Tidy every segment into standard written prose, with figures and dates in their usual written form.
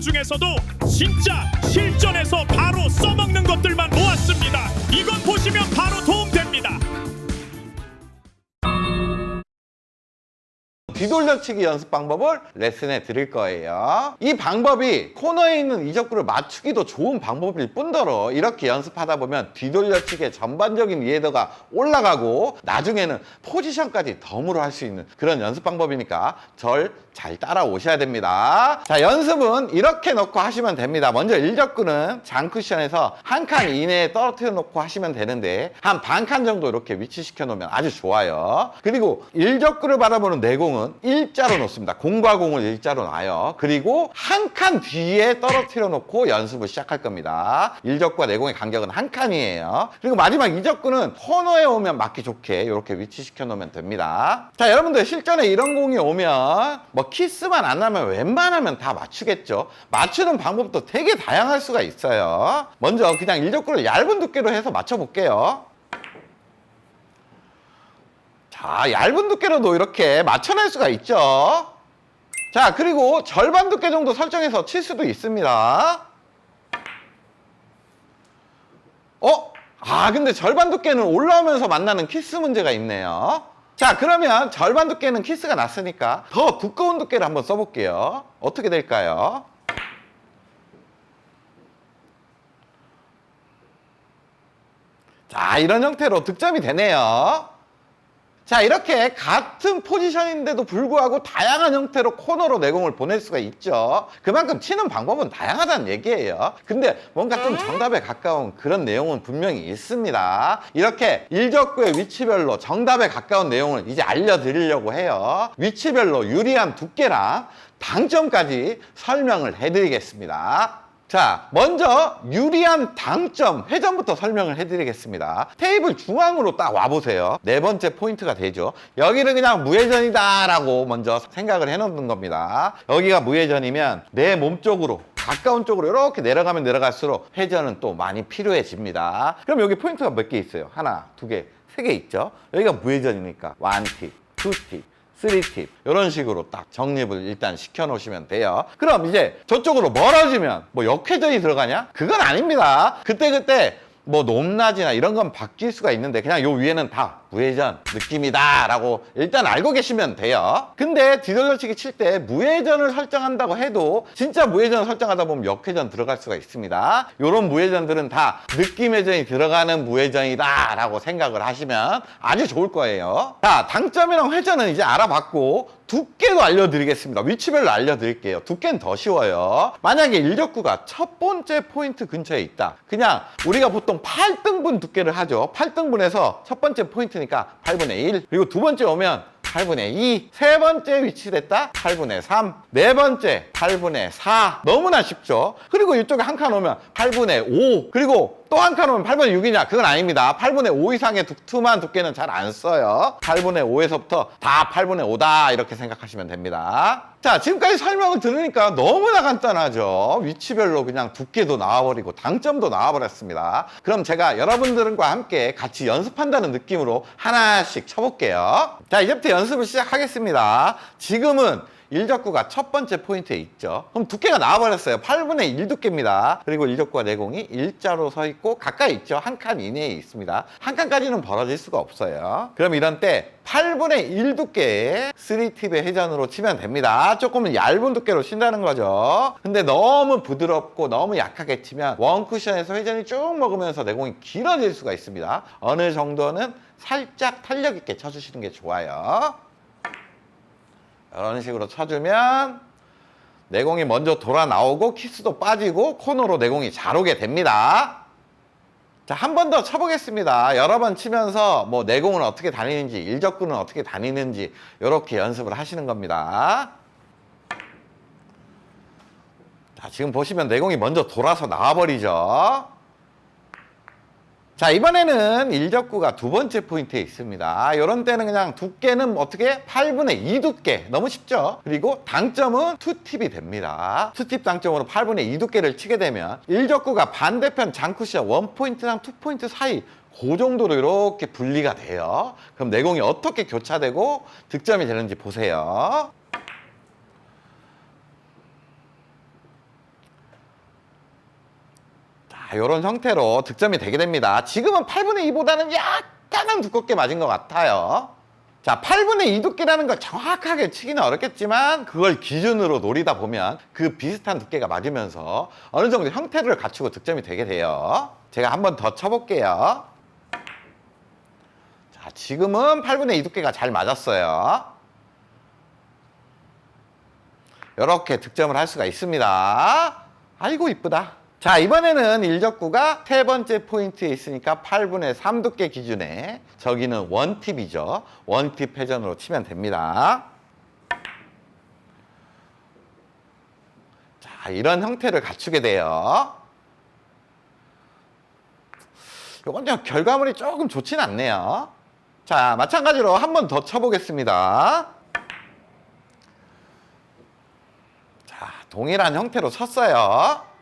중에서도 진짜 실전에서 바로 써먹는 것들만 모았습니다. 이건 보시면 바로 도움됩니다. 뒤돌려치기 연습 방법을 레슨해 드릴 거예요. 이 방법이 코너에 있는 이적구를 맞추기도 좋은 방법일 뿐더러 이렇게 연습하다 보면 뒤돌려치기의 전반적인 이해도가 올라가고 나중에는 포지션까지 덤으로 할 수 있는 그런 연습 방법이니까 절 잘 따라오셔야 됩니다. 자, 연습은 이렇게 놓고 하시면 됩니다. 먼저 일적구는 장쿠션에서 한 칸 이내에 떨어뜨려 놓고 하시면 되는데 한 반 칸 정도 이렇게 위치시켜 놓으면 아주 좋아요. 그리고 일적구를 바라보는 내공은 일자로 놓습니다. 공과 공을 일자로 놔요. 그리고 한 칸 뒤에 떨어뜨려 놓고 연습을 시작할 겁니다. 일적구와 내공의 간격은 한 칸이에요. 그리고 마지막 이적구는 코너에 오면 맞기 좋게 이렇게 위치시켜 놓으면 됩니다. 자, 여러분들 실전에 이런 공이 오면 뭐 키스만 안 하면 웬만하면 다 맞추겠죠. 맞추는 방법도 되게 다양할 수가 있어요. 먼저 그냥 일적구를 얇은 두께로 해서 맞춰볼게요. 자, 얇은 두께로도 이렇게 맞춰낼 수가 있죠. 자, 그리고 절반 두께 정도 설정해서 칠 수도 있습니다. 근데 절반 두께는 올라오면서 만나는 키스 문제가 있네요. 자, 그러면 절반 두께는 키스가 났으니까 더 두꺼운 두께를 한번 써볼게요. 어떻게 될까요? 자, 이런 형태로 득점이 되네요. 자, 이렇게 같은 포지션인데도 불구하고 다양한 형태로 코너로 내공을 보낼 수가 있죠. 그만큼 치는 방법은 다양하다는 얘기예요. 근데 뭔가 좀 정답에 가까운 그런 내용은 분명히 있습니다. 이렇게 일적구의 위치별로 정답에 가까운 내용을 이제 알려드리려고 해요. 위치별로 유리한 두께랑 당점까지 설명을 해드리겠습니다. 자, 먼저 유리한 당점 회전부터 설명을 해드리겠습니다. 테이블 중앙으로 딱 와보세요. 네 번째 포인트가 되죠. 여기는 그냥 무회전이다 라고 먼저 생각을 해놓는 겁니다. 여기가 무회전이면 내 몸 쪽으로 가까운 쪽으로 이렇게 내려가면 내려갈수록 회전은 또 많이 필요해집니다. 그럼 여기 포인트가 몇 개 있어요? 하나, 두 개, 세 개 있죠. 여기가 무회전이니까 1팁, 2팁, 3팁 이런 식으로 딱 정립을 일단 시켜 놓으시면 돼요. 그럼 이제 저쪽으로 멀어지면 뭐 역회전이 들어가냐? 그건 아닙니다. 그때 뭐 높낮이나 이런 건 바뀔 수가 있는데 그냥 요 위에는 다 무회전 느낌이다 라고 일단 알고 계시면 돼요. 근데 뒤돌려치기 칠 때 무회전을 설정한다고 해도 진짜 무회전을 설정하다 보면 역회전 들어갈 수가 있습니다. 요런 무회전들은 다 느낌 회전이 들어가는 무회전이다 라고 생각을 하시면 아주 좋을 거예요. 자, 당점이랑 회전은 이제 알아봤고 두께도 알려드리겠습니다. 위치별로 알려드릴게요. 두께는 더 쉬워요. 만약에 일적구가 첫 번째 포인트 근처에 있다. 그냥 우리가 보통 8등분 두께를 하죠. 8등분에서 첫 번째 포인트니까 8분의 1. 그리고 두 번째 오면 8분의 2, 세 번째 위치됐다 8분의 3, 네 번째 8분의 4. 너무나 쉽죠. 그리고 이쪽에 한 칸 오면 8분의 5, 그리고 또 한 칸 오면 8분의 6이냐? 그건 아닙니다. 8분의 5 이상의 두툼한 두께는 잘 안 써요. 8분의 5에서부터 다 8분의 5다 이렇게 생각하시면 됩니다. 자, 지금까지 설명을 들으니까 너무나 간단하죠. 위치별로 그냥 두께도 나와버리고 당점도 나와버렸습니다. 그럼 제가 여러분들과 함께 같이 연습한다는 느낌으로 하나씩 쳐볼게요. 자, 이제부터 연습을 시작하겠습니다. 지금은 일적구가 첫 번째 포인트에 있죠. 그럼 두께가 나와버렸어요. 8분의 1 두께입니다. 그리고 일적구와 내공이 일자로 서 있고 가까이 있죠. 한 칸 이내에 있습니다. 한 칸까지는 벌어질 수가 없어요. 그럼 이런 때 8분의 1 두께의 3팁의 회전으로 치면 됩니다. 조금 얇은 두께로 친다는 거죠. 근데 너무 부드럽고 너무 약하게 치면 원쿠션에서 회전이 쭉 먹으면서 내공이 길어질 수가 있습니다. 어느 정도는 살짝 탄력 있게 쳐주시는 게 좋아요. 이런 식으로 쳐주면 내공이 먼저 돌아 나오고 키스도 빠지고 코너로 내공이 잘 오게 됩니다. 자, 한 번 더 쳐보겠습니다. 여러 번 치면서 뭐 내공은 어떻게 다니는지, 일적구는 어떻게 다니는지 이렇게 연습을 하시는 겁니다. 자, 지금 보시면 내공이 먼저 돌아서 나와버리죠. 자, 이번에는 일적구가 두 번째 포인트에 있습니다. 이런 때는 그냥 두께는 어떻게 8분의 2 두께, 너무 쉽죠. 그리고 당점은 2팁이 됩니다. 2팁 당점으로 8분의 2 두께를 치게 되면 일적구가 반대편 장쿠션 1포인트랑 2포인트 사이 그 정도로 이렇게 분리가 돼요. 그럼 내공이 어떻게 교차되고 득점이 되는지 보세요. 자, 이런 형태로 득점이 되게 됩니다. 지금은 8분의 2보다는 약간은 두껍게 맞은 것 같아요. 자, 8분의 2 두께라는 걸 정확하게 치기는 어렵겠지만 그걸 기준으로 노리다 보면 그 비슷한 두께가 맞으면서 어느 정도 형태를 갖추고 득점이 되게 돼요. 제가 한 번 더 쳐볼게요. 자, 지금은 8분의 2 두께가 잘 맞았어요. 이렇게 득점을 할 수가 있습니다. 아이고 이쁘다. 자, 이번에는 일적구가 세 번째 포인트에 있으니까 8분의 3 두께 기준에 저기는 원팁이죠. 원팁 회전으로 치면 됩니다. 자, 이런 형태를 갖추게 돼요. 이건 좀 결과물이 조금 좋진 않네요. 자, 마찬가지로 한 번 더 쳐보겠습니다. 자, 동일한 형태로 쳤어요.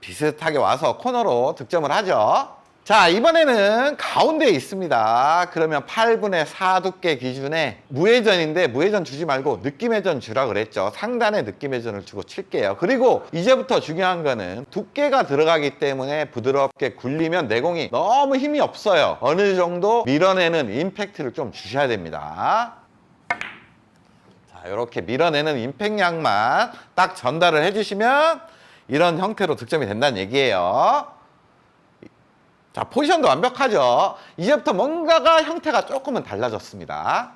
비슷하게 와서 코너로 득점을 하죠. 자, 이번에는 가운데에 있습니다. 그러면 8분의 4 두께 기준에 무회전인데 무회전 주지 말고 느낌회전 주라 그랬죠. 상단에 느낌회전을 주고 칠게요. 그리고 이제부터 중요한 거는 두께가 들어가기 때문에 부드럽게 굴리면 내공이 너무 힘이 없어요. 어느 정도 밀어내는 임팩트를 좀 주셔야 됩니다. 자, 이렇게 밀어내는 임팩트량만 딱 전달을 해주시면 이런 형태로 득점이 된다는 얘기예요. 자, 포지션도 완벽하죠. 이제부터 뭔가가 형태가 조금은 달라졌습니다.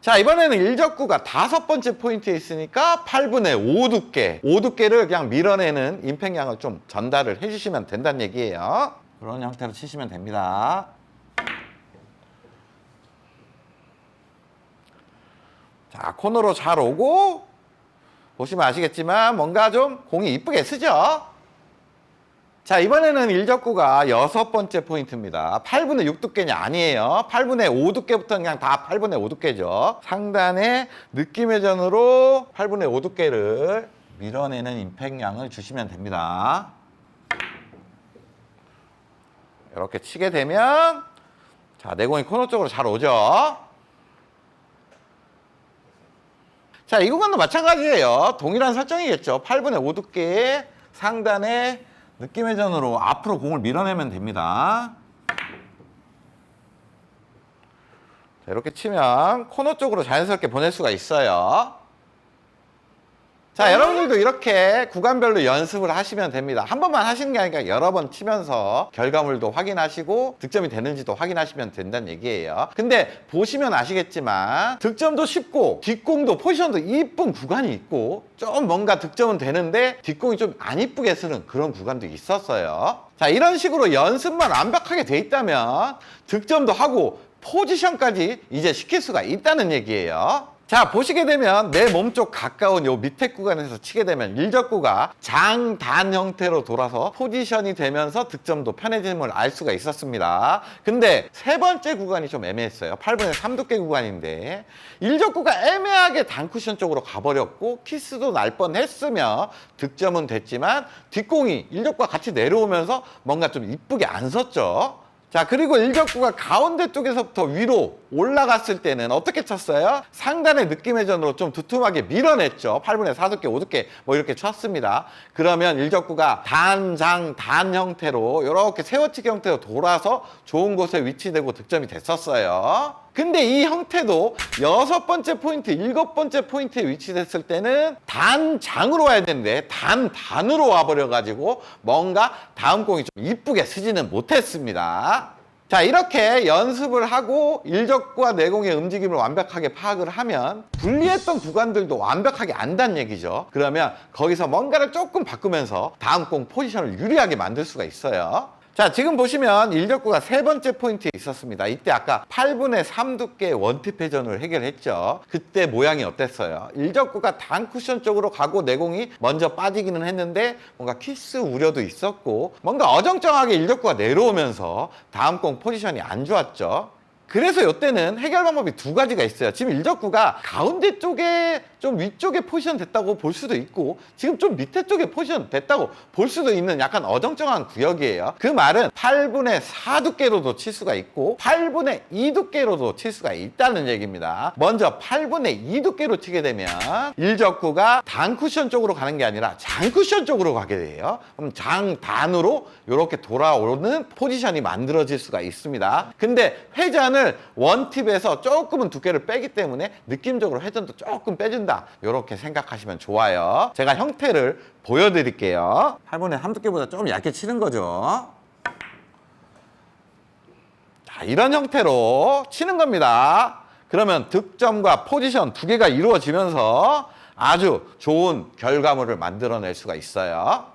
자, 이번에는 일적구가 5번째 포인트에 있으니까 8분의 5 두께. 5 두께를 그냥 밀어내는 임팩트량을 좀 전달을 해주시면 된다는 얘기예요. 그런 형태로 치시면 됩니다. 자, 코너로 잘 오고 보시면 아시겠지만 뭔가 좀 공이 이쁘게 쓰죠. 자, 이번에는 일적구가 6번째 포인트입니다. 8분의 6 두께냐? 아니에요. 8분의 5 두께부터는 그냥 다 8분의 5 두께죠. 상단에 느낌회전으로 8분의 5 두께를 밀어내는 임팩트량을 주시면 됩니다. 이렇게 치게 되면 자, 내공이 코너 쪽으로 잘 오죠. 자, 이 구간도 마찬가지예요. 동일한 설정이겠죠. 8분의 5 두께 상단에 느낌회전으로 앞으로 공을 밀어내면 됩니다. 자, 이렇게 치면 코너 쪽으로 자연스럽게 보낼 수가 있어요. 자, 여러분들도 이렇게 구간별로 연습을 하시면 됩니다. 한 번만 하시는 게 아니라 여러 번 치면서 결과물도 확인하시고 득점이 되는지도 확인하시면 된다는 얘기예요. 근데 보시면 아시겠지만 득점도 쉽고 뒷공도 포지션도 이쁜 구간이 있고 좀 뭔가 득점은 되는데 뒷공이 좀 안 이쁘게 쓰는 그런 구간도 있었어요. 자, 이런 식으로 연습만 완벽하게 돼 있다면 득점도 하고 포지션까지 이제 시킬 수가 있다는 얘기예요. 자, 보시게 되면 내 몸쪽 가까운 요 밑에 구간에서 치게 되면 일적구가 장단 형태로 돌아서 포지션이 되면서 득점도 편해짐을 알 수가 있었습니다. 근데 세 번째 구간이 좀 애매했어요. 8분의 3 두께 구간인데 일적구가 애매하게 단쿠션 쪽으로 가버렸고 키스도 날 뻔했으며 득점은 됐지만 뒷공이 일적구가 같이 내려오면서 뭔가 좀 이쁘게 안 섰죠. 자, 그리고 일적구가 가운데 쪽에서부터 위로 올라갔을 때는 어떻게 쳤어요? 상단의 느낌회전으로 좀 두툼하게 밀어냈죠. 8분의 4 두께, 5 두께 뭐 이렇게 쳤습니다. 그러면 일적구가 단 형태로 이렇게 세워치기 형태로 돌아서 좋은 곳에 위치되고 득점이 됐었어요. 근데 이 형태도 6번째 포인트, 7번째 포인트에 위치됐을 때는 단장으로 와야 되는데 단으로 와버려가지고 뭔가 다음 공이 좀 이쁘게 쓰지는 못했습니다. 자, 이렇게 연습을 하고 일적구와 내공의 움직임을 완벽하게 파악을 하면 불리했던 구간들도 완벽하게 안다는 얘기죠. 그러면 거기서 뭔가를 조금 바꾸면서 다음 공 포지션을 유리하게 만들 수가 있어요. 자, 지금 보시면 일적구가 세 번째 포인트에 있었습니다. 이때 아까 8분의 3 두께 원팁 회전을 해결했죠. 그때 모양이 어땠어요? 일적구가 단 쿠션 쪽으로 가고 내공이 먼저 빠지기는 했는데 뭔가 키스 우려도 있었고 뭔가 어정쩡하게 일적구가 내려오면서 다음 공 포지션이 안 좋았죠. 그래서 이때는 해결 방법이 두 가지가 있어요. 지금 일적구가 가운데 쪽에 좀 위쪽에 포지션 됐다고 볼 수도 있고 지금 좀 밑에 쪽에 포지션 됐다고 볼 수도 있는 약간 어정쩡한 구역이에요. 그 말은 8분의 4 두께로도 칠 수가 있고 8분의 2 두께로도 칠 수가 있다는 얘기입니다. 먼저 8분의 2 두께로 치게 되면 일적구가 단 쿠션 쪽으로 가는 게 아니라 장 쿠션 쪽으로 가게 돼요. 그럼 장단으로 이렇게 돌아오는 포지션이 만들어질 수가 있습니다. 근데 회전을 원팁에서 조금은 두께를 빼기 때문에 느낌적으로 회전도 조금 빼준다. 이렇게 생각하시면 좋아요. 제가 형태를 보여드릴게요. 8분의 3 두께보다 조금 얇게 치는 거죠. 자, 이런 형태로 치는 겁니다. 그러면 득점과 포지션 두 개가 이루어지면서 아주 좋은 결과물을 만들어낼 수가 있어요.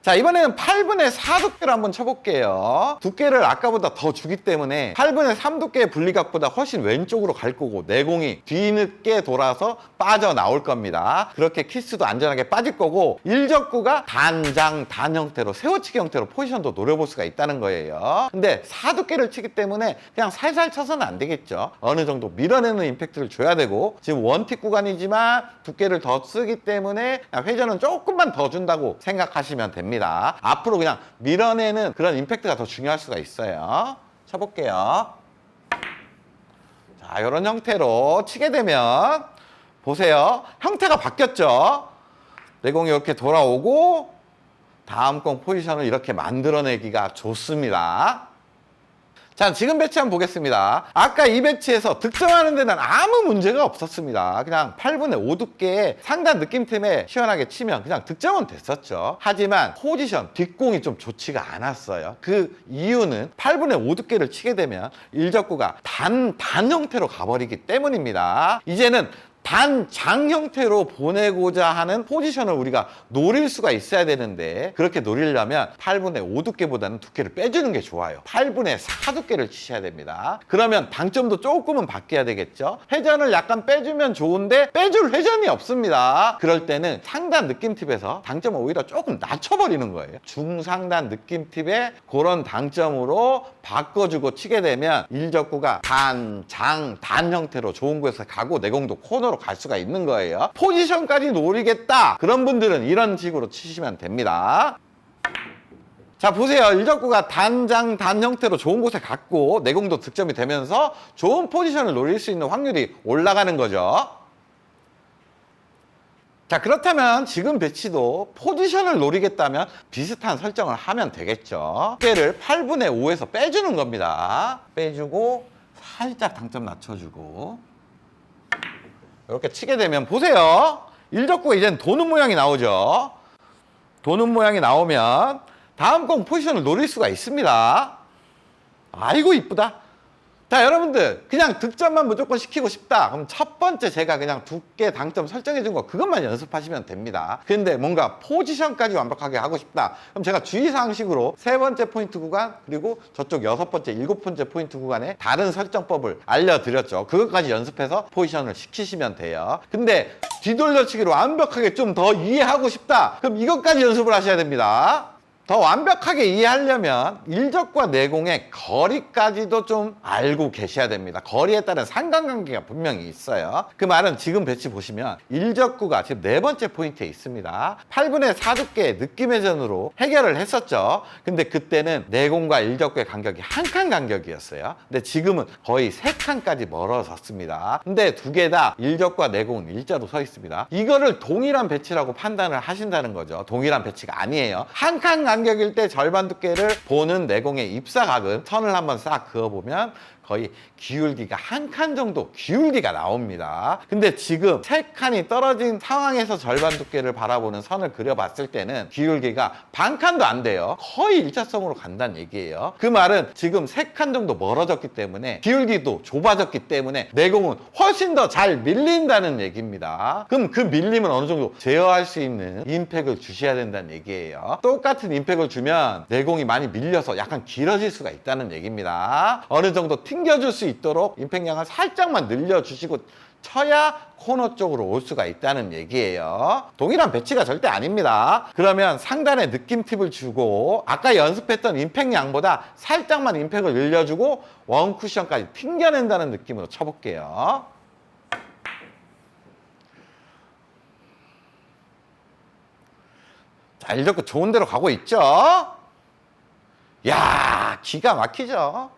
자, 이번에는 8분의 4 두께를 한번 쳐볼게요. 두께를 아까보다 더 주기 때문에 8분의 3 두께의 분리각보다 훨씬 왼쪽으로 갈 거고 내공이 뒤늦게 돌아서 빠져나올 겁니다. 그렇게 키스도 안전하게 빠질 거고 일적구가 단장, 단 형태로 세워치기 형태로 포지션도 노려볼 수가 있다는 거예요. 근데 4 두께를 치기 때문에 그냥 살살 쳐서는 안 되겠죠. 어느 정도 밀어내는 임팩트를 줘야 되고 지금 원팁 구간이지만 두께를 더 쓰기 때문에 회전은 조금만 더 준다고 생각하시면 됩니다. 앞으로 그냥 밀어내는 그런 임팩트가 더 중요할 수가 있어요. 쳐볼게요. 자, 이런 형태로 치게 되면 보세요. 형태가 바뀌었죠. 내공이 이렇게 돌아오고 다음 공 포지션을 이렇게 만들어내기가 좋습니다. 자, 지금 배치 한번 보겠습니다. 아까 이 배치에서 득점하는 데는 아무 문제가 없었습니다. 그냥 8분의 5 두께의 상단 느낌팀에 시원하게 치면 그냥 득점은 됐었죠. 하지만 포지션, 뒷공이 좀 좋지가 않았어요. 그 이유는 8분의 5 두께를 치게 되면 일적구가 단 형태로 가버리기 때문입니다. 이제는 단장 형태로 보내고자 하는 포지션을 우리가 노릴 수가 있어야 되는데 그렇게 노리려면 8분의 5 두께보다는 두께를 빼주는 게 좋아요. 8분의 4 두께를 치셔야 됩니다. 그러면 당점도 조금은 바뀌어야 되겠죠. 회전을 약간 빼주면 좋은데 빼줄 회전이 없습니다. 그럴 때는 상단 느낌팁에서 당점을 오히려 조금 낮춰버리는 거예요. 중상단 느낌팁에 그런 당점으로 바꿔주고 치게 되면 일적구가 단 형태로 좋은 곳에서 가고 내공도 코너로 갈 수가 있는 거예요. 포지션까지 노리겠다 그런 분들은 이런 식으로 치시면 됩니다. 자, 보세요. 일적구가 단 형태로 좋은 곳에 갔고 내공도 득점이 되면서 좋은 포지션을 노릴 수 있는 확률이 올라가는 거죠. 자, 그렇다면 지금 배치도 포지션을 노리겠다면 비슷한 설정을 하면 되겠죠. 두께를 8분의 5에서 빼주는 겁니다. 빼주고 살짝 당점 낮춰주고 이렇게 치게 되면 보세요. 일적구가 이제는 도는 모양이 나오죠. 도는 모양이 나오면 다음 공 포지션을 노릴 수가 있습니다. 아이고 이쁘다. 자, 여러분들 그냥 득점만 무조건 시키고 싶다. 그럼 첫 번째 제가 그냥 두께 당점 설정해 준 거 그것만 연습하시면 됩니다. 근데 뭔가 포지션까지 완벽하게 하고 싶다. 그럼 제가 주의사항식으로 세 번째 포인트 구간 그리고 저쪽 6번째, 7번째 포인트 구간에 다른 설정법을 알려드렸죠. 그것까지 연습해서 포지션을 시키시면 돼요. 근데 뒤돌려치기로 완벽하게 좀 더 이해하고 싶다. 그럼 이것까지 연습을 하셔야 됩니다. 더 완벽하게 이해하려면 일적과 내공의 거리까지도 좀 알고 계셔야 됩니다. 거리에 따른 상관관계가 분명히 있어요. 그 말은 지금 배치 보시면 일적구가 지금 4번째 포인트에 있습니다. 8분의 4 두께의 느낌회전으로 해결을 했었죠. 근데 그때는 내공과 일적구의 간격이 한 칸 간격이었어요. 근데 지금은 거의 3칸까지 멀어졌습니다. 근데 두 개 다 일적과 내공은 일자로 서 있습니다. 이거를 동일한 배치라고 판단을 하신다는 거죠. 동일한 배치가 아니에요. 한 칸 간격일 때 절반 두께를 보는 내공의 입사각은 선을 한번 싹 그어보면 거의 기울기가 한 칸 정도 기울기가 나옵니다. 근데 지금 3칸이 떨어진 상황에서 절반 두께를 바라보는 선을 그려봤을 때는 기울기가 반 칸도 안 돼요. 거의 일자성으로 간다는 얘기예요. 그 말은 지금 3칸 정도 멀어졌기 때문에 기울기도 좁아졌기 때문에 내공은 훨씬 더 잘 밀린다는 얘기입니다. 그럼 그 밀림을 어느 정도 제어할 수 있는 임팩을 주셔야 된다는 얘기예요. 똑같은 임팩을 주면 내공이 많이 밀려서 약간 길어질 수가 있다는 얘기입니다. 어느 정도 튕겨줄 수 있도록 임팩량을 살짝만 늘려주시고 쳐야 코너 쪽으로 올 수가 있다는 얘기예요. 동일한 배치가 절대 아닙니다. 그러면 상단에 느낌 팁을 주고 아까 연습했던 임팩 양보다 살짝만 임팩을 늘려주고 원 쿠션까지 튕겨낸다는 느낌으로 쳐볼게요. 자, 일적구 좋은 데로 가고 있죠? 야, 기가 막히죠?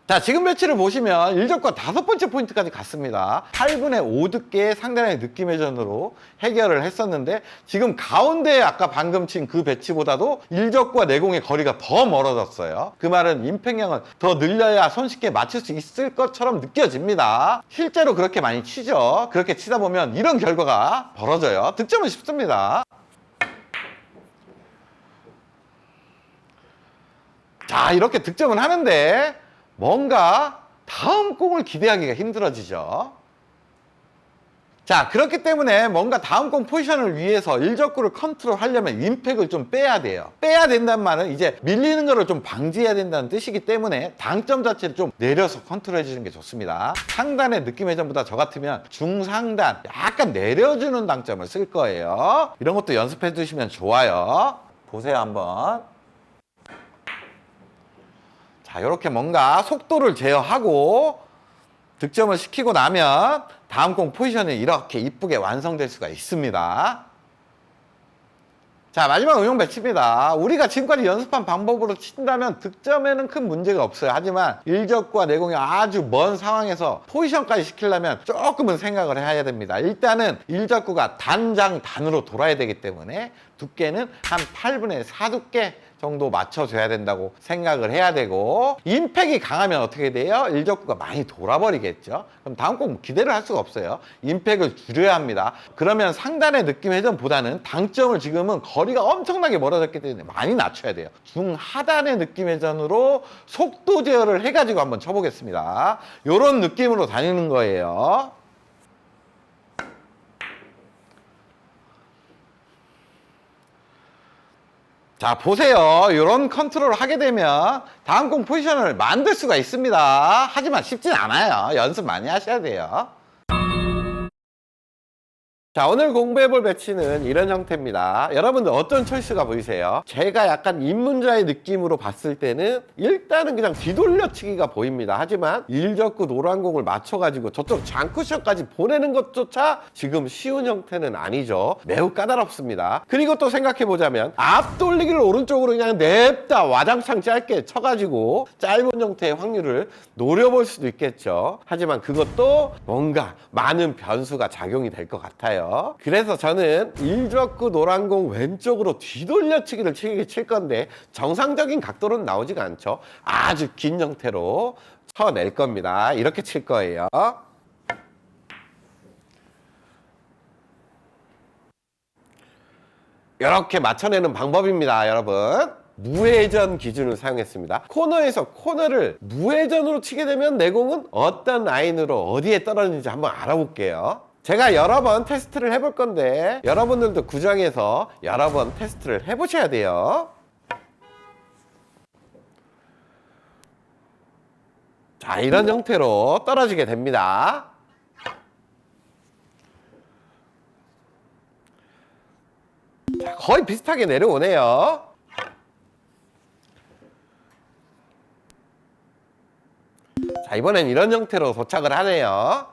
자, 지금 배치를 보시면 일적과 5번째 포인트까지 갔습니다. 8분의 5 두께의 상단의 느낌 회전으로 해결을 했었는데 지금 가운데에 아까 방금 친 그 배치보다도 일적과 내공의 거리가 더 멀어졌어요. 그 말은 임팩량을 더 늘려야 손쉽게 맞출 수 있을 것처럼 느껴집니다. 실제로 그렇게 많이 치죠. 그렇게 치다 보면 이런 결과가 벌어져요. 득점은 쉽습니다. 자, 이렇게 득점은 하는데 뭔가 다음 공을 기대하기가 힘들어지죠. 자, 그렇기 때문에 뭔가 다음 공 포지션을 위해서 일적구를 컨트롤하려면 임팩을 좀 빼야 돼요. 빼야 된다는 말은 이제 밀리는 거를 좀 방지해야 된다는 뜻이기 때문에 당점 자체를 좀 내려서 컨트롤해 주시는 게 좋습니다. 상단의 느낌 회전보다 저 같으면 중상단 약간 내려주는 당점을 쓸 거예요. 이런 것도 연습해 두시면 좋아요. 보세요 한번. 자, 이렇게 뭔가 속도를 제어하고 득점을 시키고 나면 다음 공 포지션이 이렇게 이쁘게 완성될 수가 있습니다. 자, 마지막 응용 배치입니다. 우리가 지금까지 연습한 방법으로 친다면 득점에는 큰 문제가 없어요. 하지만 일적과 내공이 아주 먼 상황에서 포지션까지 시키려면 조금은 생각을 해야 됩니다. 일단은 일적구가 단장단으로 돌아야 되기 때문에 두께는 한 8분의 4 두께 정도 맞춰줘야 된다고 생각을 해야 되고 임팩이 강하면 어떻게 돼요? 일적구가 많이 돌아버리겠죠. 그럼 다음 꼭 기대를 할 수가 없어요. 임팩을 줄여야 합니다. 그러면 상단의 느낌 회전보다는 당점을 지금은 거리가 엄청나게 멀어졌기 때문에 많이 낮춰야 돼요. 중하단의 느낌 회전으로 속도 제어를 해가지고 한번 쳐보겠습니다. 이런 느낌으로 다니는 거예요. 자, 보세요. 이런 컨트롤을 하게 되면 다음 공 포지션을 만들 수가 있습니다. 하지만 쉽진 않아요. 연습 많이 하셔야 돼요. 자, 오늘 공부해볼 배치는 이런 형태입니다. 여러분들 어떤 초이스가 보이세요? 제가 약간 입문자의 느낌으로 봤을 때는 일단은 그냥 뒤돌려치기가 보입니다. 하지만 일적구 노란 공을 맞춰가지고 저쪽 장쿠션까지 보내는 것조차 지금 쉬운 형태는 아니죠. 매우 까다롭습니다. 그리고 또 생각해보자면 앞돌리기를 오른쪽으로 그냥 냅다 와장창 짧게 쳐가지고 짧은 형태의 확률을 노려볼 수도 있겠죠. 하지만 그것도 뭔가 많은 변수가 작용이 될 것 같아요. 그래서 저는 일적구 노란공 왼쪽으로 뒤돌려치기를 칠 건데 정상적인 각도로는 나오지가 않죠. 아주 긴 형태로 쳐낼 겁니다. 이렇게 칠 거예요. 이렇게 맞춰내는 방법입니다, 여러분. 무회전 기준을 사용했습니다. 코너에서 코너를 무회전으로 치게 되면 내공은 어떤 라인으로 어디에 떨어지는지 한번 알아볼게요. 제가 여러 번 테스트를 해볼 건데 여러분들도 구장에서 여러 번 테스트를 해보셔야 돼요. 자, 이런 형태로 떨어지게 됩니다. 자, 거의 비슷하게 내려오네요. 자, 이번엔 이런 형태로 도착을 하네요.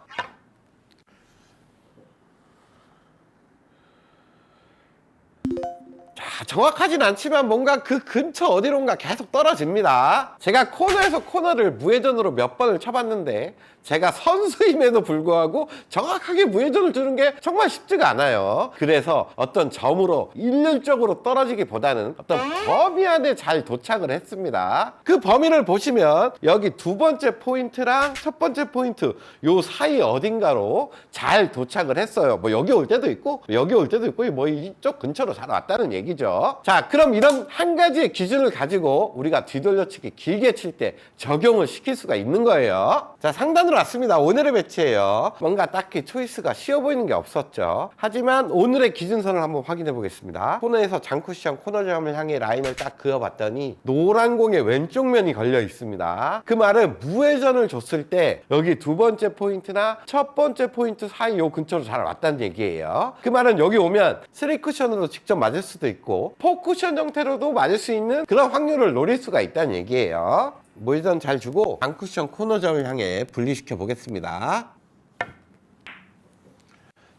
정확하진 않지만 뭔가 그 근처 어디론가 계속 떨어집니다. 제가 코너에서 코너를 무회전으로 몇 번을 쳐봤는데 제가 선수임에도 불구하고 정확하게 무회전을 주는 게 정말 쉽지가 않아요. 그래서 어떤 점으로 일률적으로 떨어지기보다는 어떤 범위 안에 잘 도착을 했습니다. 그 범위를 보시면 여기 두 번째 포인트랑 첫 번째 포인트 요 사이 어딘가로 잘 도착을 했어요. 뭐 여기 올 때도 있고 여기 올 때도 있고 뭐 이쪽 근처로 잘 왔다는 얘기죠. 있죠. 자, 그럼 이런 한 가지의 기준을 가지고 우리가 뒤돌려치기 길게 칠 때 적용을 시킬 수가 있는 거예요. 자, 상단으로 왔습니다. 오늘의 배치예요. 뭔가 딱히 초이스가 쉬워 보이는 게 없었죠. 하지만 오늘의 기준선을 한번 확인해 보겠습니다. 코너에서 장쿠션 코너점을 향해 라인을 딱 그어봤더니 노란 공의 왼쪽 면이 걸려 있습니다. 그 말은 무회전을 줬을 때 여기 두 번째 포인트나 첫 번째 포인트 사이 요 근처로 잘 왔다는 얘기예요. 그 말은 여기 오면 3쿠션으로 직접 맞을 수도 있고 4쿠션 형태로도 맞을 수 있는 그런 확률을 노릴 수가 있다는 얘기예요. 무회전 잘 주고 장쿠션 코너점을 향해 분리시켜 보겠습니다.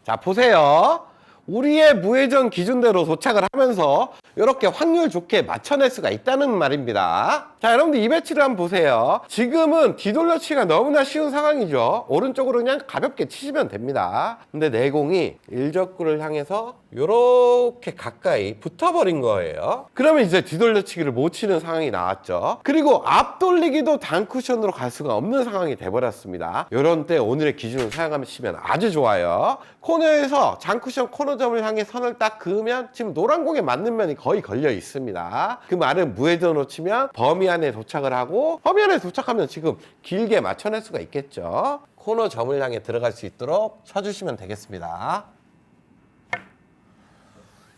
자, 보세요. 우리의 무회전 기준대로 도착을 하면서 이렇게 확률 좋게 맞춰낼 수가 있다는 말입니다. 자, 여러분들 이 배치를 한번 보세요. 지금은 뒤돌려치기가 너무나 쉬운 상황이죠. 오른쪽으로 그냥 가볍게 치시면 됩니다. 근데 내공이 일적구를 향해서 이렇게 가까이 붙어버린 거예요. 그러면 이제 뒤돌려치기를 못 치는 상황이 나왔죠. 그리고 앞돌리기도 단쿠션으로 갈 수가 없는 상황이 돼버렸습니다. 이런 때 오늘의 기준을 사용하시면 아주 좋아요. 코너에서 장쿠션 코너점을 향해 선을 딱 그으면 지금 노란 공에 맞는 면이 거의 걸려 있습니다. 그 말은 무회전으로 치면 범위 안에 도착을 하고 범위 안에 도착하면 지금 길게 맞춰낼 수가 있겠죠. 코너점을 향해 들어갈 수 있도록 쳐주시면 되겠습니다.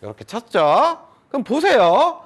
이렇게 쳤죠. 그럼 보세요.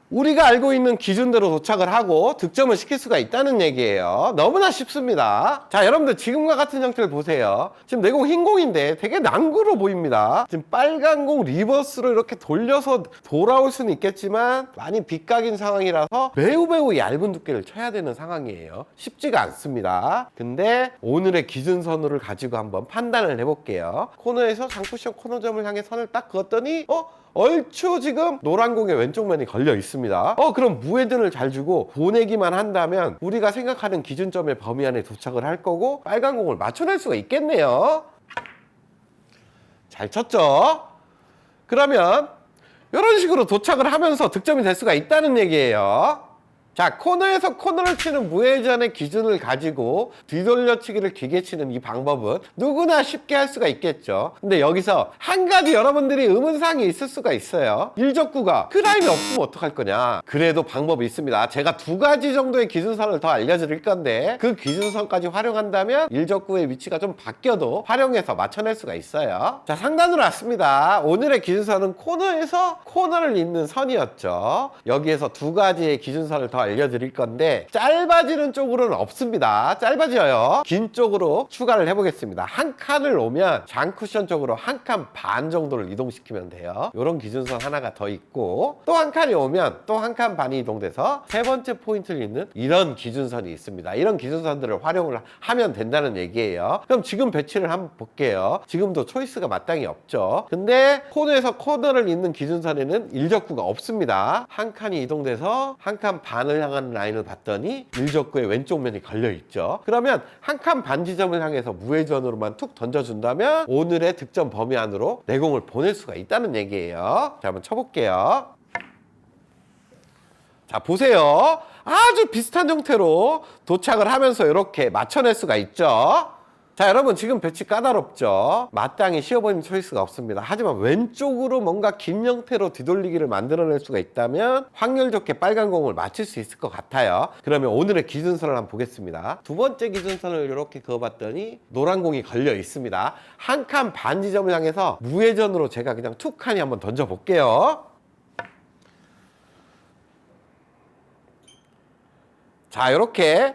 우리가 알고 있는 기준대로 도착을 하고 득점을 시킬 수가 있다는 얘기예요. 너무나 쉽습니다. 자, 여러분들 지금과 같은 형태를 보세요. 지금 내공 흰 공인데 되게 낭구로 보입니다. 지금 빨간 공 리버스로 이렇게 돌려서 돌아올 수는 있겠지만 많이 빗각인 상황이라서 매우 얇은 두께를 쳐야 되는 상황이에요. 쉽지가 않습니다. 근데 오늘의 기준선을 가지고 한번 판단을 해볼게요. 코너에서 장쿠션 코너점을 향해 선을 딱 그었더니 얼추 지금 노란 공의 왼쪽 면이 걸려 있습니다. 그럼 무회전을 잘 주고 보내기만 한다면 우리가 생각하는 기준점의 범위 안에 도착을 할 거고 빨간 공을 맞춰낼 수가 있겠네요. 잘 쳤죠? 그러면 이런 식으로 도착을 하면서 득점이 될 수가 있다는 얘기예요. 자, 코너에서 코너를 치는 무회전의 기준을 가지고 뒤돌려치기를 길게 치는 이 방법은 누구나 쉽게 할 수가 있겠죠. 근데 여기서 한 가지 여러분들이 의문사항이 있을 수가 있어요. 일적구가 그 라인이 없으면 어떡할 거냐. 그래도 방법이 있습니다. 제가 두 가지 정도의 기준선을 더 알려드릴 건데 그 기준선까지 활용한다면 일적구의 위치가 좀 바뀌어도 활용해서 맞춰낼 수가 있어요. 자, 상단으로 왔습니다. 오늘의 기준선은 코너에서 코너를 잇는 선이었죠. 여기에서 두 가지의 기준선을 더 알려드릴 건데 짧아지는 쪽으로는 없습니다. 짧아져요. 긴 쪽으로 추가를 해보겠습니다. 한 칸을 오면 장쿠션 쪽으로 한 칸 반 정도를 이동시키면 돼요. 이런 기준선 하나가 더 있고 또 한 칸이 오면 또 한 칸 반이 이동돼서 세 번째 포인트를 잇는 이런 기준선이 있습니다. 이런 기준선들을 활용을 하면 된다는 얘기예요. 그럼 지금 배치를 한번 볼게요. 지금도 초이스가 마땅히 없죠. 근데 코너에서 코너를 잇는 기준선에는 일적구가 없습니다. 한 칸이 이동돼서 한 칸 반을 향한 라인을 봤더니 일적구의 왼쪽 면이 걸려 있죠. 그러면 한 칸 반 지점을 향해서 무회전으로만 툭 던져준다면 오늘의 득점 범위 안으로 내공을 보낼 수가 있다는 얘기예요. 자, 한번 쳐볼게요. 자, 보세요. 아주 비슷한 형태로 도착을 하면서 이렇게 맞춰낼 수가 있죠. 자, 여러분 지금 배치 까다롭죠? 마땅히 쉬워 보이는 초이스가 없습니다. 하지만 왼쪽으로 뭔가 긴 형태로 뒤돌리기를 만들어낼 수가 있다면 확률 좋게 빨간 공을 맞출 수 있을 것 같아요. 그러면 오늘의 기준선을 한번 보겠습니다. 두 번째 기준선을 이렇게 그어봤더니 노란 공이 걸려 있습니다. 한 칸 반 지점을 향해서 무회전으로 제가 그냥 툭 칸이 한번 던져볼게요. 자, 이렇게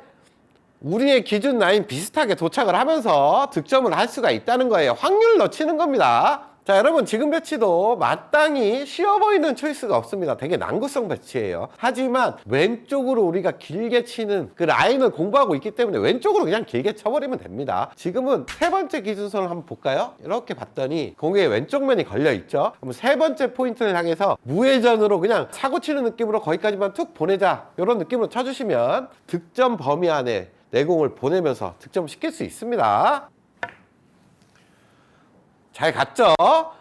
우리의 기준 라인 비슷하게 도착을 하면서 득점을 할 수가 있다는 거예요. 확률 넣치는 겁니다. 자, 여러분 지금 배치도 마땅히 쉬워 보이는 초이스가 없습니다. 되게 난구성 배치예요. 하지만 왼쪽으로 우리가 길게 치는 그 라인을 공부하고 있기 때문에 왼쪽으로 그냥 길게 쳐버리면 됩니다. 지금은 세 번째 기준선을 한번 볼까요? 이렇게 봤더니 공의 왼쪽 면이 걸려 있죠. 그럼 세 번째 포인트를 향해서 무회전으로 그냥 사고 치는 느낌으로 거기까지만 툭 보내자, 이런 느낌으로 쳐주시면 득점 범위 안에 내공을 보내면서 득점을 시킬 수 있습니다. 잘 갔죠?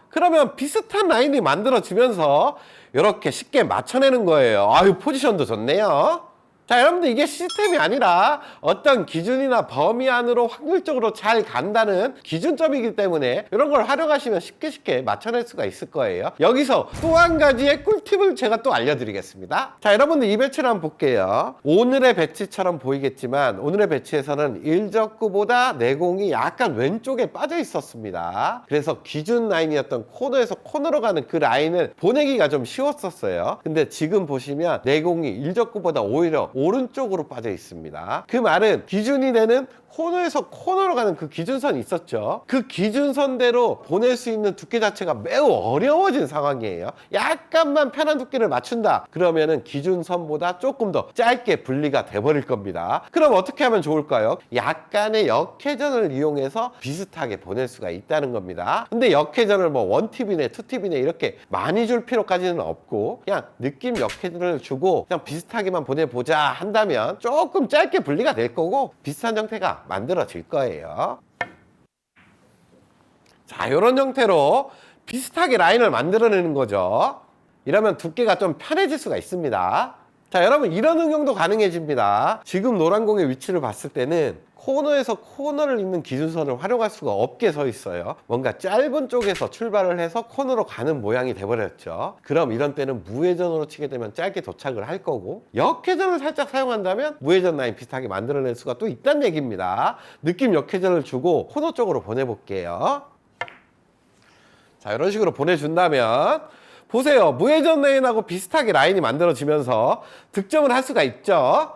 그러면 비슷한 라인이 만들어지면서 이렇게 쉽게 맞춰내는 거예요. 아유, 포지션도 좋네요. 자, 여러분들 이게 시스템이 아니라 어떤 기준이나 범위 안으로 확률적으로 잘 간다는 기준점이기 때문에 이런 걸 활용하시면 쉽게 맞춰낼 수가 있을 거예요. 여기서 또 한 가지의 꿀팁을 제가 또 알려드리겠습니다. 자, 여러분들 이 배치를 한번 볼게요. 오늘의 배치처럼 보이겠지만 오늘의 배치에서는 일적구보다 내공이 약간 왼쪽에 빠져 있었습니다. 그래서 기준 라인이었던 코너에서 코너로 가는 그 라인을 보내기가 좀 쉬웠었어요. 근데 지금 보시면 내공이 일적구보다 오히려 오른쪽으로 빠져 있습니다. 그 말은 기준이 되는 코너에서 코너로 가는 그 기준선이 있었죠. 그 기준선대로 보낼 수 있는 두께 자체가 매우 어려워진 상황이에요. 약간만 편한 두께를 맞춘다 그러면은 기준선보다 조금 더 짧게 분리가 돼버릴 겁니다. 그럼 어떻게 하면 좋을까요? 약간의 역회전을 이용해서 비슷하게 보낼 수가 있다는 겁니다. 근데 역회전을 뭐 1팁이네 2팁이네 이렇게 많이 줄 필요까지는 없고 그냥 느낌 역회전을 주고 그냥 비슷하게만 보내보자 한다면 조금 짧게 분리가 될 거고 비슷한 형태가 만들어질 거예요. 자, 이런 형태로 비슷하게 라인을 만들어내는 거죠. 이러면 두께가 좀 편해질 수가 있습니다. 자, 여러분 이런 응용도 가능해집니다. 지금 노란 공의 위치를 봤을 때는 코너에서 코너를 잇는 기준선을 활용할 수가 없게 서 있어요. 뭔가 짧은 쪽에서 출발을 해서 코너로 가는 모양이 돼버렸죠. 그럼 이런 때는 무회전으로 치게 되면 짧게 도착을 할 거고 역회전을 살짝 사용한다면 무회전 라인 비슷하게 만들어낼 수가 또 있다는 얘기입니다. 느낌 역회전을 주고 코너 쪽으로 보내볼게요. 자, 이런 식으로 보내준다면 보세요. 무회전 레인하고 비슷하게 라인이 만들어지면서 득점을 할 수가 있죠.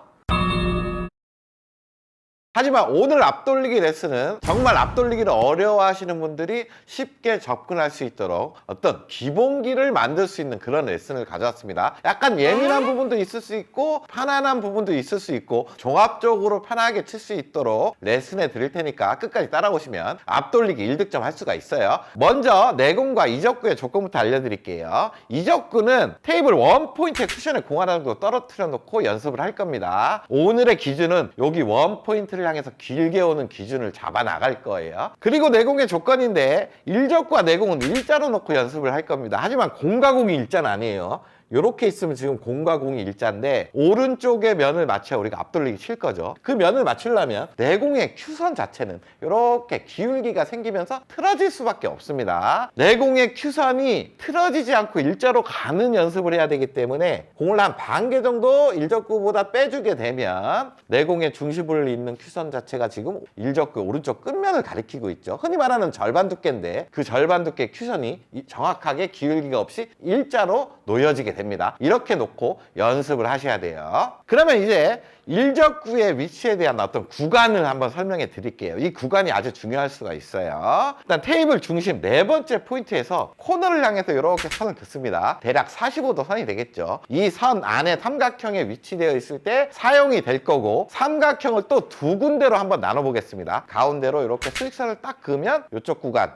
하지만 오늘 앞돌리기 레슨은 정말 앞돌리기를 어려워하시는 분들이 쉽게 접근할 수 있도록 어떤 기본기를 만들 수 있는 그런 레슨을 가져왔습니다. 약간 예민한 부분도 있을 수 있고 편안한 부분도 있을 수 있고 종합적으로 편하게 칠 수 있도록 레슨해 드릴 테니까 끝까지 따라오시면 앞돌리기 1득점 할 수가 있어요. 먼저 내공과 이적구의 조건부터 알려드릴게요. 이적구는 테이블 원포인트의 쿠션에 공 하나 정도 떨어뜨려 놓고 연습을 할 겁니다. 오늘의 기준은 여기 원포인트를 향해서 길게 오는 기준을 잡아 나갈 거예요. 그리고 내공의 조건인데 일적과 내공은 일자로 놓고 연습을 할 겁니다. 하지만 공과 공이 일자는 아니에요. 이렇게 있으면 지금 공과 공이 일자인데 오른쪽의 면을 맞춰야 우리가 앞돌리기 칠 거죠. 그 면을 맞추려면 내공의 큐선 자체는 이렇게 기울기가 생기면서 틀어질 수밖에 없습니다. 내공의 큐선이 틀어지지 않고 일자로 가는 연습을 해야 되기 때문에 공을 한 반 개 정도 일적구보다 빼주게 되면 내공의 중심을 잇는 큐선 자체가 지금 일적구 오른쪽 끝면을 가리키고 있죠. 흔히 말하는 절반 두께인데 그 절반 두께 큐선이 정확하게 기울기가 없이 일자로 놓여지게 됩니다. 이렇게 놓고 연습을 하셔야 돼요. 그러면 이제 일적구의 위치에 대한 어떤 구간을 한번 설명해 드릴게요. 이 구간이 아주 중요할 수가 있어요. 일단 테이블 중심 네 번째 포인트에서 코너를 향해서 이렇게 선을 긋습니다. 대략 45도 선이 되겠죠. 이 선 안에 삼각형에 위치되어 있을 때 사용이 될 거고 삼각형을 또 두 군데로 한번 나눠 보겠습니다. 가운데로 이렇게 수직선을 딱 그으면 이쪽 구간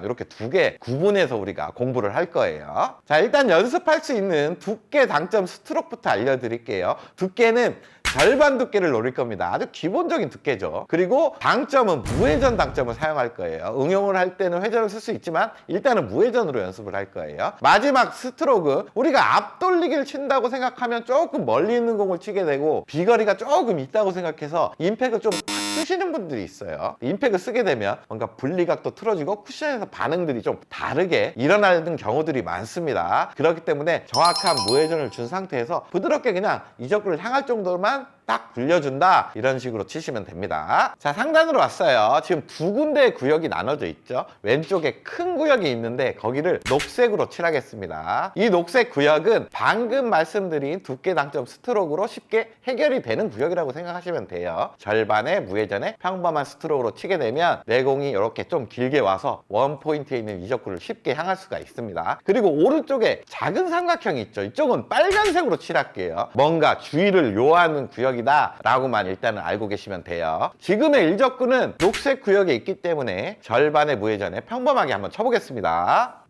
이렇게 두 개 구분해서 우리가 공부를 할 거예요. 자, 일단 연습할 수 있는 두께 당점 스트로크부터 알려드릴게요. 두께는 절반 두께를 노릴 겁니다. 아주 기본적인 두께죠. 그리고 당점은 무회전 당점을 사용할 거예요. 응용을 할 때는 회전을 쓸 수 있지만 일단은 무회전으로 연습을 할 거예요. 마지막 스트로크, 우리가 앞돌리기를 친다고 생각하면 조금 멀리 있는 공을 치게 되고 비거리가 조금 있다고 생각해서 임팩을 좀 쓰시는 분들이 있어요. 임팩을 쓰게 되면 뭔가 분리각도 틀어지고 쿠션에서 반응들이 좀 다르게 일어나는 경우들이 많습니다. 그렇기 때문에 정확한 무회전을 준 상태에서 부드럽게 그냥 이적구를 향할 정도만 딱 굴려준다, 이런 식으로 치시면 됩니다. 자, 상단으로 왔어요. 지금 두 군데의 구역이 나눠져 있죠. 왼쪽에 큰 구역이 있는데 거기를 녹색으로 칠하겠습니다. 이 녹색 구역은 방금 말씀드린 두께 당점 스트로크로 쉽게 해결이 되는 구역이라고 생각하시면 돼요. 절반의 무회전에 평범한 스트로크로 치게 되면 내공이 이렇게 좀 길게 와서 원포인트에 있는 이적구를 쉽게 향할 수가 있습니다. 그리고 오른쪽에 작은 삼각형이 있죠. 이쪽은 빨간색으로 칠할게요. 뭔가 주의를 요하는 구역이 라고만 일단은 알고 계시면 돼요. 지금의 일적구는 녹색 구역에 있기 때문에 절반의 무회전에 평범하게 한번 쳐보겠습니다.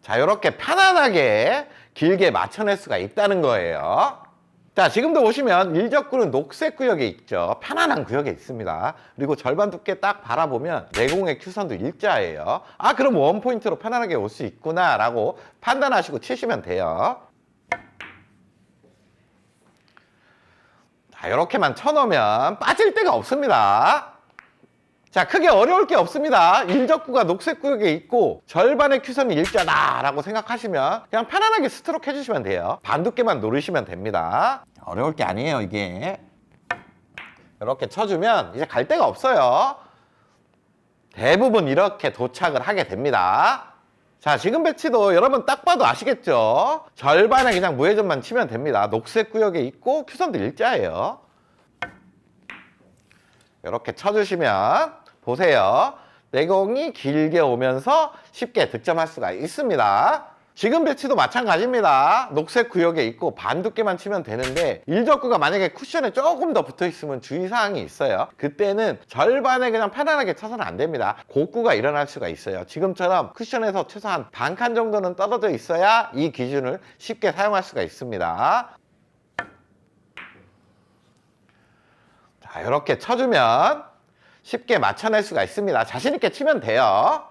자, 이렇게 편안하게 길게 맞춰낼 수가 있다는 거예요. 자, 지금도 보시면 일적구는 녹색 구역에 있죠. 편안한 구역에 있습니다. 그리고 절반 두께 딱 바라보면 내공의 큐선도 일자예요. 아, 그럼 원포인트로 편안하게 올 수 있구나 라고 판단하시고 치시면 돼요. 자, 이렇게만 쳐놓으면 빠질 데가 없습니다. 자, 크게 어려울 게 없습니다. 일적구가 녹색 구역에 있고 절반의 큐선이 일자다라고 생각하시면 그냥 편안하게 스트로크 해주시면 돼요. 반두께만 노리시면 됩니다. 어려울 게 아니에요, 이게. 이렇게 쳐주면 이제 갈 데가 없어요. 대부분 이렇게 도착을 하게 됩니다. 자, 지금 배치도 여러분 딱 봐도 아시겠죠? 절반에 그냥 무회전만 치면 됩니다. 녹색 구역에 있고 큐선도 일자예요. 이렇게 쳐주시면 보세요. 내공이 길게 오면서 쉽게 득점할 수가 있습니다. 지금 배치도 마찬가지입니다. 녹색 구역에 있고 반두께만 치면 되는데 일적구가 만약에 쿠션에 조금 더 붙어 있으면 주의사항이 있어요. 그때는 절반에 그냥 편안하게 쳐서는 안 됩니다. 곡구가 일어날 수가 있어요. 지금처럼 쿠션에서 최소한 반 칸 정도는 떨어져 있어야 이 기준을 쉽게 사용할 수가 있습니다. 자, 이렇게 쳐주면 쉽게 맞춰낼 수가 있습니다. 자신 있게 치면 돼요.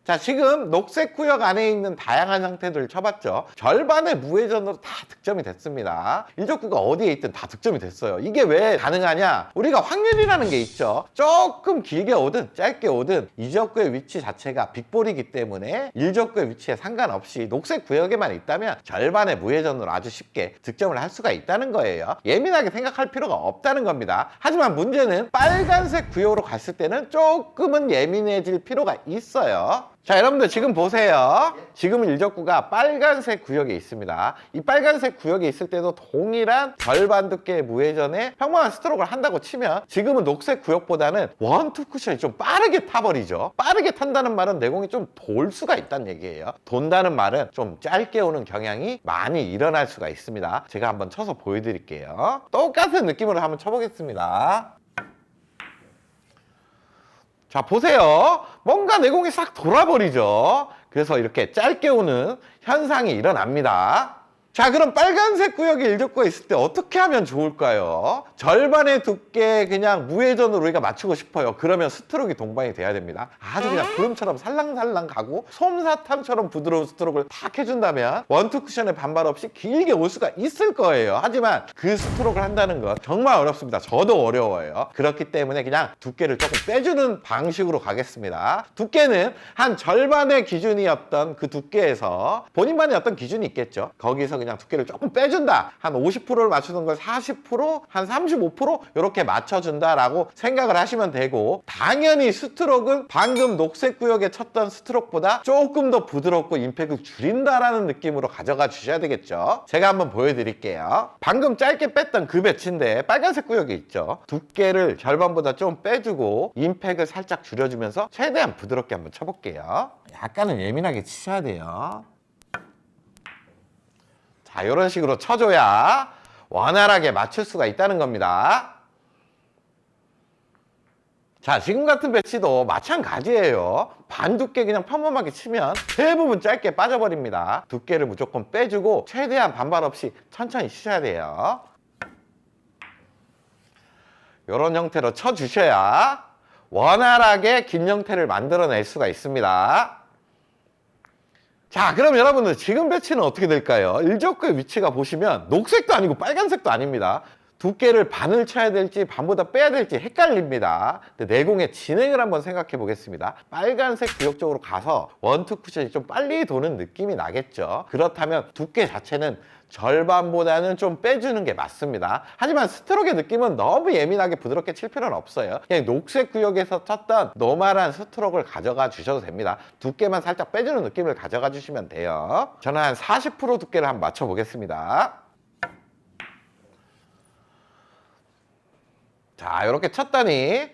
자, 지금 녹색 구역 안에 있는 다양한 형태들을 쳐봤죠. 절반의 무회전으로 다 득점이 됐습니다. 일적구가 어디에 있든 다 득점이 됐어요. 이게 왜 가능하냐? 우리가 확률이라는 게 있죠. 조금 길게 오든 짧게 오든 이적구의 위치 자체가 빅볼이기 때문에 일적구의 위치에 상관없이 녹색 구역에만 있다면 절반의 무회전으로 아주 쉽게 득점을 할 수가 있다는 거예요. 예민하게 생각할 필요가 없다는 겁니다. 하지만 문제는 빨간색 구역으로 갔을 때는 조금은 예민해질 필요가 있어요. 자, 여러분들 지금 보세요. 지금 일적구가 빨간색 구역에 있습니다. 이 빨간색 구역에 있을 때도 동일한 절반 두께의 무회전에 평범한 스트로크를 한다고 치면 지금은 녹색 구역보다는 원투 쿠션이 좀 빠르게 타버리죠. 빠르게 탄다는 말은 내공이 좀 돌 수가 있다는 얘기예요. 돈다는 말은 좀 짧게 오는 경향이 많이 일어날 수가 있습니다. 제가 한번 쳐서 보여드릴게요. 똑같은 느낌으로 한번 쳐보겠습니다. 자, 보세요. 뭔가 내공이 싹 돌아버리죠. 그래서 이렇게 짧게 오는 현상이 일어납니다. 자, 그럼 빨간색 구역에 일적구가 있을 때 어떻게 하면 좋을까요? 절반의 두께 그냥 무회전으로 우리가 맞추고 싶어요. 그러면 스트로크가 동반이 돼야 됩니다. 아주 그냥 구름처럼 살랑살랑 가고 솜사탕처럼 부드러운 스트로크를 탁 해준다면 원투 쿠션의 반발 없이 길게 올 수가 있을 거예요. 하지만 그 스트로크를 한다는 건 정말 어렵습니다. 저도 어려워요. 그렇기 때문에 그냥 두께를 조금 빼주는 방식으로 가겠습니다. 두께는 한 절반의 기준이었던 그 두께에서 본인만의 어떤 기준이 있겠죠. 거기서 그냥 두께를 조금 빼준다. 한 50%를 맞추는 걸 40%, 한 35% 이렇게 맞춰준다라고 생각을 하시면 되고, 당연히 스트로크는 방금 녹색 구역에 쳤던 스트로크보다 조금 더 부드럽고 임팩을 줄인다라는 느낌으로 가져가 주셔야 되겠죠. 제가 한번 보여드릴게요. 방금 짧게 뺐던 그 배치인데 빨간색 구역에 있죠. 두께를 절반보다 좀 빼주고 임팩을 살짝 줄여주면서 최대한 부드럽게 한번 쳐볼게요. 약간은 예민하게 치셔야 돼요. 자, 이런 식으로 쳐줘야 원활하게 맞출 수가 있다는 겁니다. 자, 지금 같은 배치도 마찬가지예요. 반 두께 그냥 평범하게 치면 대부분 짧게 빠져버립니다. 두께를 무조건 빼주고 최대한 반발 없이 천천히 치셔야 돼요. 이런 형태로 쳐주셔야 원활하게 긴 형태를 만들어낼 수가 있습니다. 자, 그럼 여러분들 지금 배치는 어떻게 될까요? 일적구의 위치가 보시면 녹색도 아니고 빨간색도 아닙니다. 두께를 반을 쳐야 될지 반보다 빼야 될지 헷갈립니다. 근데 내공의 진행을 한번 생각해 보겠습니다. 빨간색 구역 쪽으로 가서 원투 쿠션이 좀 빨리 도는 느낌이 나겠죠. 그렇다면 두께 자체는 절반보다는 좀 빼주는 게 맞습니다. 하지만 스트로크의 느낌은 너무 예민하게 부드럽게 칠 필요는 없어요. 그냥 녹색 구역에서 쳤던 노멀한 스트로크를 가져가 주셔도 됩니다. 두께만 살짝 빼주는 느낌을 가져가 주시면 돼요. 저는 한 40% 두께를 한번 맞춰 보겠습니다. 자, 이렇게 쳤더니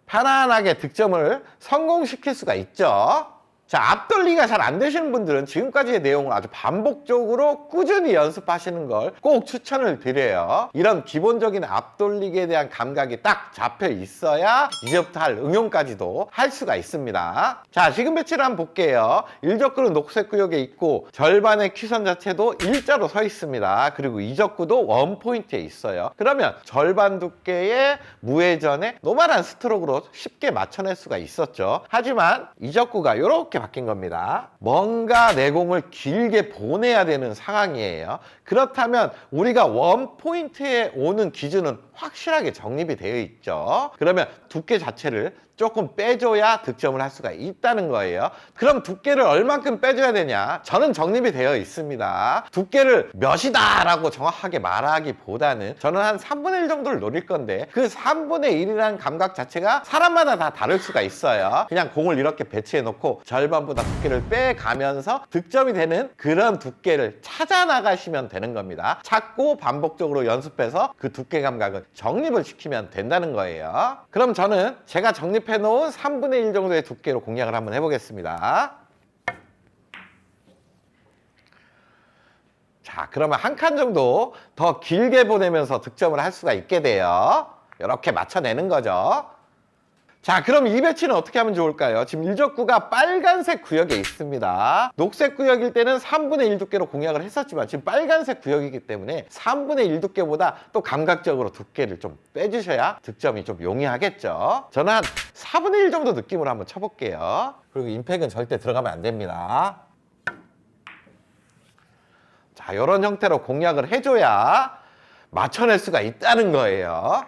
편안하게 득점을 성공시킬 수가 있죠. 자, 앞돌리기가 잘 안 되시는 분들은 지금까지의 내용을 아주 반복적으로 꾸준히 연습하시는 걸 꼭 추천을 드려요. 이런 기본적인 앞돌리기에 대한 감각이 딱 잡혀 있어야 이제부터 할 응용까지도 할 수가 있습니다. 자, 지금 배치를 한번 볼게요. 일적구는 녹색 구역에 있고 절반의 큐선 자체도 일자로 서 있습니다. 그리고 이적구도 원포인트에 있어요. 그러면 절반 두께의 무회전에 노멀한 스트로크로 쉽게 맞춰낼 수가 있었죠. 하지만 이적구가 이렇게 이렇게 바뀐 겁니다. 뭔가 내공을 길게 보내야 되는 상황이에요. 그렇다면 우리가 원포인트에 오는 기준은 확실하게 정립이 되어 있죠. 그러면 두께 자체를 조금 빼줘야 득점을 할 수가 있다는 거예요. 그럼 두께를 얼만큼 빼줘야 되냐? 저는 정립이 되어 있습니다. 두께를 몇이다 라고 정확하게 말하기보다는 저는 한 3분의 1 정도를 노릴 건데 그 3분의 1이라는 감각 자체가 사람마다 다 다를 수가 있어요. 그냥 공을 이렇게 배치해 놓고 절반보다 두께를 빼가면서 득점이 되는 그런 두께를 찾아 나가시면 되는 겁니다. 찾고 반복적으로 연습해서 그 두께 감각을 정립을 시키면 된다는 거예요. 그럼 저는 제가 정립해 놓은 3분의 1 정도의 두께로 공략을 한번 해보겠습니다. 자, 그러면 한 칸 정도 더 길게 보내면서 득점을 할 수가 있게 돼요. 이렇게 맞춰내는 거죠. 자, 그럼 이 배치는 어떻게 하면 좋을까요? 지금 일적구가 빨간색 구역에 있습니다. 녹색 구역일 때는 3분의 1 두께로 공략을 했었지만 지금 빨간색 구역이기 때문에 3분의 1 두께보다 또 감각적으로 두께를 좀 빼주셔야 득점이 좀 용이하겠죠. 저는 한 4분의 1 정도 느낌으로 한번 쳐볼게요. 그리고 임팩은 절대 들어가면 안 됩니다. 자, 이런 형태로 공략을 해줘야 맞춰낼 수가 있다는 거예요.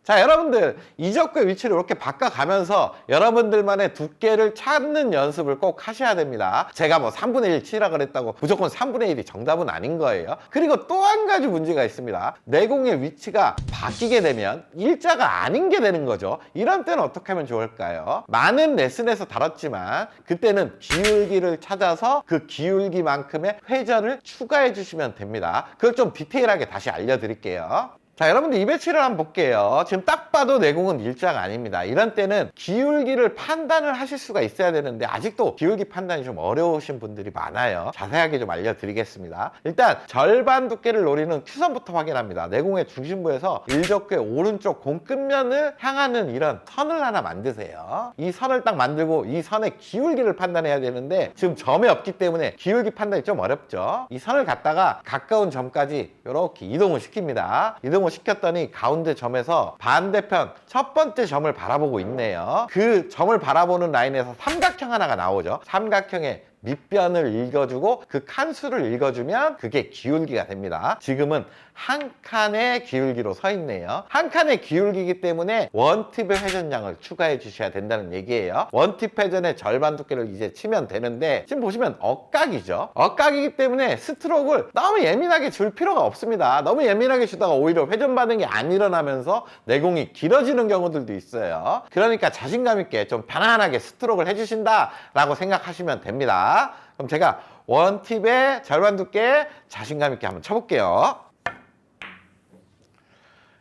자, 여러분들 이적구의 위치를 이렇게 바꿔가면서 여러분들만의 두께를 찾는 연습을 꼭 하셔야 됩니다. 제가 뭐 3분의 1 치라 그랬다고 무조건 3분의 1이 정답은 아닌 거예요. 그리고 또 한 가지 문제가 있습니다. 내공의 위치가 바뀌게 되면 일자가 아닌 게 되는 거죠. 이런 때는 어떻게 하면 좋을까요? 많은 레슨에서 다뤘지만 그때는 기울기를 찾아서 그 기울기만큼의 회전을 추가해 주시면 됩니다. 그걸 좀 디테일하게 다시 알려드릴게요. 자, 여러분들 이 배치를 한번 볼게요. 지금 딱 봐도 내공은 일자가 아닙니다. 이런 때는 기울기를 판단을 하실 수가 있어야 되는데 아직도 기울기 판단이 좀 어려우신 분들이 많아요. 자세하게 좀 알려드리겠습니다. 일단 절반 두께를 노리는 큐선부터 확인합니다. 내공의 중심부에서 일적구의 오른쪽 공 끝면을 향하는 이런 선을 하나 만드세요. 이 선을 딱 만들고 이 선의 기울기를 판단해야 되는데 지금 점이 없기 때문에 기울기 판단이 좀 어렵죠. 이 선을 갖다가 가까운 점까지 이렇게 이동을 시킵니다. 이동을 시켰더니 가운데 점에서 반대편 첫 번째 점을 바라보고 있네요. 그 점을 바라보는 라인에서 삼각형 하나가 나오죠. 삼각형의 밑변을 읽어주고 그 칸수를 읽어주면 그게 기울기가 됩니다. 지금은 한 칸의 기울기로 서 있네요. 한 칸의 기울기이기 때문에 원팁의 회전량을 추가해 주셔야 된다는 얘기예요. 원팁 회전의 절반 두께를 이제 치면 되는데 지금 보시면 억각이죠. 억각이기 때문에 스트로크를 너무 예민하게 줄 필요가 없습니다. 너무 예민하게 주다가 오히려 회전 반응이 안 일어나면서 내공이 길어지는 경우들도 있어요. 그러니까 자신감 있게 좀 편안하게 스트로크를 해주신다라고 생각하시면 됩니다. 그럼 제가 원팁의 절반 두께 자신감 있게 한번 쳐볼게요.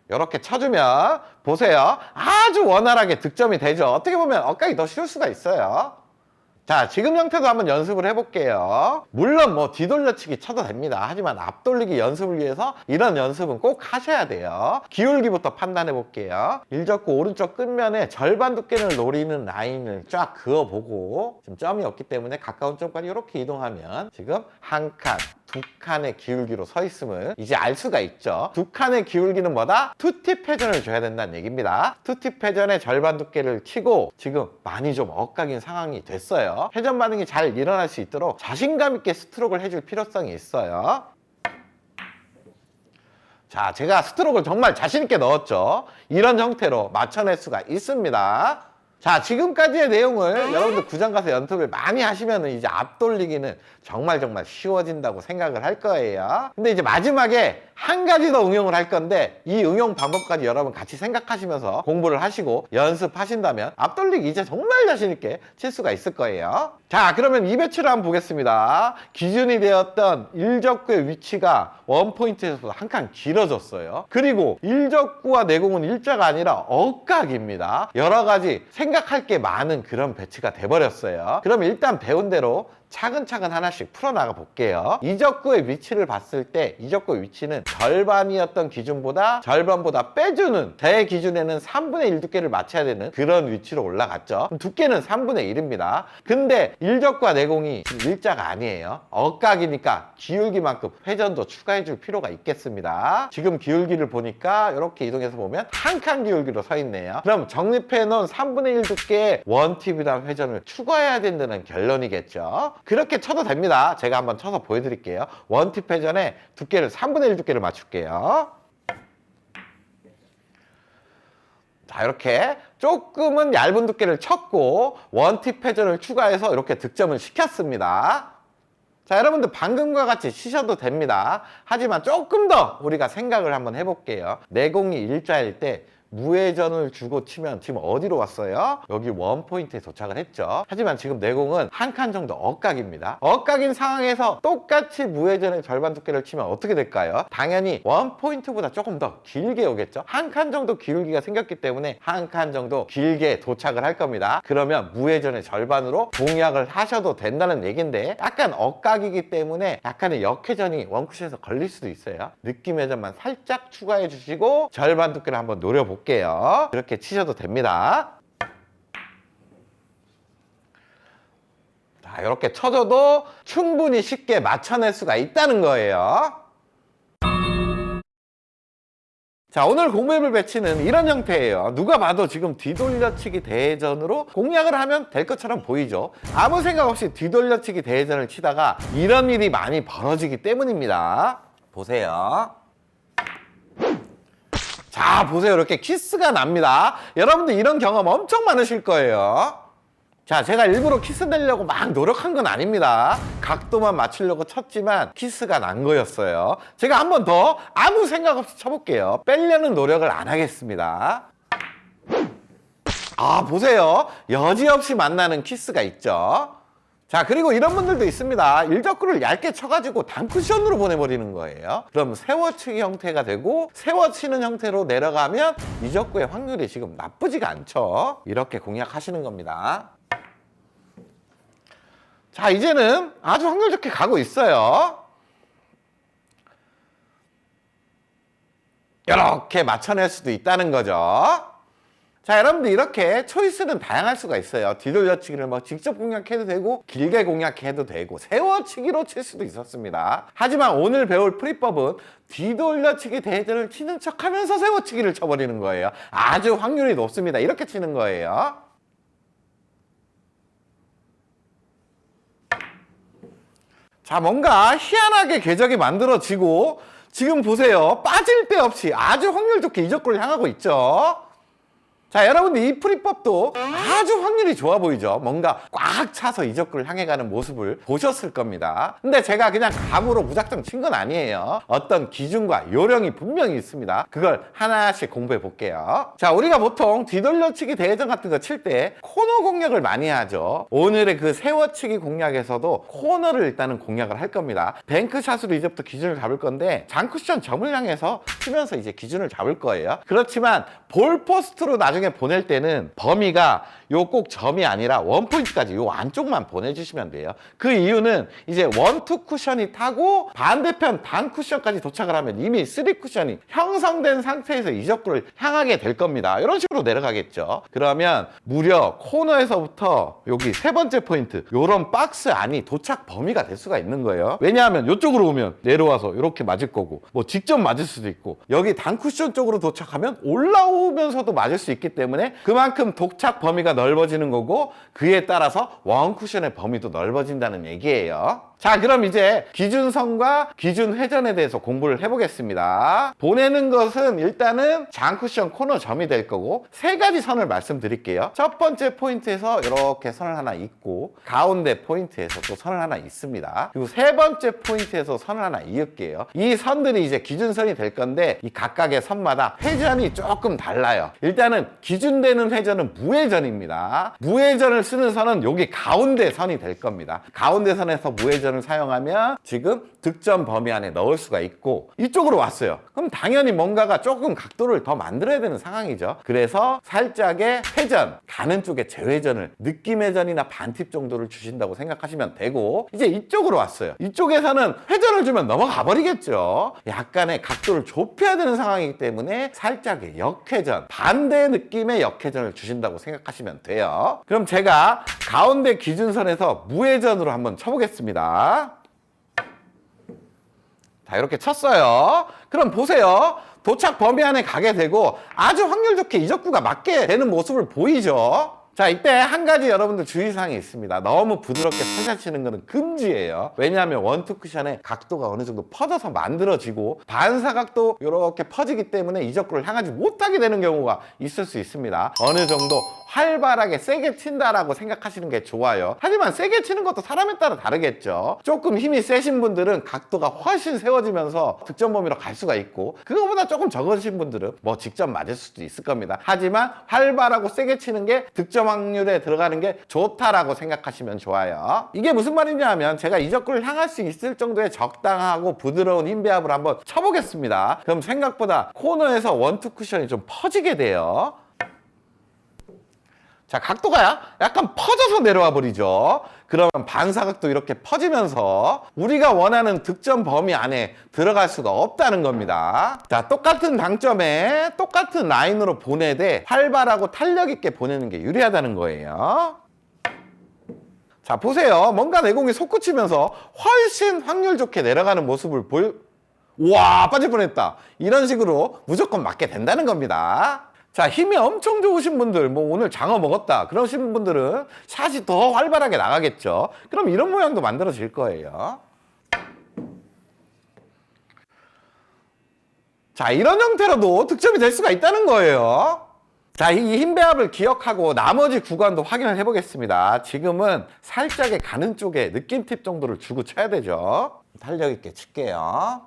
이렇게 쳐주면 보세요. 아주 원활하게 득점이 되죠. 어떻게 보면 억각이 더 쉬울 수가 있어요. 자, 지금 형태도 한번 연습을 해볼게요. 물론 뭐 뒤돌려치기 쳐도 됩니다. 하지만 앞돌리기 연습을 위해서 이런 연습은 꼭 하셔야 돼요. 기울기부터 판단해 볼게요. 일적구 오른쪽 끝면에 절반 두께를 노리는 라인을 쫙 그어보고 지금 점이 없기 때문에 가까운 점까지 이렇게 이동하면 지금 한 칸, 두 칸의 기울기로 서 있음을 이제 알 수가 있죠. 두 칸의 기울기는 뭐다? 투팁 회전을 줘야 된다는 얘기입니다. 투팁 회전의 절반 두께를 치고 지금 많이 좀 엇각인 상황이 됐어요. 회전 반응이 잘 일어날 수 있도록 자신감 있게 스트로크를 해줄 필요성이 있어요. 자, 제가 스트로크를 정말 자신 있게 넣었죠. 이런 형태로 맞춰낼 수가 있습니다. 자, 지금까지의 내용을 여러분들 구장 가서 연습을 많이 하시면 이제 앞돌리기는 정말 쉬워진다고 생각을 할 거예요. 근데 이제 마지막에 한 가지 더 응용을 할 건데 이 응용 방법까지 여러분 같이 생각하시면서 공부를 하시고 연습하신다면 앞돌리기 이제 정말 자신 있게 칠 수가 있을 거예요. 자, 그러면 이 배치를 한번 보겠습니다. 기준이 되었던 일적구의 위치가 원포인트에서 한 칸 길어졌어요. 그리고 일적구와 내공은 일자가 아니라 억각입니다. 여러 가지 생각할 게 많은 그런 배치가 돼버렸어요. 그럼 일단 배운 대로 차근차근 하나씩 풀어나가 볼게요. 이적구의 위치를 봤을 때 이적구의 위치는 절반이었던 기준보다 절반보다 빼주는, 제 기준에는 3분의 1 두께를 맞춰야 되는 그런 위치로 올라갔죠. 두께는 3분의 1입니다. 근데 일적과 내공이 일자가 아니에요. 억각이니까 기울기만큼 회전도 추가해 줄 필요가 있겠습니다. 지금 기울기를 보니까 이렇게 이동해서 보면 한 칸 기울기로 서 있네요. 그럼 정립해 놓은 3분의 1 두께의 원팁이랑 회전을 추가해야 된다는 결론이겠죠. 그렇게 쳐도 됩니다. 제가 한번 쳐서 보여드릴게요. 원팁 회전에 두께를 3분의 1 두께를 맞출게요. 자, 이렇게 조금은 얇은 두께를 쳤고 원팁 회전을 추가해서 이렇게 득점을 시켰습니다. 자, 여러분들 방금과 같이 치셔도 됩니다. 하지만 조금 더 우리가 생각을 한번 해볼게요. 내공이 일자일 때 무회전을 주고 치면 지금 어디로 왔어요? 여기 원포인트에 도착을 했죠. 하지만 지금 내공은 한 칸 정도 억각입니다. 억각인 상황에서 똑같이 무회전의 절반 두께를 치면 어떻게 될까요? 당연히 원포인트보다 조금 더 길게 오겠죠. 한 칸 정도 기울기가 생겼기 때문에 한 칸 정도 길게 도착을 할 겁니다. 그러면 무회전의 절반으로 공략을 하셔도 된다는 얘기인데, 약간 억각이기 때문에 약간의 역회전이 원쿠션에서 걸릴 수도 있어요. 느낌 회전만 살짝 추가해 주시고 절반 두께를 한번 노려볼게요. 이렇게 치셔도 됩니다. 자, 이렇게 쳐줘도 충분히 쉽게 맞춰낼 수가 있다는 거예요. 자, 오늘 공부해볼 배치는 이런 형태예요. 누가 봐도 지금 뒤돌려치기 대회전으로 공략을 하면 될 것처럼 보이죠. 아무 생각 없이 뒤돌려치기 대회전을 치다가 이런 일이 많이 벌어지기 때문입니다. 보세요. 자, 보세요. 이렇게 키스가 납니다. 여러분들 이런 경험 엄청 많으실 거예요. 자, 제가 일부러 키스 내려고 막 노력한 건 아닙니다. 각도만 맞추려고 쳤지만 키스가 난 거였어요. 제가 한 번 더 아무 생각 없이 쳐볼게요. 빼려는 노력을 안 하겠습니다. 아, 보세요. 여지없이 만나는 키스가 있죠. 자, 그리고 이런 분들도 있습니다. 일적구를 얇게 쳐가지고 단쿠션으로 보내버리는 거예요. 그럼 세워치기 형태가 되고, 세워치는 형태로 내려가면 이적구의 확률이 지금 나쁘지가 않죠. 이렇게 공략하시는 겁니다. 자, 이제는 아주 확률 좋게 가고 있어요. 이렇게 맞춰낼 수도 있다는 거죠. 자, 여러분들 이렇게 초이스는 다양할 수가 있어요. 뒤돌려치기를 뭐 직접 공략해도 되고 길게 공략해도 되고 세워치기로 칠 수도 있었습니다. 하지만 오늘 배울 프리법은 뒤돌려치기 대회전을 치는 척하면서 세워치기를 쳐버리는 거예요. 아주 확률이 높습니다. 이렇게 치는 거예요. 자, 뭔가 희한하게 궤적이 만들어지고 지금 보세요. 빠질 데 없이 아주 확률 좋게 이적구를 향하고 있죠. 자, 여러분들 이 프리법도 아주 확률이 좋아 보이죠? 뭔가 꽉 차서 이적구를 향해 가는 모습을 보셨을 겁니다. 근데 제가 그냥 감으로 무작정 친 건 아니에요. 어떤 기준과 요령이 분명히 있습니다. 그걸 하나씩 공부해 볼게요. 자, 우리가 보통 뒤돌려치기 대회전 같은 거 칠 때 코너 공략을 많이 하죠. 오늘의 그 세워치기 공략에서도 코너를 일단은 공략을 할 겁니다. 뱅크샷으로 이제부터 기준을 잡을 건데 장쿠션 점을 향해서 치면서 이제 기준을 잡을 거예요. 그렇지만 볼포스트로 나중에 보낼 때는 범위가 요 꼭 점이 아니라 원포인트까지 요 안쪽만 보내주시면 돼요. 그 이유는 이제 원투 쿠션이 타고 반대편 단 쿠션까지 도착을 하면 이미 쓰리 쿠션이 형성된 상태에서 이적구를 향하게 될 겁니다. 이런 식으로 내려가겠죠. 그러면 무려 코너에서부터 여기 세 번째 포인트 요런 박스 안이 도착 범위가 될 수가 있는 거예요. 왜냐하면 이쪽으로 오면 내려와서 이렇게 맞을 거고 뭐 직접 맞을 수도 있고 여기 단 쿠션 쪽으로 도착하면 올라오면서도 맞을 수 있기 때문에 그만큼 도착 범위가 넓어지는 거고 그에 따라서 원 쿠션의 범위도 넓어진다는 얘기예요. 자, 그럼 이제 기준선과 기준 회전에 대해서 공부를 해보겠습니다. 보내는 것은 일단은 장쿠션 코너 점이 될 거고 세 가지 선을 말씀드릴게요. 첫 번째 포인트에서 이렇게 선을 하나 잇고 가운데 포인트에서 또 선을 하나 잇습니다. 그리고 세 번째 포인트에서 선을 하나 이을게요. 이 선들이 이제 기준선이 될 건데 이 각각의 선마다 회전이 조금 달라요. 일단은 기준되는 회전은 무회전입니다. 무회전을 쓰는 선은 여기 가운데 선이 될 겁니다. 가운데 선에서 무회전 역회전을 사용하면 지금 득점 범위 안에 넣을 수가 있고, 이쪽으로 왔어요. 그럼 당연히 뭔가가 조금 각도를 더 만들어야 되는 상황이죠. 그래서 살짝의 회전, 가는 쪽에 재회전을, 느낌 회전이나 반팁 정도를 주신다고 생각하시면 되고, 이제 이쪽으로 왔어요. 이쪽에서는 회전을 주면 넘어가 버리겠죠. 약간의 각도를 좁혀야 되는 상황이기 때문에 살짝의 역회전, 반대 느낌의 역회전을 주신다고 생각하시면 돼요. 그럼 제가 가운데 기준선에서 무회전으로 한번 쳐보겠습니다. 자, 이렇게 쳤어요. 그럼 보세요. 도착 범위 안에 가게 되고 아주 확률 좋게 이적구가 맞게 되는 모습을 보이죠. 자, 이때 한 가지 여러분들 주의사항이 있습니다. 너무 부드럽게 살살 치는 거는 금지예요. 왜냐하면 원투 쿠션의 각도가 어느 정도 퍼져서 만들어지고 반사각도 이렇게 퍼지기 때문에 이적구를 향하지 못하게 되는 경우가 있을 수 있습니다. 어느 정도 활발하게 세게 친다라고 생각하시는 게 좋아요. 하지만 세게 치는 것도 사람에 따라 다르겠죠. 조금 힘이 세신 분들은 각도가 훨씬 세워지면서 득점 범위로 갈 수가 있고, 그거보다 조금 적으신 분들은 뭐 직접 맞을 수도 있을 겁니다. 하지만 활발하고 세게 치는 게 득점 확률에 들어가는 게 좋다라고 생각하시면 좋아요. 이게 무슨 말이냐 하면 제가 이적구를 향할 수 있을 정도의 적당하고 부드러운 힘 배합을 한번 쳐보겠습니다. 그럼 생각보다 코너에서 원투 쿠션이 좀 퍼지게 돼요. 자, 각도가 약간 퍼져서 내려와 버리죠. 그러면 반사각도 이렇게 퍼지면서 우리가 원하는 득점 범위 안에 들어갈 수가 없다는 겁니다. 자, 똑같은 당점에 똑같은 라인으로 보내되 활발하고 탄력 있게 보내는 게 유리하다는 거예요. 자, 보세요. 뭔가 내공이 솟구치면서 훨씬 확률 좋게 내려가는 모습을 와, 빠질 뻔했다. 이런 식으로 무조건 맞게 된다는 겁니다. 자, 힘이 엄청 좋으신 분들, 뭐 오늘 장어 먹었다 그러신 분들은 샷이 더 활발하게 나가겠죠. 그럼 이런 모양도 만들어질 거예요. 자, 이런 형태로도 득점이 될 수가 있다는 거예요. 자, 이 힘 배합을 기억하고 나머지 구간도 확인을 해보겠습니다. 지금은 살짝의 가는 쪽에 느낌 팁 정도를 주고 쳐야 되죠. 탄력 있게 칠게요.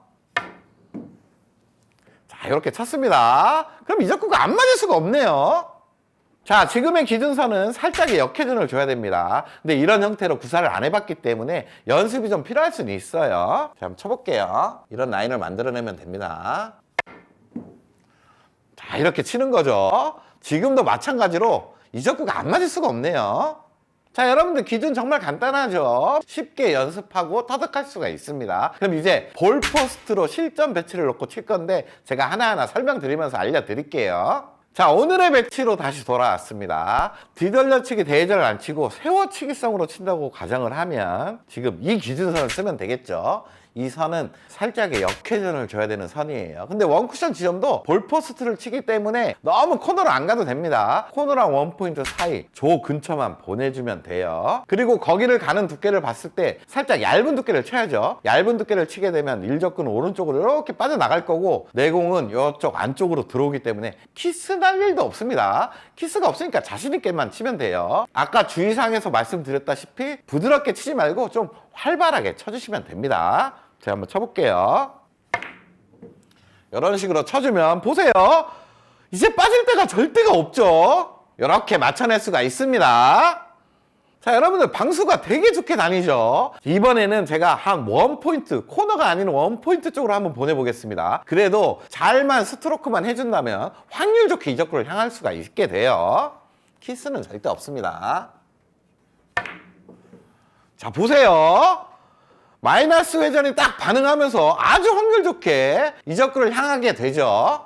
자, 이렇게 쳤습니다. 그럼 이적구가 안 맞을 수가 없네요. 자, 지금의 기준선은 살짝의 역회전을 줘야 됩니다. 근데 이런 형태로 구사를 안 해봤기 때문에 연습이 좀 필요할 수는 있어요. 자, 한번 쳐볼게요. 이런 라인을 만들어내면 됩니다. 자, 이렇게 치는 거죠. 지금도 마찬가지로 이적구가 안 맞을 수가 없네요. 자, 여러분들 기준 정말 간단하죠. 쉽게 연습하고 터득할 수가 있습니다. 그럼 이제 볼 포스트로 실전 배치를 놓고 칠 건데 제가 하나하나 설명드리면서 알려드릴게요. 자, 오늘의 배치로 다시 돌아왔습니다. 뒤돌려치기 대회전을 안 치고 세워치기성으로 친다고 가정을 하면 지금 이 기준선을 쓰면 되겠죠. 이 선은 살짝의 역회전을 줘야 되는 선이에요. 근데 원쿠션 지점도 볼포스트를 치기 때문에 너무 코너로 안 가도 됩니다. 코너랑 원포인트 사이 조 근처만 보내주면 돼요. 그리고 거기를 가는 두께를 봤을 때 살짝 얇은 두께를 쳐야죠. 얇은 두께를 치게 되면 일적구는 오른쪽으로 이렇게 빠져나갈 거고 내공은 이쪽 안쪽으로 들어오기 때문에 키스 날 일도 없습니다. 키스가 없으니까 자신 있게만 치면 돼요. 아까 주의사항에서 말씀드렸다시피 부드럽게 치지 말고 좀 활발하게 쳐주시면 됩니다. 제가 한번 쳐볼게요. 이런 식으로 쳐주면 보세요. 이제 빠질 데가 절대가 없죠. 이렇게 맞춰낼 수가 있습니다. 자, 여러분들 방수가 되게 좋게 다니죠. 이번에는 제가 한 원포인트, 코너가 아닌 원포인트 쪽으로 한번 보내보겠습니다. 그래도 잘만 스트로크만 해준다면 확률 좋게 이적구를 향할 수가 있게 돼요. 키스는 절대 없습니다. 자, 보세요. 마이너스 회전이 딱 반응하면서 아주 확률 좋게 이적구를 향하게 되죠.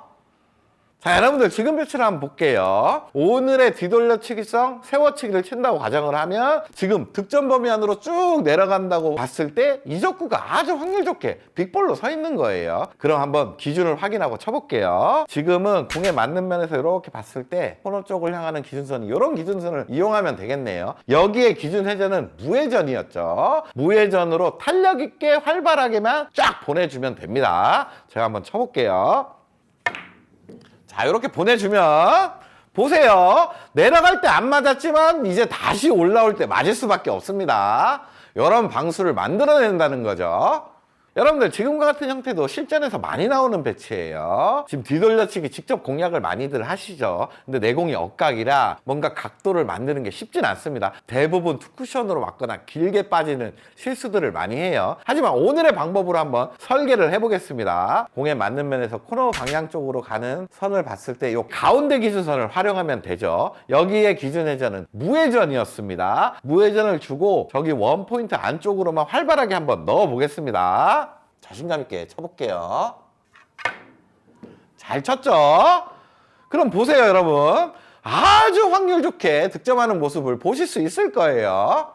자, 여러분들 지금 배치를 한번 볼게요. 오늘의 뒤돌려치기성 세워치기를 친다고 가정을 하면 지금 득점 범위 안으로 쭉 내려간다고 봤을 때 이적구가 아주 확률 좋게 빅볼로 서 있는 거예요. 그럼 한번 기준을 확인하고 쳐볼게요. 지금은 공에 맞는 면에서 이렇게 봤을 때 코너 쪽을 향하는 기준선이 이런 기준선을 이용하면 되겠네요. 여기에 기준 회전은 무회전이었죠. 무회전으로 탄력 있게 활발하게만 쫙 보내주면 됩니다. 제가 한번 쳐볼게요. 자, 이렇게 보내주면 보세요. 내려갈 때 안 맞았지만 이제 다시 올라올 때 맞을 수밖에 없습니다. 이런 방수를 만들어낸다는 거죠. 여러분들 지금과 같은 형태도 실전에서 많이 나오는 배치예요. 지금 뒤돌려치기 직접 공략을 많이들 하시죠. 근데 내공이 억각이라 뭔가 각도를 만드는 게 쉽진 않습니다. 대부분 투쿠션으로 맞거나 길게 빠지는 실수들을 많이 해요. 하지만 오늘의 방법으로 한번 설계를 해보겠습니다. 공에 맞는 면에서 코너 방향 쪽으로 가는 선을 봤을 때 이 가운데 기준선을 활용하면 되죠. 여기에 기준 회전은 무회전이었습니다. 무회전을 주고 저기 원포인트 안쪽으로만 활발하게 한번 넣어보겠습니다. 자신감 있게 쳐볼게요. 잘 쳤죠? 그럼 보세요, 여러분. 아주 확률 좋게 득점하는 모습을 보실 수 있을 거예요.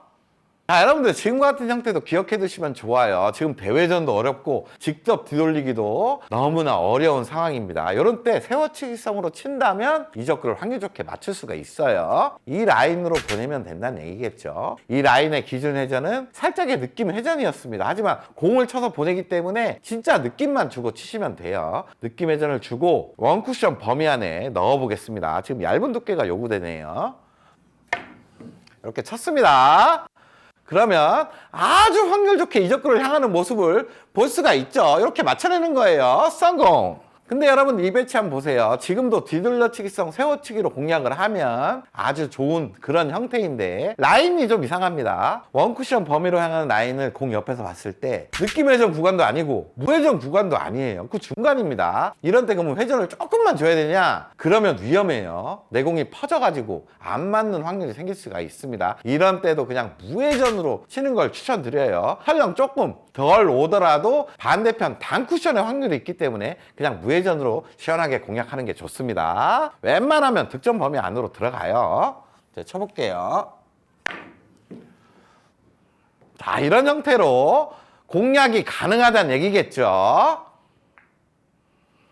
자, 여러분들 지금과 같은 형태도 기억해 두시면 좋아요. 지금 대회전도 어렵고 직접 뒤돌리기도 너무나 어려운 상황입니다. 이런 때 세워치기성으로 친다면 이 접근을 확률 좋게 맞출 수가 있어요. 이 라인으로 보내면 된다는 얘기겠죠. 이 라인의 기준 회전은 살짝의 느낌 회전이었습니다. 하지만 공을 쳐서 보내기 때문에 진짜 느낌만 주고 치시면 돼요. 느낌 회전을 주고 원쿠션 범위 안에 넣어보겠습니다. 지금 얇은 두께가 요구되네요. 이렇게 쳤습니다. 그러면 아주 확률 좋게 이 접근을 향하는 모습을 볼 수가 있죠. 이렇게 맞춰내는 거예요. 성공! 근데 여러분 이 배치 한번 보세요. 지금도 뒤돌려치기성 세워치기로 공략을 하면 아주 좋은 그런 형태인데 라인이 좀 이상합니다. 원쿠션 범위로 향하는 라인을 공 옆에서 봤을 때 느낌 회전 구간도 아니고 무회전 구간도 아니에요. 그 중간입니다. 이런 때 그러면 회전을 조금만 줘야 되냐? 그러면 위험해요. 내 공이 퍼져가지고 안 맞는 확률이 생길 수가 있습니다. 이런 때도 그냥 무회전으로 치는 걸 추천드려요. 설령 조금 덜 오더라도 반대편 단쿠션의 확률이 있기 때문에 그냥 무회전으로 시원하게 공략하는 게 좋습니다. 웬만하면 득점 범위 안으로 들어가요. 자, 쳐볼게요. 자, 이런 형태로 공략이 가능하다는 얘기겠죠.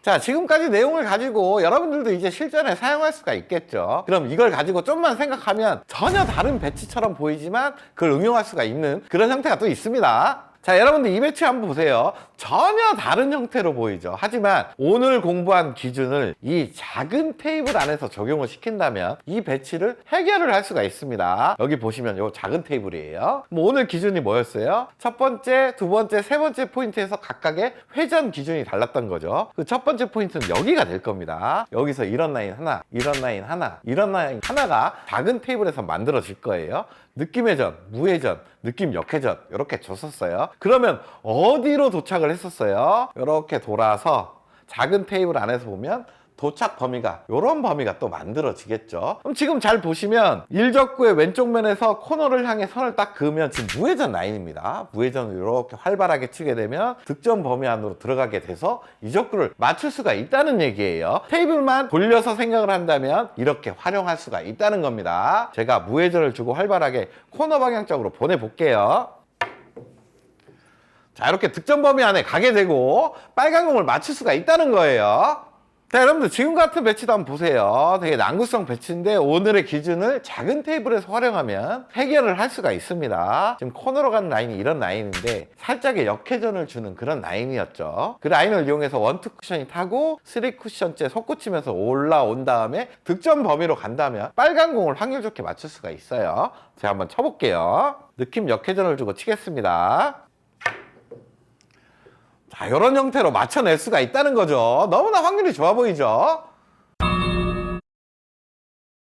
자, 지금까지 내용을 가지고 여러분들도 이제 실전에 사용할 수가 있겠죠. 그럼 이걸 가지고 좀만 생각하면 전혀 다른 배치처럼 보이지만 그걸 응용할 수가 있는 그런 형태가 또 있습니다. 자, 여러분들 이 배치 한번 보세요. 전혀 다른 형태로 보이죠. 하지만 오늘 공부한 기준을 이 작은 테이블 안에서 적용을 시킨다면 이 배치를 해결을 할 수가 있습니다. 여기 보시면 이 작은 테이블이에요. 오늘 기준이 뭐였어요? 첫 번째, 두 번째, 세 번째 포인트에서 각각의 회전 기준이 달랐던 거죠. 그 첫 번째 포인트는 여기가 될 겁니다. 여기서 이런 라인 하나, 이런 라인 하나, 이런 라인 하나가 작은 테이블에서 만들어질 거예요. 느낌 회전, 무회전, 느낌 역회전 이렇게 줬었어요. 그러면 어디로 도착을 했었어요? 이렇게 돌아서 작은 테이블 안에서 보면 도착 범위가 이런 범위가 또 만들어지겠죠. 그럼 지금 잘 보시면 일적구의 왼쪽 면에서 코너를 향해 선을 딱 그으면 지금 무회전 라인입니다. 무회전을 이렇게 활발하게 치게 되면 득점 범위 안으로 들어가게 돼서 이 적구를 맞출 수가 있다는 얘기예요. 테이블만 돌려서 생각을 한다면 이렇게 활용할 수가 있다는 겁니다. 제가 무회전을 주고 활발하게 코너 방향 쪽으로 보내볼게요. 자, 이렇게 득점 범위 안에 가게 되고 빨간 공을 맞출 수가 있다는 거예요. 자, 여러분들 지금 같은 배치도 한번 보세요. 되게 난구성 배치인데 오늘의 기준을 작은 테이블에서 활용하면 해결을 할 수가 있습니다. 지금 코너로 가는 라인이 이런 라인인데 살짝의 역회전을 주는 그런 라인이었죠. 그 라인을 이용해서 원투 쿠션이 타고 3쿠션째 솟구치면서 올라온 다음에 득점 범위로 간다면 빨간 공을 확률 좋게 맞출 수가 있어요. 제가 한번 쳐볼게요. 느낌 역회전을 주고 치겠습니다. 자, 이런 형태로 맞춰낼 수가 있다는 거죠. 너무나 확률이 좋아 보이죠?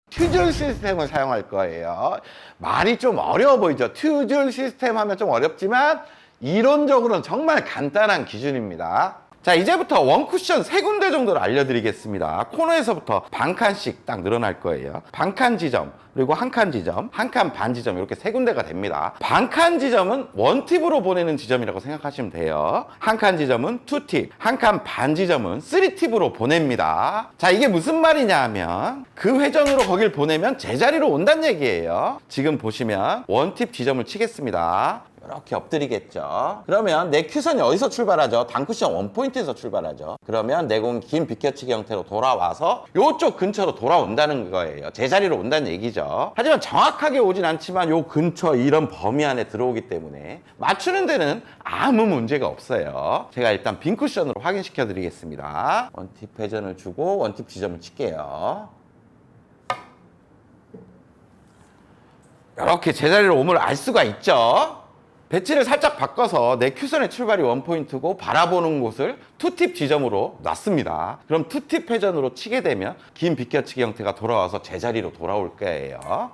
튜줄 시스템을 사용할 거예요. 말이 좀 어려워 보이죠? 튜줄 시스템 하면 좀 어렵지만 이론적으로는 정말 간단한 기준입니다. 자, 이제부터 원쿠션 3군데 정도를 알려드리겠습니다. 코너에서부터 반 칸씩 딱 늘어날 거예요. 반 칸 지점, 그리고 한 칸 지점, 한 칸 반 지점 이렇게 3군데가 됩니다. 반 칸 지점은 원팁으로 보내는 지점이라고 생각하시면 돼요. 한 칸 지점은 투팁, 한 칸 반 지점은 3팁으로 보냅니다. 자, 이게 무슨 말이냐 하면 그 회전으로 거길 보내면 제자리로 온다는 얘기예요. 지금 보시면 원팁 지점을 치겠습니다. 이렇게 엎드리겠죠. 그러면 내 큐선이 어디서 출발하죠? 단쿠션 원포인트에서 출발하죠. 그러면 내 공이 긴 비껴치기 형태로 돌아와서 이쪽 근처로 돌아온다는 거예요. 제자리로 온다는 얘기죠. 하지만 정확하게 오진 않지만 요 근처 이런 범위 안에 들어오기 때문에 맞추는 데는 아무 문제가 없어요. 제가 일단 빈 쿠션으로 확인시켜 드리겠습니다. 원팁 회전을 주고 원팁 지점을 칠게요. 이렇게 제자리로 오므로 알 수가 있죠. 배치를 살짝 바꿔서 내 큐선의 출발이 원포인트고 바라보는 곳을 투팁 지점으로 놨습니다. 그럼 투팁 회전으로 치게 되면 긴 비껴치기 형태가 돌아와서 제자리로 돌아올 거예요.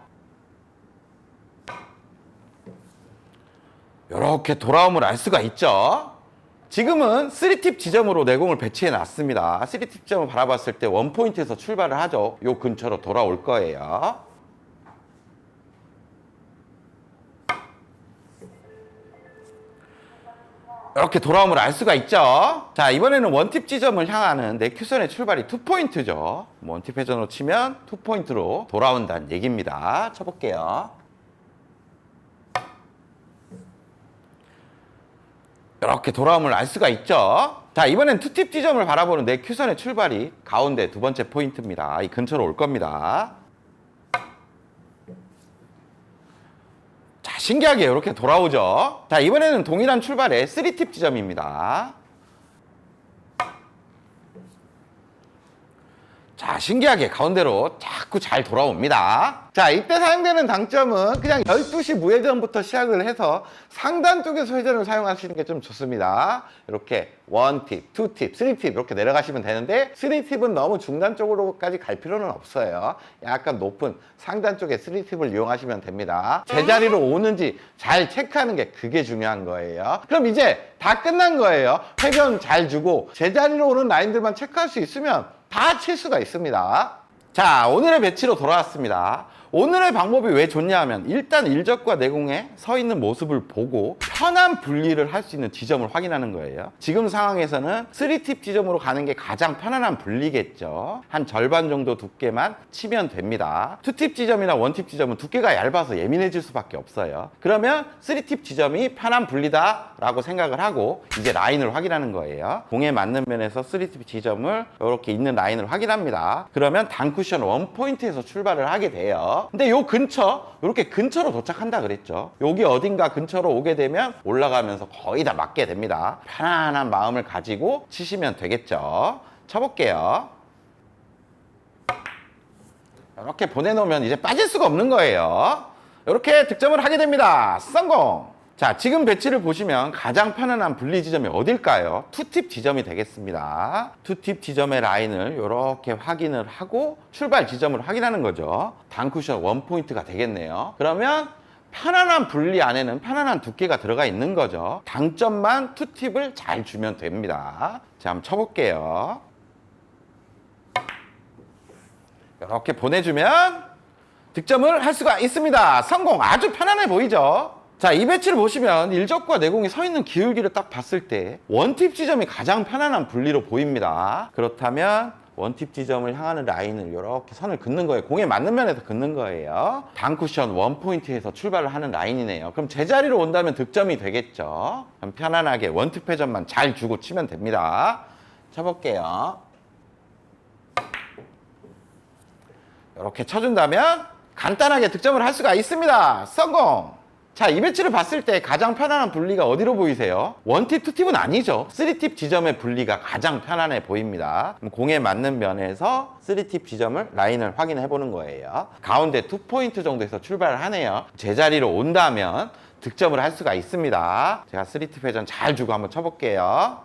이렇게 돌아옴을 알 수가 있죠. 지금은 3팁 지점으로 내공을 배치해 놨습니다. 3팁 지점을 바라봤을 때 원포인트에서 출발을 하죠. 요 근처로 돌아올 거예요. 이렇게 돌아옴을 알 수가 있죠. 자, 이번에는 원팁 지점을 향하는 내 큐선의 출발이 2포인트죠. 원팁 회전으로 치면 2포인트로 돌아온다는 얘기입니다. 쳐볼게요. 이렇게 돌아옴을 알 수가 있죠. 자, 이번엔 투팁 지점을 바라보는 내 큐선의 출발이 가운데 두 번째 포인트입니다. 이 근처로 올 겁니다. 자, 신기하게 이렇게 돌아오죠. 자, 이번에는 동일한 출발의 3팁 지점입니다. 자, 신기하게 가운데로 자꾸 잘 돌아옵니다. 자, 이때 사용되는 당점은 그냥 12시 무회전부터 시작을 해서 상단 쪽에서 회전을 사용하시는 게 좀 좋습니다. 이렇게 1팁, 2팁, 3팁 이렇게 내려가시면 되는데 3팁은 너무 중단 쪽으로까지 갈 필요는 없어요. 약간 높은 상단 쪽에 3팁을 이용하시면 됩니다. 제자리로 오는지 잘 체크하는 게 그게 중요한 거예요. 그럼 이제 다 끝난 거예요. 회전 잘 주고 제자리로 오는 라인들만 체크할 수 있으면 다 칠 수가 있습니다. 자, 오늘의 배치로 돌아왔습니다. 오늘의 방법이 왜 좋냐 하면 일단 일적과 내공에 서 있는 모습을 보고 편한 분리를 할 수 있는 지점을 확인하는 거예요. 지금 상황에서는 3팁 지점으로 가는 게 가장 편안한 분리겠죠. 한 절반 정도 두께만 치면 됩니다. 2팁 지점이나 1팁 지점은 두께가 얇아서 예민해질 수밖에 없어요. 그러면 3팁 지점이 편한 분리다 라고 생각을 하고 이제 라인을 확인하는 거예요. 공에 맞는 면에서 3팁 지점을 이렇게 있는 라인을 확인합니다. 그러면 단쿠션 1포인트에서 출발을 하게 돼요. 근데 요 근처, 이렇게 근처로 도착한다 그랬죠. 여기 어딘가 근처로 오게 되면 올라가면서 거의 다 맞게 됩니다. 편안한 마음을 가지고 치시면 되겠죠. 쳐볼게요. 이렇게 보내놓으면 이제 빠질 수가 없는 거예요. 이렇게 득점을 하게 됩니다. 성공! 자, 지금 배치를 보시면 가장 편안한 분리 지점이 어딜까요? 2팁 지점이 되겠습니다. 2팁 지점의 라인을 이렇게 확인을 하고 출발 지점을 확인하는 거죠. 단쿠션 1포인트가 되겠네요. 그러면 편안한 분리 안에는 편안한 두께가 들어가 있는 거죠. 당점만 2팁을 잘 주면 됩니다. 자, 한번 쳐볼게요. 이렇게 보내주면 득점을 할 수가 있습니다. 성공! 아주 편안해 보이죠? 자, 이 배치를 보시면 일적과 내공이 서 있는 기울기를 딱 봤을 때 원팁 지점이 가장 편안한 분리로 보입니다. 그렇다면 원팁 지점을 향하는 라인을 이렇게 선을 긋는 거예요. 공에 맞는 면에서 긋는 거예요. 단쿠션 1포인트에서 출발을 하는 라인이네요. 그럼 제자리로 온다면 득점이 되겠죠. 그럼 편안하게 원팁 회전만 잘 주고 치면 됩니다. 쳐볼게요. 이렇게 쳐준다면 간단하게 득점을 할 수가 있습니다. 성공! 자, 이 배치를 봤을 때 가장 편안한 분리가 어디로 보이세요? 1팁, 2팁은 아니죠. 3팁 지점의 분리가 가장 편안해 보입니다. 그럼 공에 맞는 면에서 3팁 지점을 라인을 확인해 보는 거예요. 가운데 2포인트 정도에서 출발을 하네요. 제자리로 온다면 득점을 할 수가 있습니다. 제가 3팁 회전 잘 주고 한번 쳐볼게요.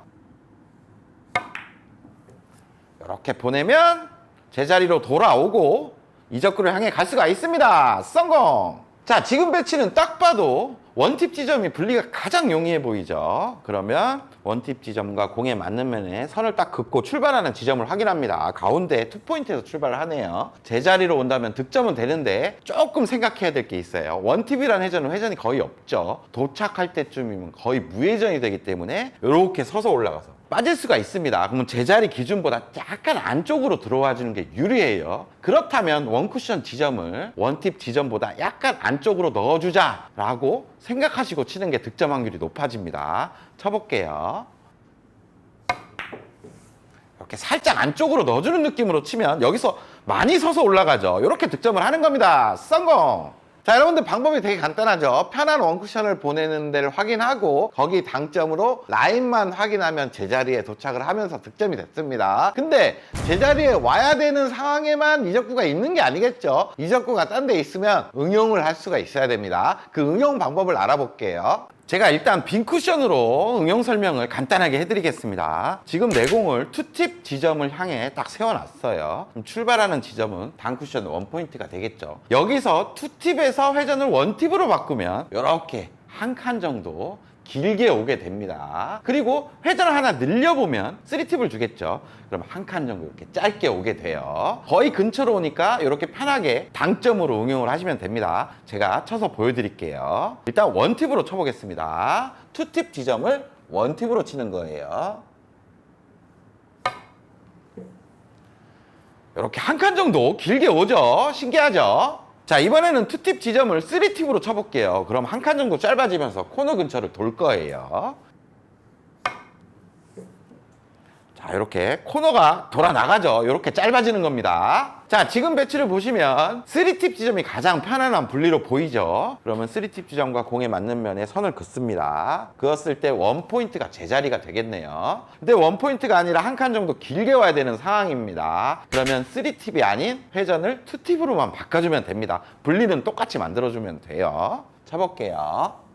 이렇게 보내면 제자리로 돌아오고 이적구를 향해 갈 수가 있습니다. 성공! 자, 지금 배치는 딱 봐도 원팁 지점이 분리가 가장 용이해 보이죠. 그러면 원팁 지점과 공에 맞는 면에 선을 딱 긋고 출발하는 지점을 확인합니다. 가운데 2포인트에서 출발을 하네요. 제자리로 온다면 득점은 되는데 조금 생각해야 될 게 있어요. 원팁이라는 회전은 회전이 거의 없죠. 도착할 때쯤이면 거의 무회전이 되기 때문에 이렇게 서서 올라가서 빠질 수가 있습니다. 그러면 제자리 기준보다 약간 안쪽으로 들어와 주는 게 유리해요. 그렇다면 원쿠션 지점을 원팁 지점보다 약간 안쪽으로 넣어주자라고 생각하시고 치는 게 득점 확률이 높아집니다. 쳐볼게요. 이렇게 살짝 안쪽으로 넣어주는 느낌으로 치면 여기서 많이 서서 올라가죠. 이렇게 득점을 하는 겁니다. 성공! 자, 여러분들 방법이 되게 간단하죠. 편한 원쿠션을 보내는 데를 확인하고 거기 당점으로 라인만 확인하면 제자리에 도착을 하면서 득점이 됐습니다. 근데 제자리에 와야 되는 상황에만 이적구가 있는 게 아니겠죠. 이적구가 딴 데 있으면 응용을 할 수가 있어야 됩니다. 그 응용 방법을 알아볼게요. 제가 일단 빈 쿠션으로 응용 설명을 간단하게 해드리겠습니다. 지금 내공을 투팁 지점을 향해 딱 세워놨어요. 그럼 출발하는 지점은 단 쿠션 원포인트가 되겠죠. 여기서 투팁에서 회전을 원팁으로 바꾸면 이렇게 한 칸 정도 길게 오게 됩니다. 그리고 회전을 하나 늘려보면 3팁을 주겠죠. 그럼 한 칸 정도 이렇게 짧게 오게 돼요. 거의 근처로 오니까 이렇게 편하게 당점으로 응용을 하시면 됩니다. 제가 쳐서 보여드릴게요. 일단 원팁으로 쳐보겠습니다. 투팁 지점을 원팁으로 치는 거예요. 이렇게 한 칸 정도 길게 오죠. 신기하죠? 자, 이번에는 투팁 지점을 3팁으로 쳐볼게요. 그럼 한 칸 정도 짧아지면서 코너 근처를 돌 거예요. 자, 이렇게 코너가 돌아 나가죠. 이렇게 짧아지는 겁니다. 자, 지금 배치를 보시면 3팁 지점이 가장 편안한 분리로 보이죠. 그러면 3팁 지점과 공에 맞는 면에 선을 긋습니다. 그었을 때 원포인트가 제자리가 되겠네요. 근데 원포인트가 아니라 한 칸 정도 길게 와야 되는 상황입니다. 그러면 3팁이 아닌 회전을 2팁으로만 바꿔주면 됩니다. 분리는 똑같이 만들어주면 돼요. 쳐볼게요.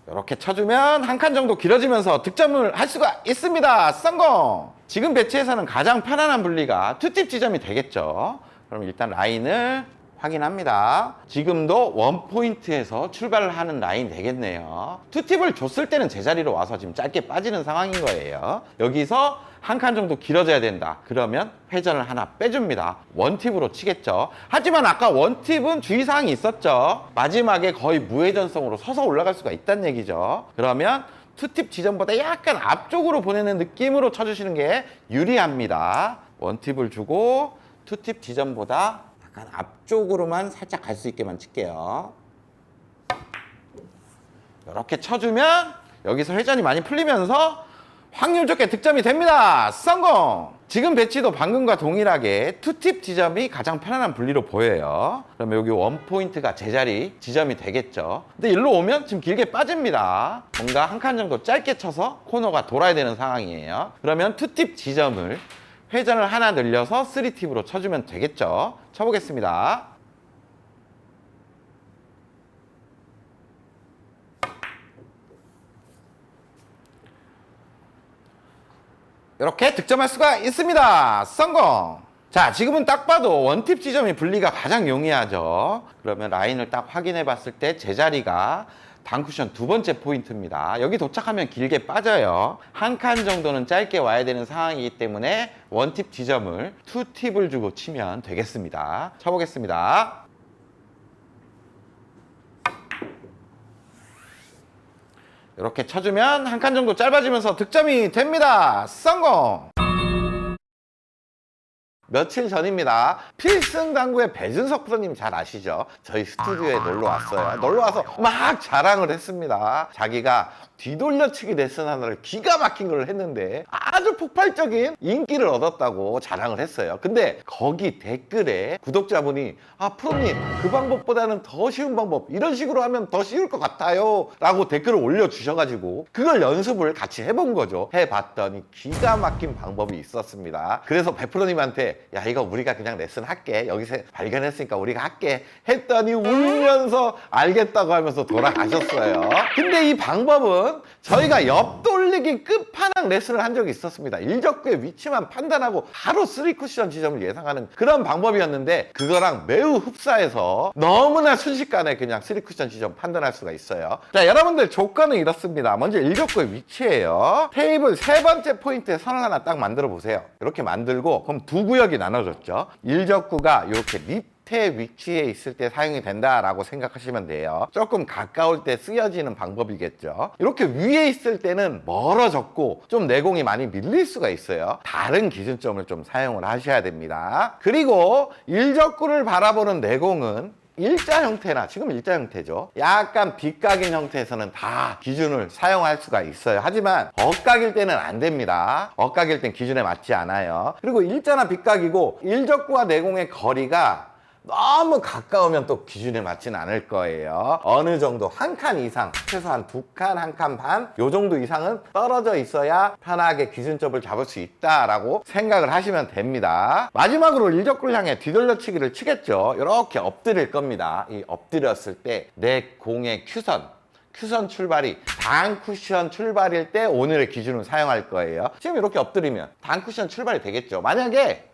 이렇게 쳐주면 한 칸 정도 길어지면서 득점을 할 수가 있습니다. 성공! 지금 배치에서는 가장 편안한 분리가 투팁 지점이 되겠죠. 그럼 일단 라인을 확인합니다. 지금도 원포인트에서 출발을 하는 라인 되겠네요. 투팁을 줬을 때는 제자리로 와서 지금 짧게 빠지는 상황인 거예요. 여기서 한 칸 정도 길어져야 된다. 그러면 회전을 하나 빼줍니다. 원팁으로 치겠죠. 하지만 아까 원팁은 주의사항이 있었죠. 마지막에 거의 무회전성으로 서서 올라갈 수가 있다는 얘기죠. 그러면 투팁 지점보다 약간 앞쪽으로 보내는 느낌으로 쳐주시는 게 유리합니다. 원팁을 주고 투팁 지점보다 약간 앞쪽으로만 살짝 갈 수 있게만 칠게요. 이렇게 쳐주면 여기서 회전이 많이 풀리면서 확률 좋게 득점이 됩니다. 성공! 지금 배치도 방금과 동일하게 투팁 지점이 가장 편안한 분리로 보여요. 그러면 여기 원포인트가 제자리 지점이 되겠죠. 근데 일로 오면 지금 길게 빠집니다. 뭔가 한 칸 정도 짧게 쳐서 코너가 돌아야 되는 상황이에요. 그러면 투팁 지점을 회전을 하나 늘려서 3팁으로 쳐주면 되겠죠. 쳐보겠습니다. 이렇게 득점할 수가 있습니다. 성공! 자, 지금은 딱 봐도 원팁 지점이 분리가 가장 용이하죠. 그러면 라인을 딱 확인해 봤을 때 제자리가 단쿠션 두 번째 포인트입니다. 여기 도착하면 길게 빠져요. 한 칸 정도는 짧게 와야 되는 상황이기 때문에 원팁 지점을 투팁을 주고 치면 되겠습니다. 쳐보겠습니다. 이렇게 쳐주면 한 칸 정도 짧아지면서 득점이 됩니다. 성공! 며칠 전입니다. 필승당구의 배준석 프로님 잘 아시죠? 저희 스튜디오에 놀러 왔어요. 놀러 와서 막 자랑을 했습니다. 자기가 뒤돌려치기 레슨 하나를 기가 막힌 걸 했는데 아주 폭발적인 인기를 얻었다고 자랑을 했어요. 근데 거기 댓글에 구독자분이 프로님 그 방법보다는 더 쉬운 방법 이런 식으로 하면 더 쉬울 것 같아요 라고 댓글을 올려주셔가지고 그걸 연습을 같이 해본 거죠. 해봤더니 기가 막힌 방법이 있었습니다. 그래서 배프로님한테 야 이거 우리가 그냥 레슨 할게 여기서 발견했으니까 우리가 할게 했더니 울면서 알겠다고 하면서 돌아가셨어요. 근데 이 방법은 저희가 옆돌리기 끝판왕 레슨을 한 적이 있었습니다. 일적구의 위치만 판단하고 바로 3쿠션 지점을 예상하는 그런 방법이었는데 그거랑 매우 흡사해서 너무나 순식간에 그냥 3쿠션 지점 판단할 수가 있어요. 자, 여러분들 조건은 이렇습니다. 먼저 일적구의 위치예요. 테이블 세 번째 포인트에 선을 하나 딱 만들어 보세요. 이렇게 만들고 그럼 두 구역이 나눠졌죠. 일적구가 이렇게 밑에 위치에 있을 때 사용이 된다라고 생각하시면 돼요. 조금 가까울 때 쓰여지는 방법이겠죠. 이렇게 위에 있을 때는 멀어졌고 좀 내공이 많이 밀릴 수가 있어요. 다른 기준점을 좀 사용을 하셔야 됩니다. 그리고 일적구를 바라보는 내공은 일자 형태나 지금 일자 형태죠. 약간 빗각인 형태에서는 다 기준을 사용할 수가 있어요. 하지만 억각일 때는 안 됩니다. 억각일 땐 기준에 맞지 않아요. 그리고 일자나 빗각이고 일적구와 내공의 거리가 너무 가까우면 또 기준에 맞지는 않을 거예요. 어느 정도 한 칸 이상, 최소한 2칸, 1칸 반, 요 정도 이상은 떨어져 있어야 편하게 기준점을 잡을 수 있다라고 생각을 하시면 됩니다. 마지막으로 일적구를 향해 뒤돌려치기를 치겠죠. 이렇게 엎드릴 겁니다. 이 엎드렸을 때 내 공의 큐선 출발이 단 쿠션 출발일 때 오늘의 기준을 사용할 거예요. 지금 이렇게 엎드리면 단 쿠션 출발이 되겠죠. 만약에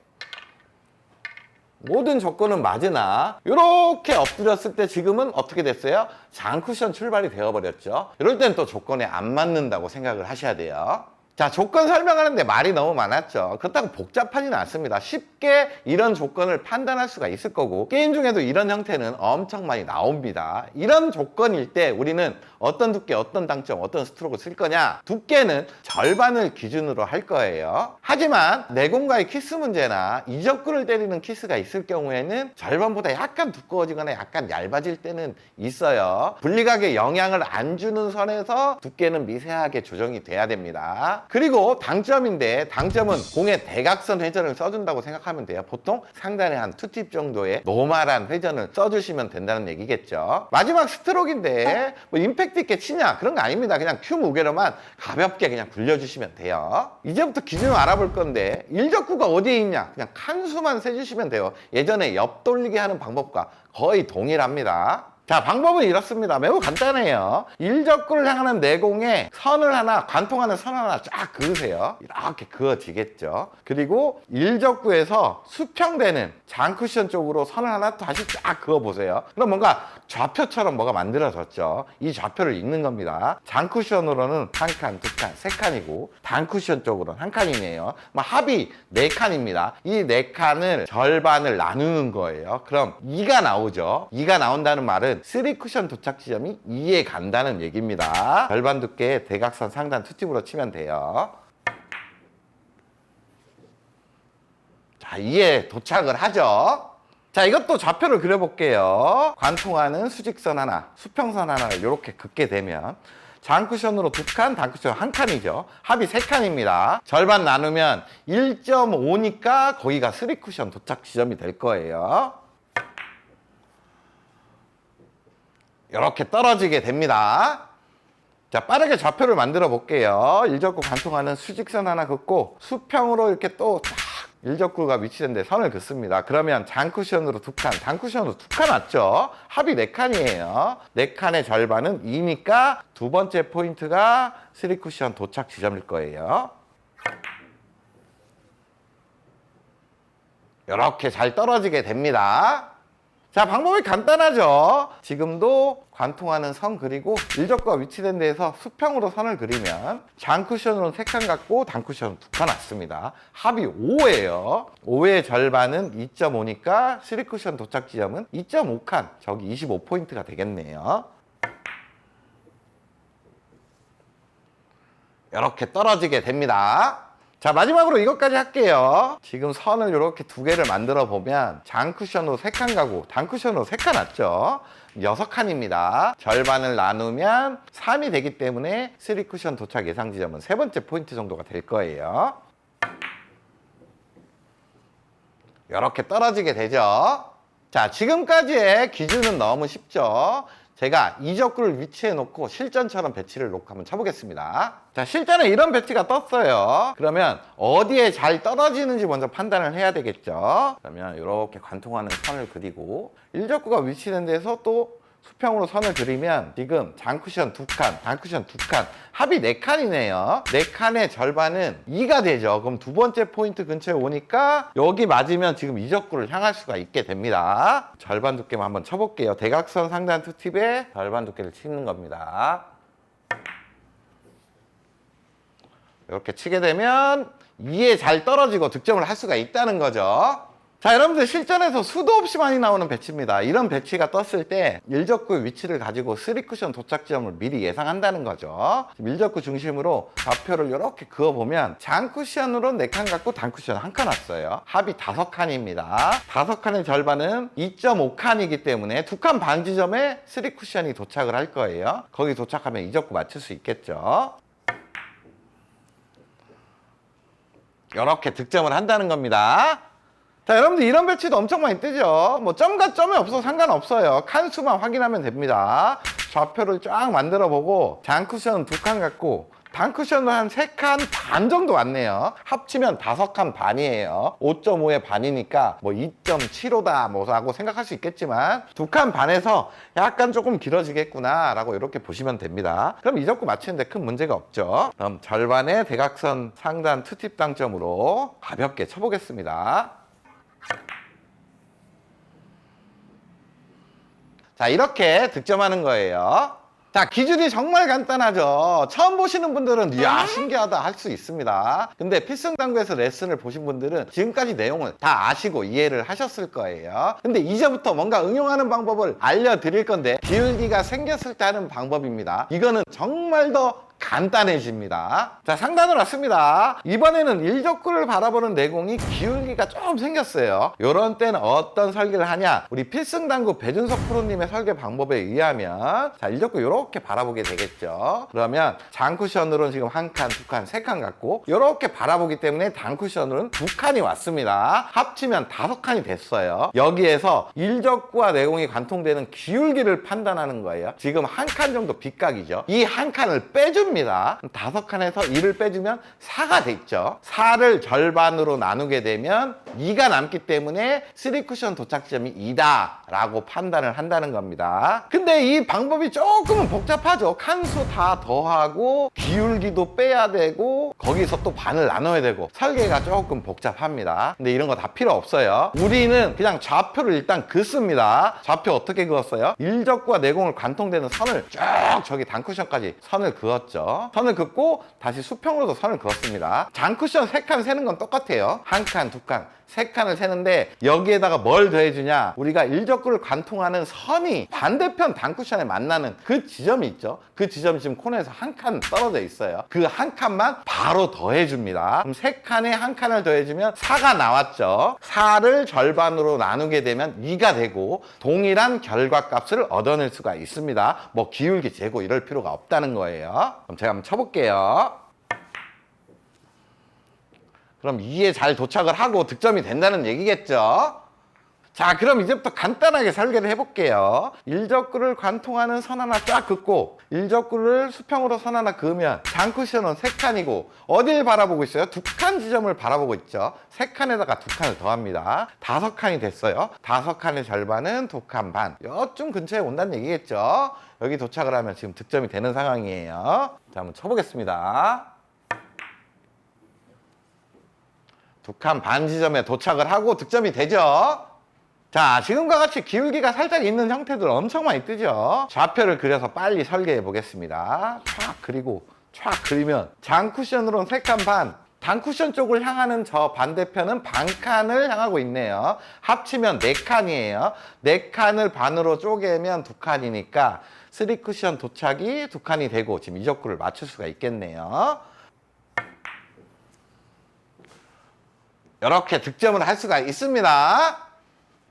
모든 조건은 맞으나 이렇게 엎드렸을 때 지금은 어떻게 됐어요? 장쿠션 출발이 되어버렸죠. 이럴 땐 또 조건에 안 맞는다고 생각을 하셔야 돼요. 자, 조건 설명하는데 말이 너무 많았죠. 그렇다고 복잡하지는 않습니다. 쉽게 이런 조건을 판단할 수가 있을 거고, 게임 중에도 이런 형태는 엄청 많이 나옵니다. 이런 조건일 때 우리는 어떤 두께, 어떤 당점, 어떤 스트로크를 쓸 거냐? 두께는 절반을 기준으로 할 거예요. 하지만 내공과의 키스 문제나 이적구를 때리는 키스가 있을 경우에는 절반보다 약간 두꺼워지거나 약간 얇아질 때는 있어요. 분리각에 영향을 안 주는 선에서 두께는 미세하게 조정이 돼야 됩니다. 그리고 당점인데, 당점은 공의 대각선 회전을 써준다고 생각하면 돼요. 보통 상단에 한 2팁 정도의 노멀한 회전을 써주시면 된다는 얘기겠죠. 마지막 스트로크인데 뭐 임팩트 있게 치냐? 그런 거 아닙니다. 그냥 큐 무게로만 가볍게 그냥 굴려주시면 돼요. 이제부터 기준을 알아볼 건데, 일적구가 어디에 있냐? 그냥 칸수만 세주시면 돼요. 예전에 옆 돌리기 하는 방법과 거의 동일합니다. 자, 방법은 이렇습니다. 매우 간단해요. 일적구를 향하는 내공에 선을 하나, 관통하는 선 하나 쫙 그으세요. 이렇게 그어지겠죠. 그리고 일적구에서 수평되는 장쿠션 쪽으로 선을 하나 다시 쫙 그어보세요. 그럼 뭔가 좌표처럼 뭐가 만들어졌죠. 이 좌표를 읽는 겁니다. 장쿠션으로는 한 칸, 2칸, 3칸이고 단쿠션 쪽으로는 한 칸이네요. 합이 4칸입니다. 이 4칸을 절반을 나누는 거예요. 그럼 2가 나오죠. 2가 나온다는 말은 3쿠션 도착 지점이 2에 간다는 얘기입니다. 절반 두께의 대각선 상단 2팁으로 치면 돼요. 자, 2에 도착을 하죠. 자, 이것도 좌표를 그려볼게요. 관통하는 수직선 하나, 수평선 하나를 이렇게 긋게 되면 장쿠션으로 2칸, 단쿠션 1칸이죠. 합이 3칸입니다. 절반 나누면 1.5니까 거기가 3쿠션 도착 지점이 될 거예요. 이렇게 떨어지게 됩니다. 자, 빠르게 좌표를 만들어 볼게요. 일적구 관통하는 수직선 하나 긋고 수평으로 이렇게 또 딱 일적구가 위치된 데 선을 긋습니다. 그러면 장쿠션으로 2칸, 단쿠션으로 2칸 왔죠? 합이 4칸이에요. 4칸의 절반은 2니까 두 번째 포인트가 3쿠션 도착 지점일 거예요. 이렇게 잘 떨어지게 됩니다. 자, 방법이 간단하죠. 지금도 관통하는 선 그리고 일적구가 위치된 데에서 수평으로 선을 그리면 장쿠션으로는 3칸 같고 단쿠션은 2칸 왔습니다. 합이 5예요. 5의 절반은 2.5니까 3쿠션 도착 지점은 2.5칸, 저기 25포인트가 되겠네요. 이렇게 떨어지게 됩니다. 자, 마지막으로 이것까지 할게요. 지금 선을 이렇게 2개를 만들어 보면 장쿠션으로 3칸 가고 단쿠션으로 3칸 왔죠. 6칸입니다. 절반을 나누면 3이 되기 때문에 3쿠션 도착 예상 지점은 3번째 포인트 정도가 될 거예요. 이렇게 떨어지게 되죠. 자, 지금까지의 기준은 너무 쉽죠. 제가 이적구를 위치해 놓고 실전처럼 배치를 놓고 한번 쳐보겠습니다. 자, 실전에 이런 배치가 떴어요. 그러면 어디에 잘 떨어지는지 먼저 판단을 해야 되겠죠. 그러면 이렇게 관통하는 선을 그리고 일적구가 위치된 데서 또 수평으로 선을 그리면 지금 장쿠션 2칸, 단쿠션 2칸, 합이 4칸이네요. 4칸의 절반은 2가 되죠. 그럼 두 번째 포인트 근처에 오니까 여기 맞으면 지금 이적구를 향할 수가 있게 됩니다. 절반 두께만 한번 쳐볼게요. 대각선 상단 2팁에 절반 두께를 치는 겁니다. 이렇게 치게 되면 2에 잘 떨어지고 득점을 할 수가 있다는 거죠. 자, 여러분들 실전에서 수도 없이 많이 나오는 배치입니다. 이런 배치가 떴을 때 일적구의 위치를 가지고 3쿠션 도착 지점을 미리 예상한다는 거죠. 일적구 중심으로 좌표를 이렇게 그어보면 장쿠션으로 4칸 갖고 단쿠션 1칸 왔어요. 합이 5칸입니다. 5칸의 절반은 2.5칸이기 때문에 2칸 반 지점에 3쿠션이 도착을 할 거예요. 거기 도착하면 이적구 맞출 수 있겠죠. 이렇게 득점을 한다는 겁니다. 자, 여러분들 이런 배치도 엄청 많이 뜨죠. 뭐 점과 점이 없어도 상관없어요. 칸수만 확인하면 됩니다. 좌표를 쫙 만들어 보고 장쿠션 2칸 갖고 단쿠션은 한 3칸 반 정도 왔네요. 합치면 5칸 반이에요. 5.5의 반이니까 뭐 2.75다 뭐 라고 생각할 수 있겠지만 2칸 반에서 약간 조금 길어지겠구나 라고 이렇게 보시면 됩니다. 그럼 이 적구 맞추는데 큰 문제가 없죠. 그럼 절반의 대각선 상단 투팁 당점으로 가볍게 쳐보겠습니다. 자, 이렇게 득점하는 거예요. 자, 기준이 정말 간단하죠. 처음 보시는 분들은 이야 신기하다 할 수 있습니다. 근데 필승당구에서 레슨을 보신 분들은 지금까지 내용을 다 아시고 이해를 하셨을 거예요. 근데 이제부터 뭔가 응용하는 방법을 알려드릴 건데 기울기가 생겼을 때 하는 방법입니다. 이거는 정말 더 간단해집니다. 자, 상단으로 왔습니다. 이번에는 일적구를 바라보는 내공이 기울기가 좀 생겼어요. 요런 때는 어떤 설계를 하냐, 우리 필승당구 배준석 프로님의 설계 방법에 의하면 자, 일적구 요렇게 바라보게 되겠죠. 그러면 장쿠션으로는 지금 1칸, 2칸, 3칸 갖고 요렇게 바라보기 때문에 단쿠션으로는 2칸이 왔습니다. 합치면 5칸이 됐어요. 여기에서 일적구와 내공이 관통되는 기울기를 판단하는 거예요. 지금 1칸 정도 빗각이죠. 이 1칸을 빼주면 5칸에서 2를 빼주면 4가 됐죠. 4를 절반으로 나누게 되면 2가 남기 때문에 3쿠션 도착 지점이 2다 라고 판단을 한다는 겁니다. 근데 이 방법이 조금은 복잡하죠. 칸수 다 더하고 기울기도 빼야 되고 거기서 또 반을 나눠야 되고 설계가 조금 복잡합니다. 근데 이런 거 다 필요 없어요. 우리는 그냥 좌표를 일단 긋습니다. 좌표 어떻게 그었어요? 일적구와 내공을 관통되는 선을 쭉 저기 단쿠션까지 선을 그었죠. 선을 긋고 다시 수평으로도 선을 그었습니다. 장쿠션 3칸 세는 건 똑같아요. 1칸, 2칸, 3칸을 세는데 여기에다가 뭘 더해주냐, 우리가 일적구를 관통하는 선이 반대편 단쿠션에 만나는 그 지점이 있죠. 그 지점이 지금 코너에서 1칸 떨어져 있어요. 그 1칸만 바로 더해줍니다. 그럼 3칸에 1칸을 더해주면 4가 나왔죠. 4를 절반으로 나누게 되면 2가 되고 동일한 결과값을 얻어낼 수가 있습니다. 뭐 기울기 재고 이럴 필요가 없다는 거예요. 그럼 제가 한번 쳐볼게요. 그럼 2에 잘 도착을 하고 득점이 된다는 얘기겠죠. 자, 그럼 이제부터 간단하게 설계를 해볼게요. 일적구를 관통하는 선 하나 쫙 긋고 일적구를 수평으로 선 하나 그으면 장쿠션은 3칸이고 어딜 바라보고 있어요? 2칸 지점을 바라보고 있죠. 3칸에다가 2칸을 더합니다. 5칸이 됐어요. 5칸의 절반은 2칸 반. 요쯤 근처에 온다는 얘기겠죠. 여기 도착을 하면 지금 득점이 되는 상황이에요. 자, 한번 쳐보겠습니다. 2칸 반 지점에 도착을 하고 득점이 되죠. 자, 지금과 같이 기울기가 살짝 있는 형태들 엄청 많이 뜨죠. 좌표를 그려서 빨리 설계해 보겠습니다. 촥 그리고 촥 그리면 장쿠션으로는 3칸 반, 단쿠션 쪽을 향하는 저 반대편은 반칸을 향하고 있네요. 합치면 4칸이에요. 4칸을 반으로 쪼개면 2칸이니까 3쿠션 도착이 2칸이 되고 지금 이 적구를 맞출 수가 있겠네요. 이렇게 득점을 할 수가 있습니다.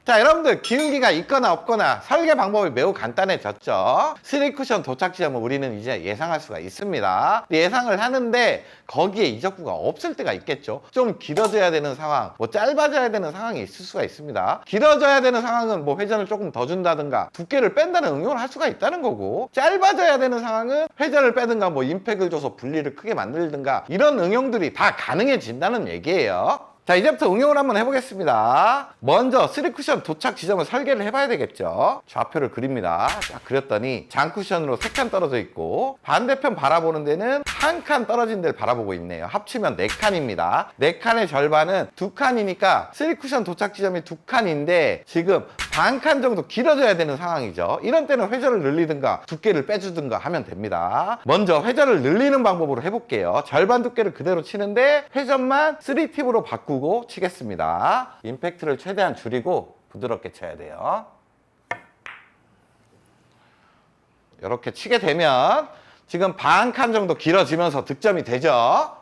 자, 여러분들 기울기가 있거나 없거나 설계 방법이 매우 간단해졌죠. 3쿠션 도착 지점은 우리는 이제 예상할 수가 있습니다. 예상을 하는데 거기에 이 적구가 없을 때가 있겠죠. 좀 길어져야 되는 상황, 뭐 짧아져야 되는 상황이 있을 수가 있습니다. 길어져야 되는 상황은 뭐 회전을 조금 더 준다든가 두께를 뺀다는 응용을 할 수가 있다는 거고, 짧아져야 되는 상황은 회전을 빼든가 뭐 임팩을 줘서 분리를 크게 만들든가 이런 응용들이 다 가능해진다는 얘기예요. 자, 이제부터 응용을 한번 해보겠습니다. 먼저 3쿠션 도착 지점을 설계를 해봐야 되겠죠. 좌표를 그립니다. 자, 그렸더니 장쿠션으로 3칸 떨어져 있고 반대편 바라보는 데는 1칸 떨어진 데를 바라보고 있네요. 합치면 4칸입니다. 4칸의 절반은 2칸이니까 3쿠션 도착 지점이 2칸인데 지금 반칸 정도 길어져야 되는 상황이죠. 이런 때는 회전을 늘리든가 두께를 빼주든가 하면 됩니다. 먼저 회전을 늘리는 방법으로 해볼게요. 절반 두께를 그대로 치는데 회전만 3팁으로 바꾸고 치겠습니다. 임팩트를 최대한 줄이고 부드럽게 쳐야 돼요. 이렇게 치게 되면 지금 반 칸 정도 길어지면서 득점이 되죠.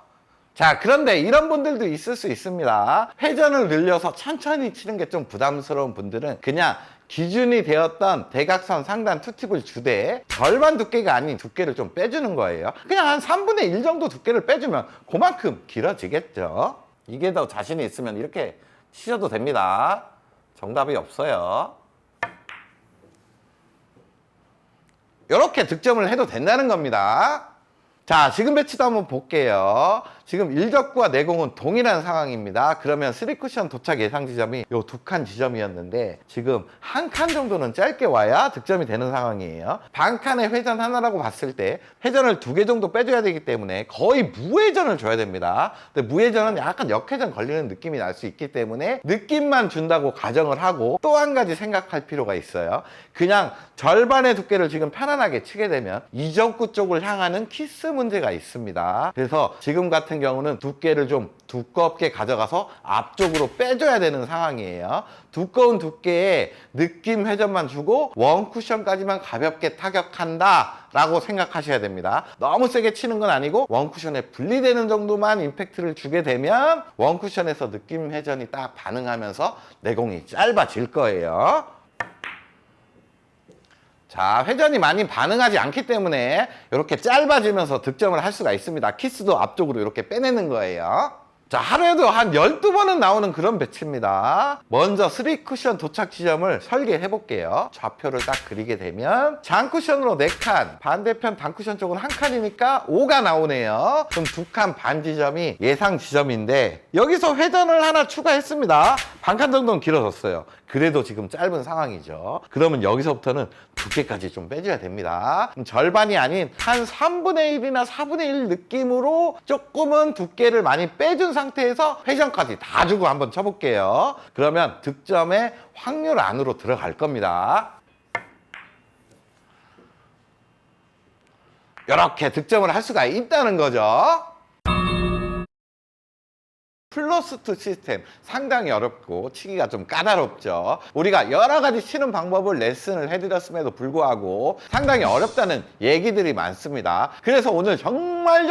자, 그런데 이런 분들도 있을 수 있습니다. 회전을 늘려서 천천히 치는 게 좀 부담스러운 분들은 그냥 기준이 되었던 대각선 상단 투팁을 주되 절반 두께가 아닌 두께를 좀 빼주는 거예요. 그냥 한 3분의 1 정도 두께를 빼주면 그만큼 길어지겠죠. 이게 더 자신이 있으면 이렇게 치셔도 됩니다. 정답이 없어요. 이렇게 득점을 해도 된다는 겁니다. 자, 지금 배치도 한번 볼게요. 지금 1적구와 내공은 동일한 상황입니다. 그러면 3쿠션 도착 예상 지점이 요 2칸 지점이었는데 지금 한 칸 정도는 짧게 와야 득점이 되는 상황이에요. 반 칸의 회전 하나라고 봤을 때 회전을 2개 정도 빼줘야 되기 때문에 거의 무회전을 줘야 됩니다. 근데 무회전은 약간 역회전 걸리는 느낌이 날 수 있기 때문에 느낌만 준다고 가정을 하고 또 한 가지 생각할 필요가 있어요. 그냥 절반의 두께를 지금 편안하게 치게 되면 2적구 쪽을 향하는 키스 문제가 있습니다. 그래서 지금 같은 경우는 두께를 좀 두껍게 가져가서 앞쪽으로 빼줘야 되는 상황이에요. 두꺼운 두께에 느낌 회전만 주고 원 쿠션까지만 가볍게 타격한다 라고 생각하셔야 됩니다. 너무 세게 치는 건 아니고 원 쿠션에 분리되는 정도만 임팩트를 주게 되면 원 쿠션에서 느낌 회전이 딱 반응하면서 내공이 짧아질 거예요. 자, 회전이 많이 반응하지 않기 때문에 이렇게 짧아지면서 득점을 할 수가 있습니다. 키스도 앞쪽으로 이렇게 빼내는 거예요. 자, 하루에도 한 12번은 나오는 그런 배치입니다. 먼저 3쿠션 도착 지점을 설계해 볼게요. 좌표를 딱 그리게 되면 장쿠션으로 4칸, 반대편 단쿠션 쪽은 1칸이니까 5가 나오네요. 그럼 2칸 반 지점이 예상 지점인데 여기서 회전을 하나 추가했습니다. 반칸 정도는 길어졌어요. 그래도 지금 짧은 상황이죠. 그러면 여기서부터는 두께까지 좀 빼줘야 됩니다. 절반이 아닌 한 3분의 1이나 4분의 1 느낌으로 조금은 두께를 많이 빼준 상태에서 회전까지 다 주고 한번 쳐볼게요. 그러면 득점의 확률 안으로 들어갈 겁니다. 이렇게 득점을 할 수가 있다는 거죠. 플러스2 시스템 상당히 어렵고 치기가 좀 까다롭죠. 우리가 여러 가지 치는 방법을 레슨을 해드렸음에도 불구하고 상당히 어렵다는 얘기들이 많습니다. 그래서 오늘 정말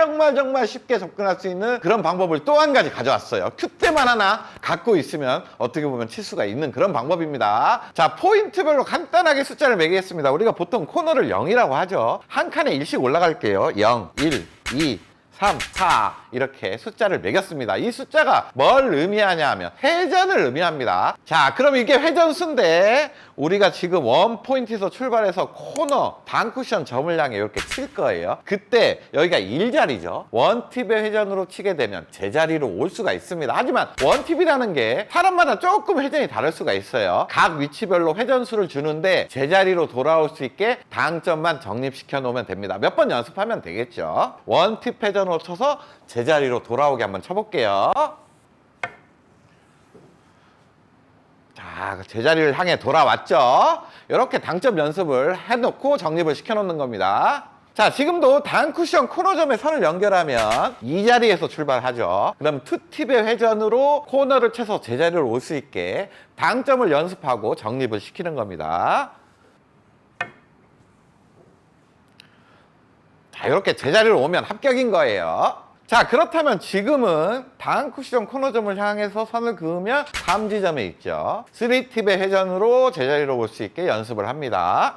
쉽게 접근할 수 있는 그런 방법을 또 한 가지 가져왔어요. 큐대만 하나 갖고 있으면 어떻게 보면 칠 수가 있는 그런 방법입니다. 자, 포인트별로 간단하게 숫자를 매기겠습니다. 우리가 보통 코너를 0이라고 하죠. 한 칸에 1씩 올라갈게요. 0, 1, 2, 3, 4 이렇게 숫자를 매겼습니다. 이 숫자가 뭘 의미하냐 하면 회전을 의미합니다. 자, 그럼 이게 회전수인데 우리가 지금 원 포인트에서 출발해서 코너 단쿠션 점을 향해 이렇게 칠 거예요. 그때 여기가 1자리죠. 원팁의 회전으로 치게 되면 제자리로 올 수가 있습니다. 하지만 원팁이라는 게 사람마다 조금 회전이 다를 수가 있어요. 각 위치별로 회전수를 주는데 제자리로 돌아올 수 있게 당점만 정립시켜 놓으면 됩니다. 몇 번 연습하면 되겠죠. 원팁 회전으로 쳐서 제자리로 돌아오게 한번 쳐볼게요. 자, 제자리를 향해 돌아왔죠. 이렇게 당점 연습을 해놓고 정립을 시켜놓는 겁니다. 자, 지금도 단쿠션 코너점에 선을 연결하면 이 자리에서 출발하죠. 그럼 투팁의 회전으로 코너를 쳐서 제자리로 올 수 있게 당점을 연습하고 정립을 시키는 겁니다. 자, 이렇게 제자리로 오면 합격인 거예요. 자, 그렇다면 지금은 단쿠션 코너점을 향해서 선을 그으면 다음 지점에 있죠. 3팁의 회전으로 제자리로 올 수 있게 연습을 합니다.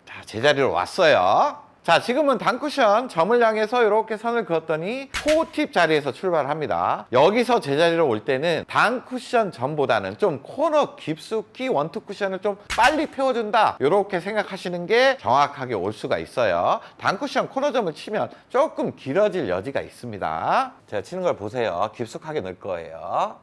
자, 제자리로 왔어요. 자, 지금은 단쿠션 점을 향해서 이렇게 선을 그었더니 4팁 자리에서 출발합니다. 여기서 제자리로 올 때는 단쿠션 점보다는 좀 코너 깊숙이 원투 쿠션을 좀 빨리 태워준다, 이렇게 생각하시는 게 정확하게 올 수가 있어요. 단쿠션 코너점을 치면 조금 길어질 여지가 있습니다. 제가 치는 걸 보세요. 깊숙하게 넣을 거예요.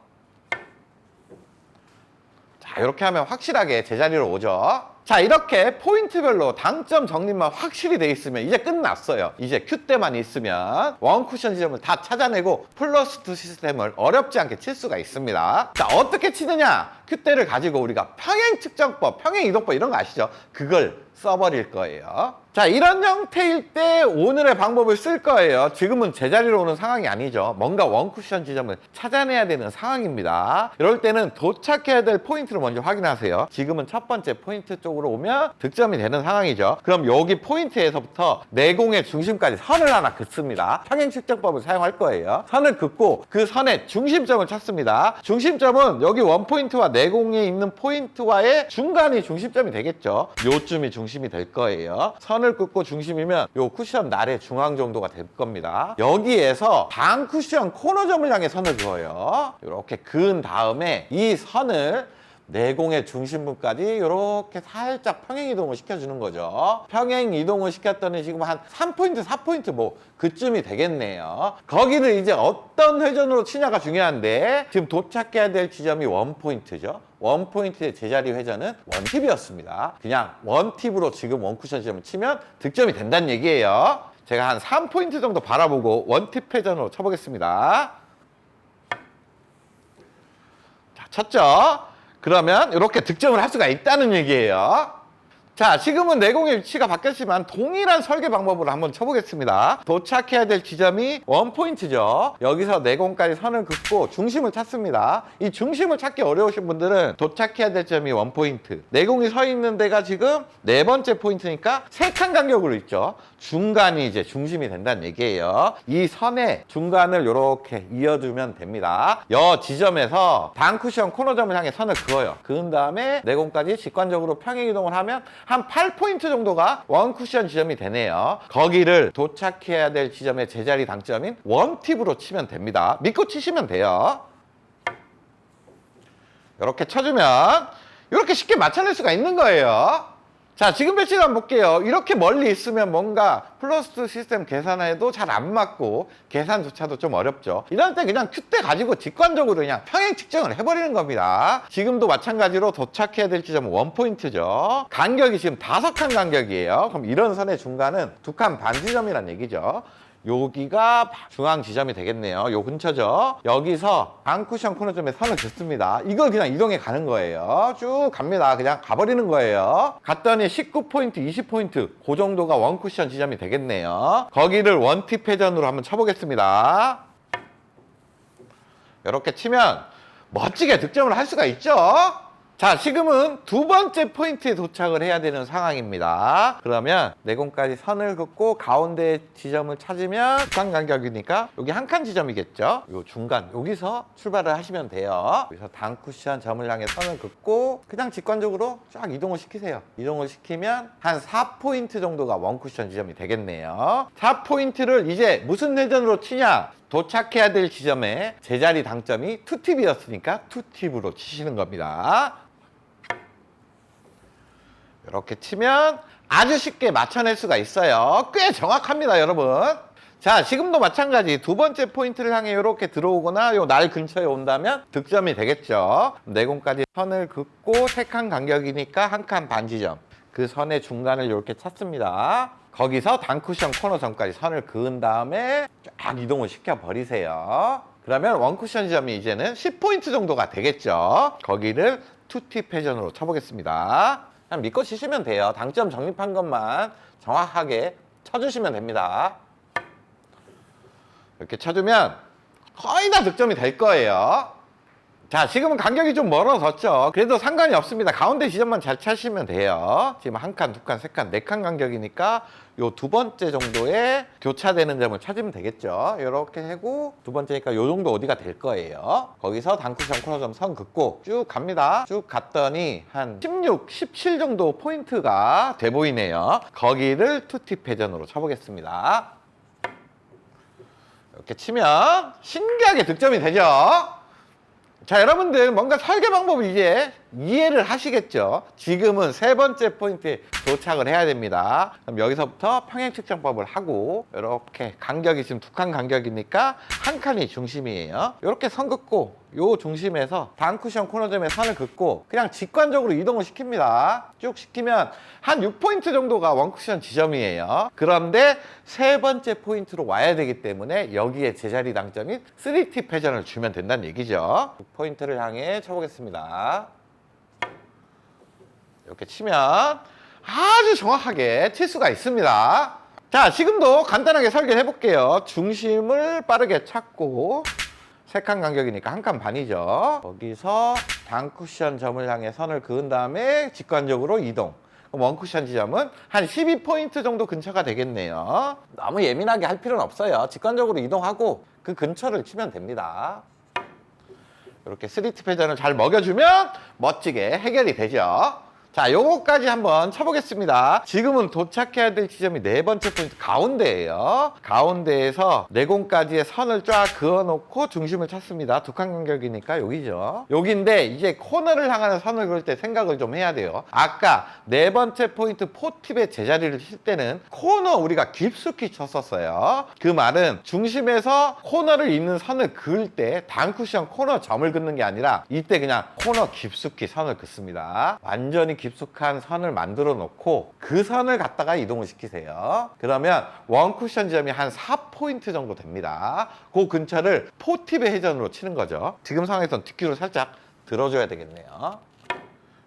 자, 이렇게 하면 확실하게 제자리로 오죠. 자, 이렇게 포인트별로 당점 정립만 확실히 돼 있으면 이제 끝났어요. 이제 큐대만 있으면 원쿠션 지점을 다 찾아내고 플러스2 시스템을 어렵지 않게 칠 수가 있습니다. 자, 어떻게 치느냐? 큐대를 가지고 우리가 평행 측정법, 평행 이동법 이런 거 아시죠? 그걸 써버릴 거예요. 자, 이런 형태일 때 오늘의 방법을 쓸 거예요. 지금은 제자리로 오는 상황이 아니죠. 뭔가 원쿠션 지점을 찾아내야 되는 상황입니다. 이럴 때는 도착해야 될 포인트를 먼저 확인하세요. 지금은 첫 번째 포인트 쪽으로 오면 득점이 되는 상황이죠. 그럼 여기 포인트에서부터 내공의 중심까지 선을 하나 긋습니다. 평행 측정법을 사용할 거예요. 선을 긋고 그 선의 중심점을 찾습니다. 중심점은 여기 원 포인트와 내공에 있는 포인트와의 중간이 중심점이 되겠죠. 요쯤이 중심점 중심이 될 거예요. 선을 긋고 중심이면 요 쿠션 날의 중앙 정도가 될 겁니다. 여기에서 방 쿠션 코너점을 향해 선을 그어요. 이렇게 그은 다음에 이 선을 내공의 중심부까지 이렇게 살짝 평행 이동을 시켜주는 거죠. 평행 이동을 시켰더니 지금 한 3포인트, 4포인트 뭐 그쯤이 되겠네요. 거기를 이제 어떤 회전으로 치냐가 중요한데 지금 도착해야 될 지점이 원포인트죠. 원포인트의 제자리 회전은 원팁이었습니다. 그냥 원팁으로 지금 원쿠션 지점을 치면 득점이 된다는 얘기예요. 제가 한 3포인트 정도 바라보고 원팁 회전으로 쳐보겠습니다. 자, 쳤죠? 그러면 이렇게 득점을 할 수가 있다는 얘기예요. 자, 지금은 내공의 위치가 바뀌었지만 동일한 설계 방법으로 한번 쳐보겠습니다. 도착해야 될 지점이 원포인트죠. 여기서 내공까지 선을 긋고 중심을 찾습니다. 이 중심을 찾기 어려우신 분들은 도착해야 될 지점이 원포인트, 내공이 서 있는 데가 지금 네 번째 포인트니까 세 칸 간격으로 있죠. 중간이 이제 중심이 된다는 얘기예요. 이 선의 중간을 이렇게 이어주면 됩니다. 여 지점에서 방쿠션 코너점을 향해 선을 그어요. 그은 다음에 내공까지 직관적으로 평행 이동을 하면 한 8포인트 정도가 원쿠션 지점이 되네요. 거기를 도착해야 될 지점의 제자리 당점인 원팁으로 치면 됩니다. 믿고 치시면 돼요. 이렇게 쳐주면 이렇게 쉽게 맞춰낼 수가 있는 거예요. 자, 지금 배치를 한번 볼게요. 이렇게 멀리 있으면 뭔가 플러스 시스템 계산해도 잘 안 맞고 계산조차도 좀 어렵죠. 이럴 때 그냥 큐대 가지고 직관적으로 그냥 평행 측정을 해버리는 겁니다. 지금도 마찬가지로 도착해야 될 지점은 원포인트죠. 간격이 지금 5칸 간격이에요. 그럼 이런 선의 중간은 2칸 반 지점이란 얘기죠. 여기가 중앙 지점이 되겠네요. 요 근처죠. 여기서 방쿠션 코너점에 선을 긋습니다. 이걸 그냥 이동해 가는 거예요. 쭉 갑니다. 그냥 가버리는 거예요. 갔더니 19포인트, 20포인트 그 정도가 원쿠션 지점이 되겠네요. 거기를 원팁 회전으로 한번 쳐보겠습니다. 이렇게 치면 멋지게 득점을 할 수가 있죠. 자, 지금은 두 번째 포인트에 도착을 해야 되는 상황입니다. 그러면 내공까지 선을 긋고 가운데 지점을 찾으면 중간 간격이니까 여기 한 칸 지점이겠죠. 요 중간 여기서 출발을 하시면 돼요. 여기서 단쿠션 점을 향해 선을 긋고 그냥 직관적으로 쫙 이동을 시키세요. 이동을 시키면 한 4포인트 정도가 원쿠션 지점이 되겠네요. 4포인트를 이제 무슨 회전으로 치냐? 도착해야 될 지점에 제자리 당점이 투팁이었으니까 투팁으로 치시는 겁니다. 이렇게 치면 아주 쉽게 맞춰낼 수가 있어요. 꽤 정확합니다, 여러분. 자, 지금도 마찬가지 두 번째 포인트를 향해 이렇게 들어오거나 요 날 근처에 온다면 득점이 되겠죠. 내공까지 선을 긋고 3칸 간격이니까 1칸 반 지점. 그 선의 중간을 이렇게 찾습니다. 거기서 단쿠션 코너점까지 선을 그은 다음에 쫙 이동을 시켜버리세요. 그러면 원쿠션 지점이 이제는 10포인트 정도가 되겠죠. 거기를 투팁 회전으로 쳐보겠습니다. 그냥 믿고 치시면 돼요. 당점 적립한 것만 정확하게 쳐주시면 됩니다. 이렇게 쳐주면 거의 다 득점이 될 거예요. 자, 지금은 간격이 좀 멀어졌죠. 그래도 상관이 없습니다. 가운데 지점만 잘 차시면 돼요. 지금 한 칸, 두 칸, 세 칸, 네 칸 간격이니까 요 두 번째 정도에 교차되는 점을 찾으면 되겠죠. 이렇게 하고 두 번째니까 요 정도 어디가 될 거예요. 거기서 단쿠션 코너점 선 긋고 쭉 갑니다. 쭉 갔더니 한 16, 17 정도 포인트가 돼 보이네요. 거기를 투팁 회전으로 쳐보겠습니다. 이렇게 치면 신기하게 득점이 되죠. 자, 여러분들 뭔가 설계 방법을 이제 이해를 하시겠죠. 지금은 세 번째 포인트에 도착을 해야 됩니다. 그럼 여기서부터 평행 측정법을 하고 이렇게 간격이 지금 2칸 간격이니까 한 칸이 중심이에요. 이렇게 선 긋고 요 중심에서 단쿠션 코너점에 선을 긋고 그냥 직관적으로 이동을 시킵니다. 쭉 시키면 한 6포인트 정도가 원쿠션 지점이에요. 그런데 세 번째 포인트로 와야 되기 때문에 여기에 제자리 당점인 3팁 회전을 주면 된다는 얘기죠. 6포인트를 향해 쳐보겠습니다. 이렇게 치면 아주 정확하게 칠 수가 있습니다. 자, 지금도 간단하게 설계를 해볼게요. 중심을 빠르게 찾고 3칸 간격이니까 1칸 반이죠. 거기서 단쿠션 점을 향해 선을 그은 다음에 직관적으로 이동. 그럼 원쿠션 지점은 한 12포인트 정도 근처가 되겠네요. 너무 예민하게 할 필요는 없어요. 직관적으로 이동하고 그 근처를 치면 됩니다. 이렇게 3팁 회전을 잘 먹여주면 멋지게 해결이 되죠. 자, 요거까지 한번 쳐보겠습니다. 지금은 도착해야 될 지점이 네 번째 포인트 가운데예요. 가운데에서 내공까지의 선을 쫙 그어놓고 중심을 찾습니다. 두 칸 간격이니까 여기죠. 여기인데 이제 코너를 향하는 선을 그을 때 생각을 좀 해야 돼요. 아까 네 번째 포인트 포팁의 제자리를 칠 때는 코너 우리가 깊숙이 쳤었어요. 그 말은 중심에서 코너를 잇는 선을 그을 때 단쿠션 코너 점을 긋는 게 아니라 이때 그냥 코너 깊숙이 선을 긋습니다. 완전히 깊숙한 선을 만들어 놓고 그 선을 갖다가 이동을 시키세요. 그러면 원쿠션 지점이 한 4포인트 정도 됩니다. 그 근처를 포팁의 회전으로 치는 거죠. 지금 상황에서는 뒷귀로 살짝 들어줘야 되겠네요.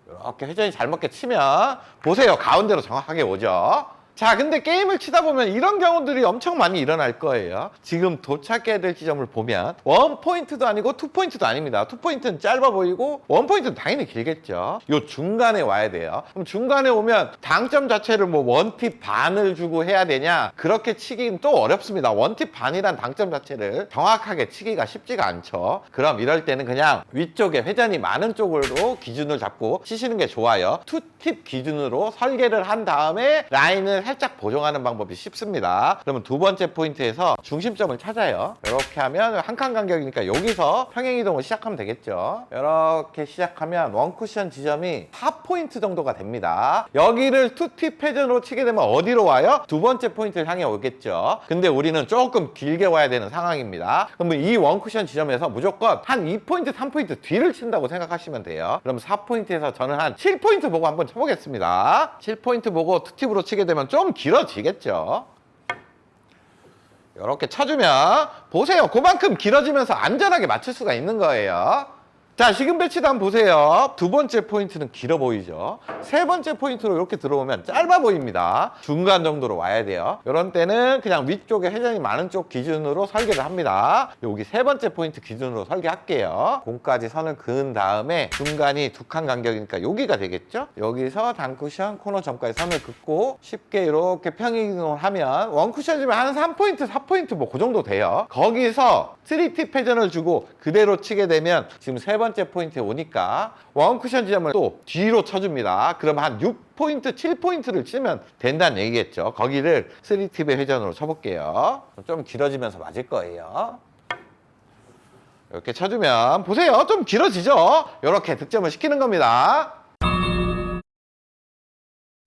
이렇게 회전이 잘 맞게 치면 보세요. 가운데로 정확하게 오죠. 자, 근데 게임을 치다 보면 이런 경우들이 엄청 많이 일어날 거예요. 지금 도착해야 될 지점을 보면 원 포인트도 아니고 투 포인트도 아닙니다. 투 포인트는 짧아 보이고 원 포인트는 당연히 길겠죠. 요 중간에 와야 돼요. 그럼 중간에 오면 당점 자체를 뭐 원팁 반을 주고 해야 되냐? 그렇게 치기는 또 어렵습니다. 원팁 반이란 당점 자체를 정확하게 치기가 쉽지가 않죠. 그럼 이럴 때는 그냥 위쪽에 회전이 많은 쪽으로 기준을 잡고 치시는 게 좋아요. 투팁 기준으로 설계를 한 다음에 라인을 살짝 보정하는 방법이 쉽습니다. 그러면 두 번째 포인트에서 중심점을 찾아요. 이렇게 하면 한 칸 간격이니까 여기서 평행이동을 시작하면 되겠죠. 이렇게 시작하면 원쿠션 지점이 4포인트 정도가 됩니다. 여기를 투팁 회전으로 치게 되면 어디로 와요? 두 번째 포인트를 향해 오겠죠. 근데 우리는 조금 길게 와야 되는 상황입니다. 그러면 이 원쿠션 지점에서 무조건 한 2포인트, 3포인트 뒤를 친다고 생각하시면 돼요. 그럼 4포인트에서 저는 한 7포인트 보고 한번 쳐보겠습니다. 7포인트 보고 투팁으로 치게 되면 좀 길어지겠죠. 이렇게 쳐주면 보세요. 그만큼 길어지면서 안전하게 맞출 수가 있는 거예요. 자, 지금 배치도 한번 보세요. 두 번째 포인트는 길어 보이죠. 세 번째 포인트로 이렇게 들어오면 짧아 보입니다. 중간 정도로 와야 돼요. 이런 때는 그냥 위쪽에 회전이 많은 쪽 기준으로 설계를 합니다. 여기 세 번째 포인트 기준으로 설계할게요. 공까지 선을 그은 다음에 중간이 두 칸 간격이니까 여기가 되겠죠. 여기서 단쿠션 코너 점까지 선을 긋고 쉽게 이렇게 평행이동을 하면 원쿠션이면 한 3포인트, 4포인트 뭐 그 정도 돼요. 거기서 3팁 회전을 주고 그대로 치게 되면 지금 세 번째 포인트에 오니까 원쿠션 지점을 또 뒤로 쳐줍니다. 그럼 한 6포인트, 7포인트를 치면 된다는 얘기겠죠. 거기를 3팁의 회전으로 쳐볼게요. 좀 길어지면서 맞을 거예요. 이렇게 쳐주면 보세요. 좀 길어지죠? 이렇게 득점을 시키는 겁니다.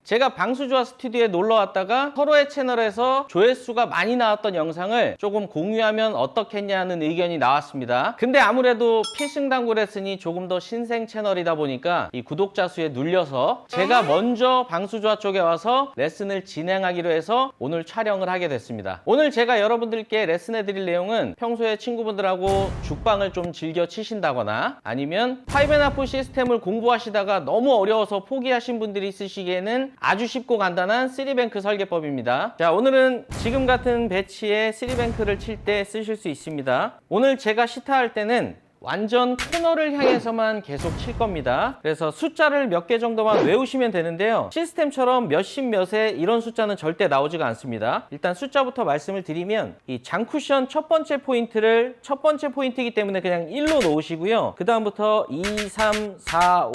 제가 방수조화 스튜디오에 놀러 왔다가 서로의 채널에서 조회수가 많이 나왔던 영상을 조금 공유하면 어떻겠냐는 의견이 나왔습니다. 근데 아무래도 필승당구 레슨이 조금 더 신생 채널이다 보니까 이 구독자 수에 눌려서 제가 먼저 방수조화 쪽에 와서 레슨을 진행하기로 해서 오늘 촬영을 하게 됐습니다. 오늘 제가 여러분들께 레슨해 드릴 내용은 평소에 친구분들하고 죽방을 좀 즐겨 치신다거나 아니면 5&하프 시스템을 공부하시다가 너무 어려워서 포기하신 분들이 있으시기에는 아주 쉽고 간단한 3뱅크 설계법입니다. 자, 오늘은 지금 같은 배치에 3뱅크를 칠 때 쓰실 수 있습니다. 오늘 제가 시타할 때는 완전 코너를 향해서만 계속 칠 겁니다. 그래서 숫자를 몇 개 정도만 외우시면 되는데요. 시스템처럼 몇십 몇에 이런 숫자는 절대 나오지가 않습니다. 일단 숫자부터 말씀을 드리면 이 장쿠션 첫 번째 포인트를 첫 번째 포인트이기 때문에 그냥 1로 놓으시고요. 그 다음부터 2, 3, 4, 5,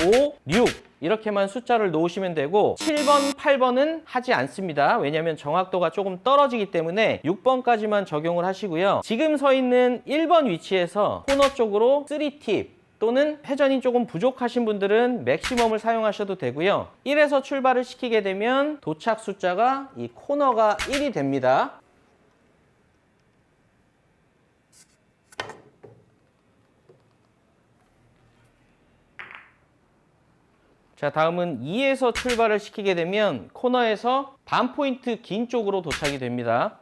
6 이렇게만 숫자를 놓으시면 되고 7번, 8번은 하지 않습니다. 왜냐하면 정확도가 조금 떨어지기 때문에 6번까지만 적용을 하시고요. 지금 서 있는 1번 위치에서 코너 쪽으로 3팁 또는 회전이 조금 부족하신 분들은 맥시멈을 사용하셔도 되고요. 1에서 출발을 시키게 되면 도착 숫자가 이 코너가 1이 됩니다. 자, 다음은 2에서 출발을 시키게 되면 코너에서 반 포인트 긴 쪽으로 도착이 됩니다.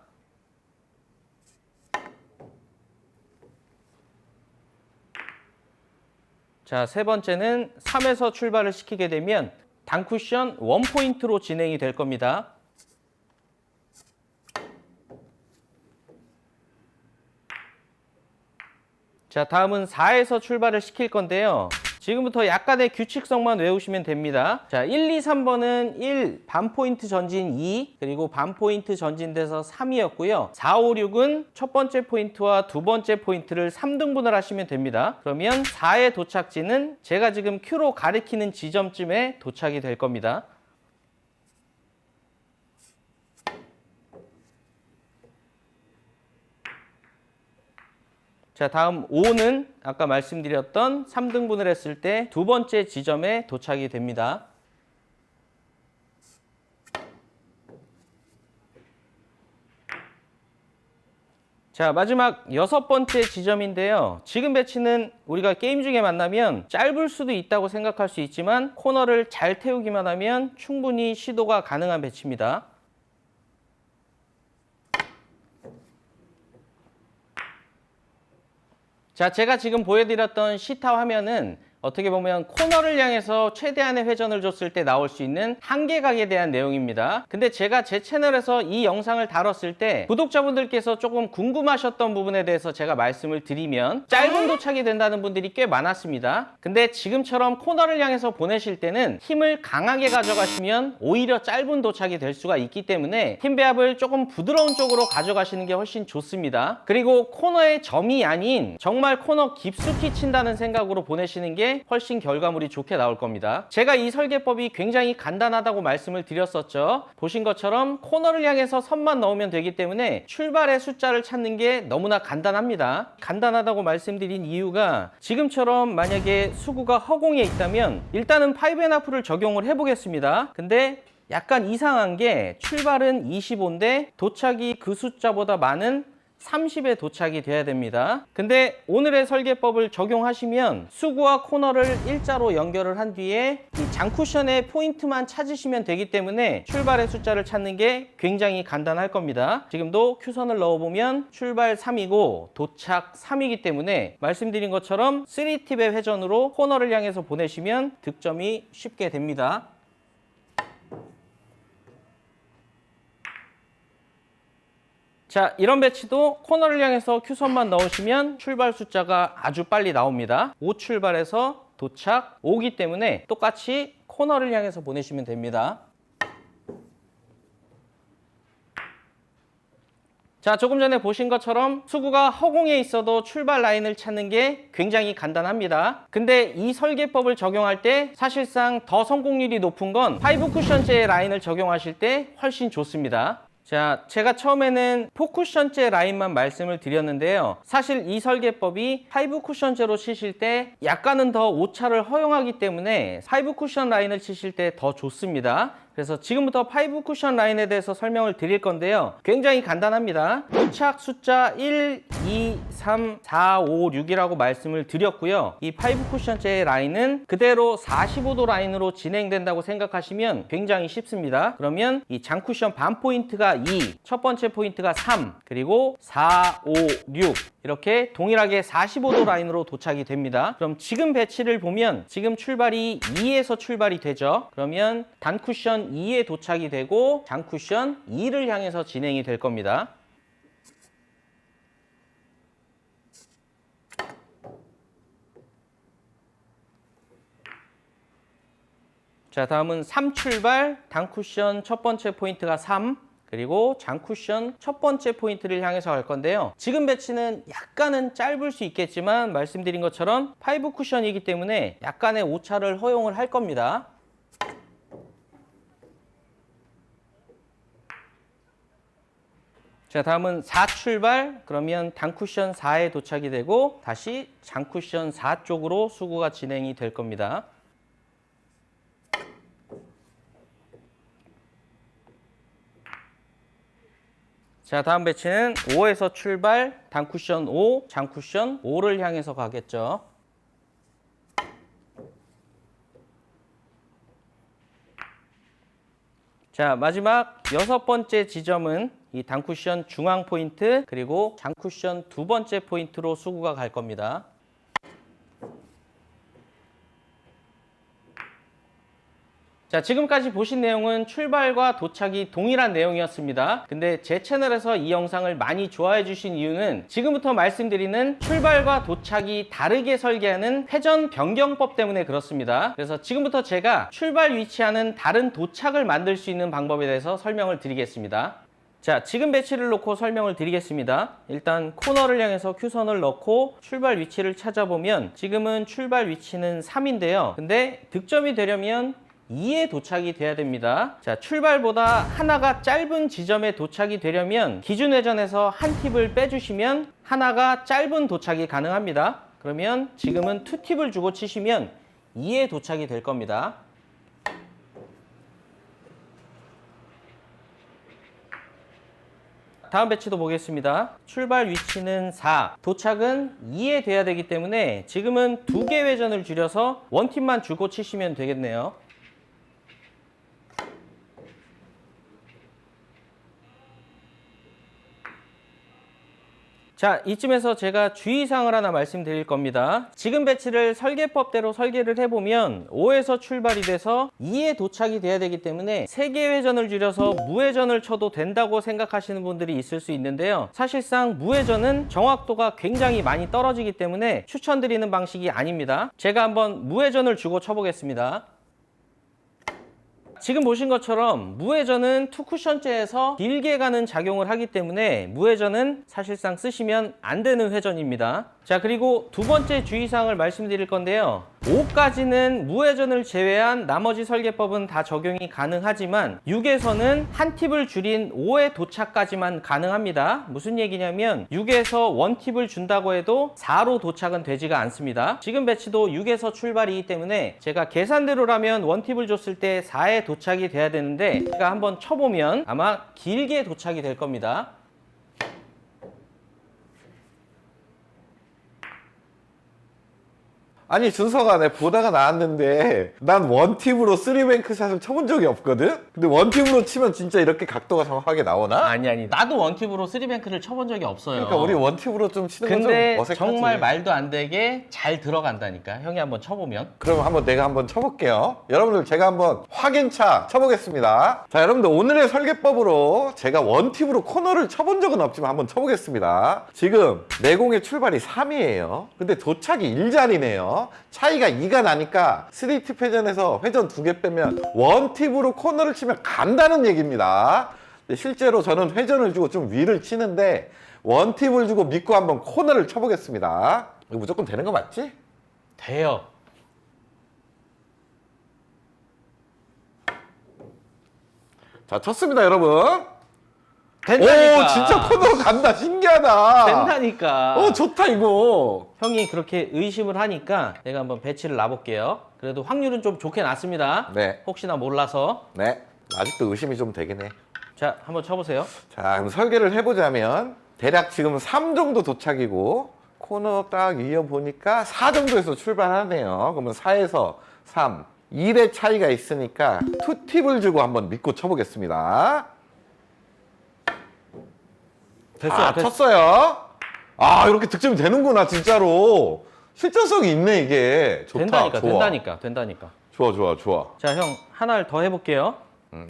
자, 세 번째는 3에서 출발을 시키게 되면 단쿠션 원 포인트로 진행이 될 겁니다. 자, 다음은 4에서 출발을 시킬 건데요. 지금부터 약간의 규칙성만 외우시면 됩니다. 자, 1, 2, 3번은 1, 반포인트 전진 2, 그리고 반포인트 전진돼서 3이었고요. 4, 5, 6은 첫 번째 포인트와 두 번째 포인트를 3등분을 하시면 됩니다. 그러면 4의 도착지는 제가 지금 Q로 가리키는 지점쯤에 도착이 될 겁니다. 자, 다음 5는 아까 말씀드렸던 3등분을 했을 때 두 번째 지점에 도착이 됩니다. 자, 마지막 6번째 지점인데요. 지금 배치는 우리가 게임 중에 만나면 짧을 수도 있다고 생각할 수 있지만 코너를 잘 태우기만 하면 충분히 시도가 가능한 배치입니다. 자, 제가 지금 보여드렸던 시타 화면은 어떻게 보면 코너를 향해서 최대한의 회전을 줬을 때 나올 수 있는 한계각에 대한 내용입니다. 근데 제가 제 채널에서 이 영상을 다뤘을 때 구독자분들께서 조금 궁금하셨던 부분에 대해서 제가 말씀을 드리면 짧은 도착이 된다는 분들이 꽤 많았습니다. 근데 지금처럼 코너를 향해서 보내실 때는 힘을 강하게 가져가시면 오히려 짧은 도착이 될 수가 있기 때문에 힘 배합을 조금 부드러운 쪽으로 가져가시는 게 훨씬 좋습니다. 그리고 코너의 점이 아닌 정말 코너 깊숙이 친다는 생각으로 보내시는 게 훨씬 결과물이 좋게 나올 겁니다. 제가 이 설계법이 굉장히 간단하다고 말씀을 드렸었죠. 보신 것처럼 코너를 향해서 선만 넣으면 되기 때문에 출발의 숫자를 찾는 게 너무나 간단합니다. 간단하다고 말씀드린 이유가 지금처럼 만약에 수구가 허공에 있다면 일단은 5&1를 적용을 해보겠습니다. 근데 약간 이상한 게 출발은 25인데 도착이 그 숫자보다 많은 30에 도착이 돼야 됩니다. 근데 오늘의 설계법을 적용하시면 수구와 코너를 일자로 연결을 한 뒤에 이 장쿠션의 포인트만 찾으시면 되기 때문에 출발의 숫자를 찾는 게 굉장히 간단할 겁니다. 지금도 Q선을 넣어보면 출발 3이고 도착 3이기 때문에 말씀드린 것처럼 3팁의 회전으로 코너를 향해서 보내시면 득점이 쉽게 됩니다. 자, 이런 배치도 코너를 향해서 Q선만 넣으시면 출발 숫자가 아주 빨리 나옵니다. 5 출발해서 도착 5기 때문에 똑같이 코너를 향해서 보내시면 됩니다. 자, 조금 전에 보신 것처럼 수구가 허공에 있어도 출발 라인을 찾는 게 굉장히 간단합니다. 근데 이 설계법을 적용할 때 사실상 더 성공률이 높은 건 5쿠션제의 라인을 적용하실 때 훨씬 좋습니다. 자, 제가 처음에는 4쿠션제 라인만 말씀을 드렸는데요. 사실 이 설계법이 5쿠션제로 치실 때 약간은 더 오차를 허용하기 때문에 5쿠션 라인을 치실 때 더 좋습니다. 그래서 지금부터 5쿠션 라인에 대해서 설명을 드릴 건데요. 굉장히 간단합니다. 도착 숫자 1, 2, 3, 4, 5, 6이라고 말씀을 드렸고요. 이 5쿠션제의 라인은 그대로 45도 라인으로 진행된다고 생각하시면 굉장히 쉽습니다. 그러면 이 장쿠션 반 포인트가 2, 첫 번째 포인트가 3, 그리고 4, 5, 6 이렇게 동일하게 45도 라인으로 도착이 됩니다. 그럼 지금 배치를 보면 지금 출발이 2에서 출발이 되죠. 그러면 단쿠션 2에 도착이 되고 장쿠션 2를 향해서 진행이 될 겁니다. 자, 다음은 3 출발, 단쿠션 첫 번째 포인트가 3, 그리고 장쿠션 첫 번째 포인트를 향해서 갈 건데요. 지금 배치는 약간은 짧을 수 있겠지만 말씀드린 것처럼 5쿠션이기 때문에 약간의 오차를 허용을 할 겁니다. 자, 다음은 4 출발, 그러면 단쿠션 4에 도착이 되고 다시 장쿠션 4 쪽으로 수구가 진행이 될 겁니다. 자, 다음 배치는 5에서 출발, 단쿠션 5, 장쿠션 5를 향해서 가겠죠. 자, 마지막 6번째 지점은 이 단쿠션 중앙 포인트 그리고 장쿠션 두 번째 포인트로 수구가 갈 겁니다. 자, 지금까지 보신 내용은 출발과 도착이 동일한 내용이었습니다. 근데 제 채널에서 이 영상을 많이 좋아해 주신 이유는 지금부터 말씀드리는 출발과 도착이 다르게 설계하는 회전 변경법 때문에 그렇습니다. 그래서 지금부터 제가 출발 위치하는 다른 도착을 만들 수 있는 방법에 대해서 설명을 드리겠습니다. 자, 지금 배치를 놓고 설명을 드리겠습니다. 일단 코너를 향해서 큐선을 넣고 출발 위치를 찾아보면 지금은 출발 위치는 3인데요. 근데 득점이 되려면 2에 도착이 돼야 됩니다. 자, 출발보다 하나가 짧은 지점에 도착이 되려면 기준 회전에서 한 팁을 빼주시면 하나가 짧은 도착이 가능합니다. 그러면 지금은 2팁을 주고 치시면 2에 도착이 될 겁니다. 다음 배치도 보겠습니다. 출발 위치는 4, 도착은 2에 돼야 되기 때문에 지금은 2개 회전을 줄여서 원팁만 주고 치시면 되겠네요. 자, 이쯤에서 제가 주의사항을 하나 말씀드릴 겁니다. 지금 배치를 설계법대로 설계를 해보면 5에서 출발이 돼서 2에 도착이 돼야 되기 때문에 3개 회전을 줄여서 무회전을 쳐도 된다고 생각하시는 분들이 있을 수 있는데요. 사실상 무회전은 정확도가 굉장히 많이 떨어지기 때문에 추천드리는 방식이 아닙니다. 제가 한번 무회전을 주고 쳐보겠습니다. 지금 보신 것처럼 무회전은 투쿠션째에서 길게 가는 작용을 하기 때문에 무회전은 사실상 쓰시면 안 되는 회전입니다. 자, 그리고 두 번째 주의사항을 말씀드릴 건데요. 5까지는 무회전을 제외한 나머지 설계법은 다 적용이 가능하지만 6에서는 한 팁을 줄인 5의 도착까지만 가능합니다. 무슨 얘기냐면 6에서 원 팁을 준다고 해도 4로 도착은 되지가 않습니다. 지금 배치도 6에서 출발이기 때문에 제가 계산대로라면 원 팁을 줬을 때 4에 도착이 돼야 되는데 제가 한번 쳐보면 아마 길게 도착이 될 겁니다. 아니 준서가 내 보다가 나왔는데 난 원팁으로 3뱅크 샷을 쳐본 적이 없거든? 근데 원팁으로 치면 진짜 이렇게 각도가 정확하게 나오나? 아니 나도 원팁으로 3뱅크를 쳐본 적이 없어요. 그러니까 우리 원팁으로 좀 치는 건 좀 근데 어색하지. 정말 말도 안 되게 잘 들어간다니까. 형이 한번 쳐보면. 그럼 내가 한번 쳐볼게요. 여러분들 제가 한번 확인차 쳐보겠습니다. 자, 여러분들 오늘의 설계법으로 제가 원팁으로 코너를 쳐본 적은 없지만 한번 쳐보겠습니다. 지금 내공의 출발이 3이에요. 근데 도착이 1자리네요. 차이가 2가 나니까 3팁 회전에서 회전 2개 빼면 원팁으로 코너를 치면 간다는 얘기입니다. 근데 실제로 저는 회전을 주고 좀 위를 치는데 원팁을 주고 믿고 한번 코너를 쳐보겠습니다. 이거 무조건 되는 거 맞지? 돼요. 자, 쳤습니다, 여러분. 된다니까. 오, 진짜 코너로 간다. 신기하다. 된다니까. 좋다, 이거. 형이 그렇게 의심을 하니까 내가 한번 배치를 놔볼게요. 그래도 확률은 좀 좋게 났습니다. 네. 혹시나 몰라서. 네. 아직도 의심이 좀 되긴 해. 자, 한번 쳐보세요. 자, 그럼 설계를 해보자면 대략 지금 3 정도 도착이고 코너 딱 이어보니까 4 정도에서 출발하네요. 그러면 4에서 3, 1의 차이가 있으니까 2팁을 주고 한번 믿고 쳐보겠습니다. 됐어요. 쳤어요. 아, 이렇게 득점이 되는구나, 진짜로. 실전성이 있네, 이게. 좋다, 된다니까. 좋아. 자, 형 하나를 더 해볼게요.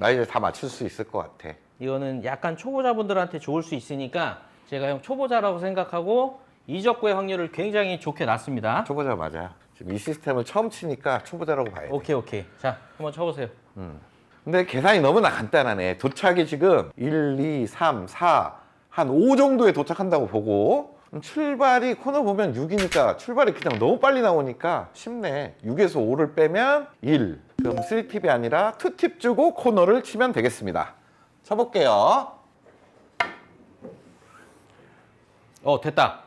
나 이제 다 맞출 수 있을 것 같아. 이거는 약간 초보자분들한테 좋을 수 있으니까 제가 형 초보자라고 생각하고 이적구의 확률을 굉장히 좋게 놨습니다. 초보자 맞아. 지금 이 시스템을 처음 치니까 초보자라고 봐야 돼. 오케이. 자, 한번 쳐보세요. 근데 계산이 너무나 간단하네. 도착이 지금 1, 2, 3, 4, 한 5 정도에 도착한다고 보고 출발이 코너 보면 6이니까 출발이 그냥 너무 빨리 나오니까 쉽네. 6에서 5를 빼면 1. 그럼 3팁이 아니라 2팁 주고 코너를 치면 되겠습니다. 쳐볼게요. 됐다.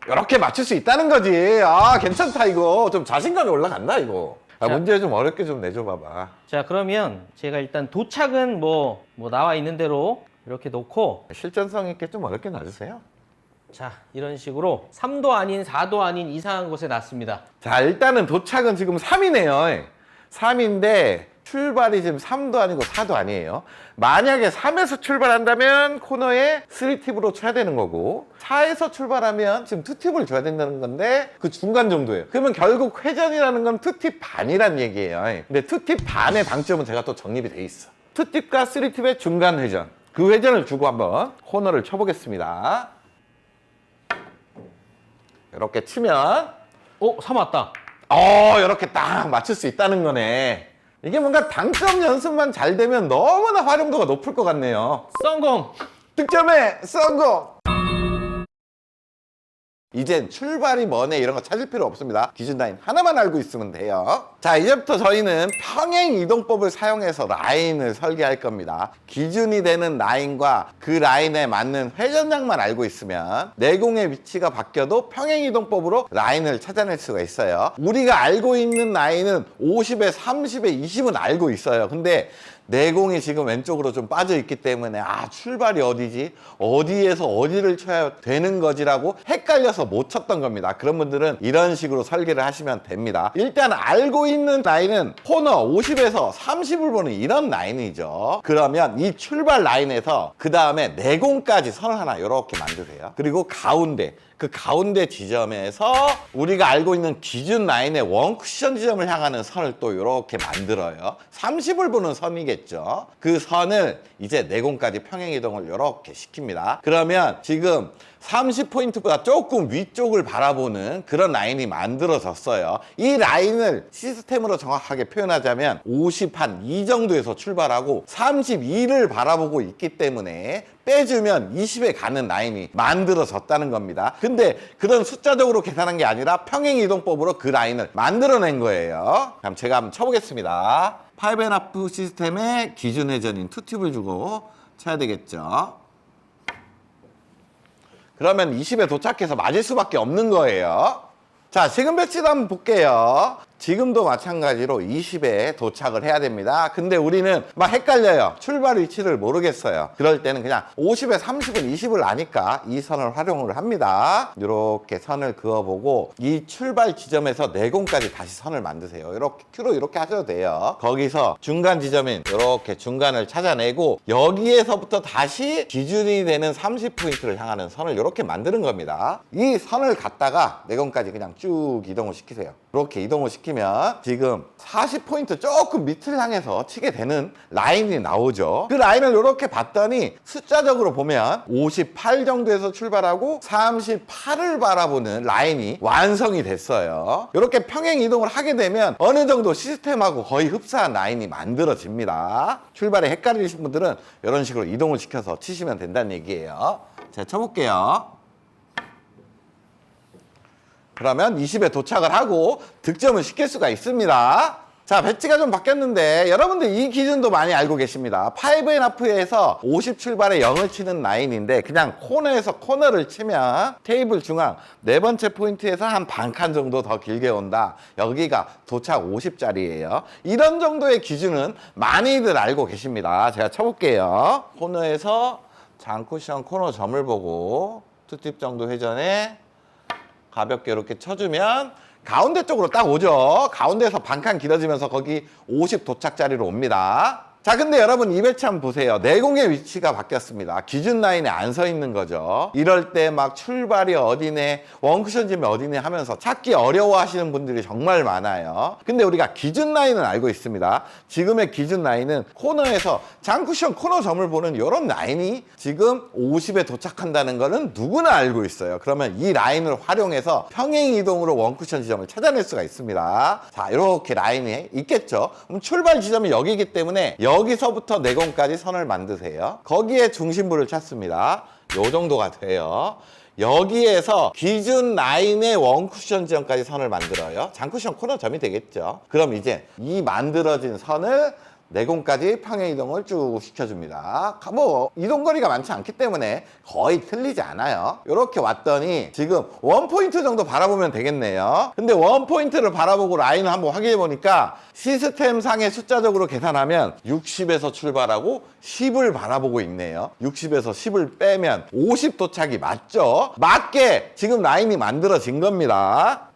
이렇게 맞출 수 있다는 거지. 아, 괜찮다 이거. 좀 자신감이 올라간다 이거. 자. 문제 좀 어렵게 좀 내줘 봐봐. 자, 그러면 제가 일단 도착은 뭐 나와 있는 대로 이렇게 놓고 실전성 있게 좀 어렵게 놔주세요. 자, 이런 식으로 3도 아닌 4도 아닌 이상한 곳에 놨습니다. 자, 일단은 도착은 지금 3이네요. 3인데 출발이 지금 3도 아니고 4도 아니에요. 만약에 3에서 출발한다면 코너에 3팁으로 쳐야 되는 거고 4에서 출발하면 지금 2팁을 줘야 된다는 건데 그 중간 정도예요. 그러면 결국 회전이라는 건 2팁 반이란 얘기예요. 근데 2팁 반의 당점은 제가 또 정립이 돼 있어. 2팁과 3팁의 중간 회전. 그 회전을 주고 한번 코너를 쳐보겠습니다. 이렇게 치면 3 왔다. 이렇게 딱 맞출 수 있다는 거네. 이게 뭔가 당점 연습만 잘 되면 너무나 활용도가 높을 것 같네요. 성공. 득점에 성공! 이젠 출발이 뭐네 이런 거 찾을 필요 없습니다. 기준 라인 하나만 알고 있으면 돼요. 자, 이제부터 저희는 평행 이동법을 사용해서 라인을 설계할 겁니다. 기준이 되는 라인과 그 라인에 맞는 회전량만 알고 있으면 내공의 위치가 바뀌어도 평행 이동법으로 라인을 찾아낼 수가 있어요. 우리가 알고 있는 라인은 50에 30에 20은 알고 있어요. 근데 내공이 지금 왼쪽으로 좀 빠져 있기 때문에 출발이 어디지? 어디에서 어디를 쳐야 되는 거지라고 헷갈려서 못 쳤던 겁니다. 그런 분들은 이런 식으로 설계를 하시면 됩니다. 일단 알고 있는 라인은 코너 50에서 30을 보는 이런 라인이죠. 그러면 이 출발 라인에서 그 다음에 내공까지 선을 하나 이렇게 만드세요. 그리고 가운데 그 가운데 지점에서 우리가 알고 있는 기준 라인의 원 쿠션 지점을 향하는 선을 또 이렇게 만들어요. 30을 보는 선이겠죠. 그 선을 이제 내공까지 평행 이동을 이렇게 시킵니다. 그러면 지금 30포인트보다 조금 위쪽을 바라보는 그런 라인이 만들어졌어요. 이 라인을 시스템으로 정확하게 표현하자면 50한2 정도에서 출발하고 32를 바라보고 있기 때문에 빼주면 20에 가는 라인이 만들어졌다는 겁니다. 근데 그런 숫자적으로 계산한 게 아니라 평행 이동법으로 그 라인을 만들어낸 거예요. 그럼 제가 한번 쳐보겠습니다. 5&하프 시스템의 기준 회전인 2팁을 주고 쳐야 되겠죠. 그러면 20에 도착해서 맞을 수밖에 없는 거예요. 자, 지금 배치도 한번 볼게요. 지금도 마찬가지로 20에 도착을 해야 됩니다. 근데 우리는 막 헷갈려요. 출발 위치를 모르겠어요. 그럴 때는 그냥 50에 30은 20을 아니까 이 선을 활용을 합니다. 이렇게 선을 그어보고 이 출발 지점에서 내공까지 다시 선을 만드세요. 이렇게 큐로 이렇게 하셔도 돼요. 거기서 중간 지점인 이렇게 중간을 찾아내고 여기에서부터 다시 기준이 되는 30포인트를 향하는 선을 이렇게 만드는 겁니다. 이 선을 갖다가 내공까지 그냥 쭉 이동을 시키세요. 이렇게 이동을 시키면 지금 40포인트 조금 밑을 향해서 치게 되는 라인이 나오죠. 그 라인을 이렇게 봤더니 숫자적으로 보면 58 정도에서 출발하고 38을 바라보는 라인이 완성이 됐어요. 이렇게 평행 이동을 하게 되면 어느 정도 시스템하고 거의 흡사한 라인이 만들어집니다. 출발에 헷갈리신 분들은 이런 식으로 이동을 시켜서 치시면 된다는 얘기예요. 제가 쳐볼게요. 그러면 20에 도착을 하고 득점을 시킬 수가 있습니다. 자, 배치가 좀 바뀌었는데 여러분들 이 기준도 많이 알고 계십니다. 5&하프에서 50 출발에 0을 치는 라인인데 그냥 코너에서 코너를 치면 테이블 중앙 네 번째 포인트에서 한 반 칸 정도 더 길게 온다. 여기가 도착 50짜리예요. 이런 정도의 기준은 많이들 알고 계십니다. 제가 쳐볼게요. 코너에서 장쿠션 코너 점을 보고 2팁 정도 회전에 가볍게 이렇게 쳐주면 가운데 쪽으로 딱 오죠. 가운데에서 반칸 길어지면서 거기 50 도착자리로 옵니다. 자, 근데 여러분 이 배치 한번 보세요. 내공의 위치가 바뀌었습니다. 기준 라인에 안 서 있는 거죠. 이럴 때 막 출발이 어디네, 원쿠션 짐이 어디네 하면서 찾기 어려워하시는 분들이 정말 많아요. 근데 우리가 기준 라인은 알고 있습니다. 지금의 기준 라인은 코너에서 장쿠션 코너 점을 보는 이런 라인이 지금 50에 도착한다는 거는 누구나 알고 있어요. 그러면 이 라인을 활용해서 평행 이동으로 원쿠션 지점을 찾아낼 수가 있습니다. 자, 이렇게 라인이 있겠죠. 그럼 출발 지점이 여기이기 때문에 여기서부터 내공까지 선을 만드세요. 거기에 중심부를 찾습니다. 요 정도가 돼요. 여기에서 기준 라인의 원쿠션 지점까지 선을 만들어요. 장쿠션 코너 점이 되겠죠. 그럼 이제 이 만들어진 선을 내공까지 평행 이동을 쭉 시켜줍니다. 뭐 이동거리가 많지 않기 때문에 거의 틀리지 않아요. 이렇게 왔더니 지금 원포인트 정도 바라보면 되겠네요. 근데 원포인트를 바라보고 라인을 한번 확인해 보니까 시스템상의 숫자적으로 계산하면 60에서 출발하고 10을 바라보고 있네요. 60에서 10을 빼면 50 도착이 맞죠? 맞게 지금 라인이 만들어진 겁니다.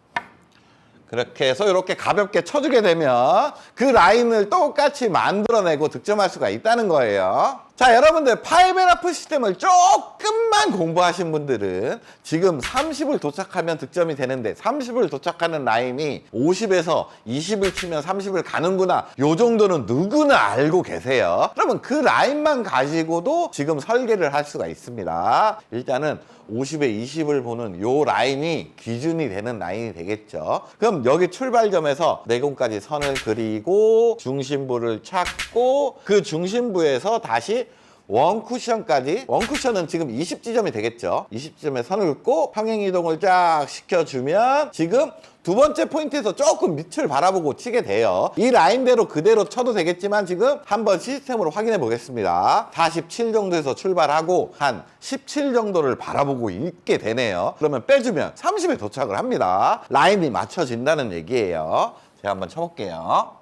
그렇게 해서 이렇게 가볍게 쳐주게 되면 그 라인을 똑같이 만들어내고 득점할 수가 있다는 거예요. 자, 여러분들 5&하프 시스템을 조금만 공부하신 분들은 지금 30을 도착하면 득점이 되는데 30을 도착하는 라인이 50에서 20을 치면 30을 가는구나, 요 정도는 누구나 알고 계세요. 그러면 그 라인만 가지고도 지금 설계를 할 수가 있습니다. 일단은 50에 20을 보는 요 라인이 기준이 되는 라인이 되겠죠. 그럼 여기 출발점에서 내공까지 선을 그리고 중심부를 찾고 그 중심부에서 다시 원쿠션까지, 원쿠션은 지금 20지점이 되겠죠. 20지점에 선을 긋고 평행 이동을 쫙 시켜주면 지금 두 번째 포인트에서 조금 밑을 바라보고 치게 돼요. 이 라인대로 그대로 쳐도 되겠지만 지금 한번 시스템으로 확인해 보겠습니다. 47 정도에서 출발하고 한 17 정도를 바라보고 있게 되네요. 그러면 빼주면 30에 도착을 합니다. 라인이 맞춰진다는 얘기예요. 제가 한번 쳐볼게요.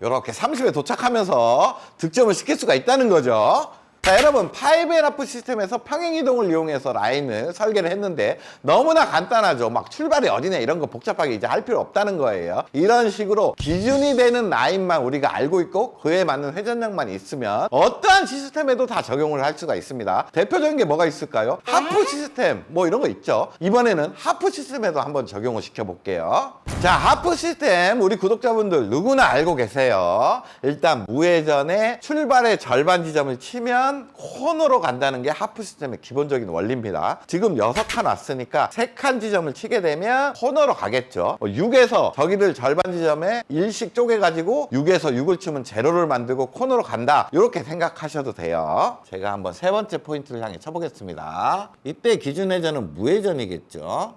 이렇게 30에 도착하면서 득점을 시킬 수가 있다는 거죠. 자, 여러분 5&하프 시스템에서 평행이동을 이용해서 라인을 설계를 했는데 너무나 간단하죠. 막 출발이 어디냐 이런 거 복잡하게 이제 할 필요 없다는 거예요. 이런 식으로 기준이 되는 라인만 우리가 알고 있고 그에 맞는 회전력만 있으면 어떠한 시스템에도 다 적용을 할 수가 있습니다. 대표적인 게 뭐가 있을까요? 하프 시스템 뭐 이런 거 있죠. 이번에는 하프 시스템에도 한번 적용을 시켜볼게요. 자, 하프 시스템 우리 구독자분들 누구나 알고 계세요. 일단 무회전에 출발의 절반 지점을 치면 코너로 간다는 게 하프 시스템의 기본적인 원리입니다. 지금 6칸 왔으니까 3칸 지점을 치게 되면 코너로 가겠죠. 6에서 저기를 절반 지점에 1씩 쪼개가지고 6에서 6을 치면 제로를 만들고 코너로 간다, 이렇게 생각하셔도 돼요. 제가 한번 세 번째 포인트를 향해 쳐보겠습니다. 이때 기준 회전은 무회전이겠죠.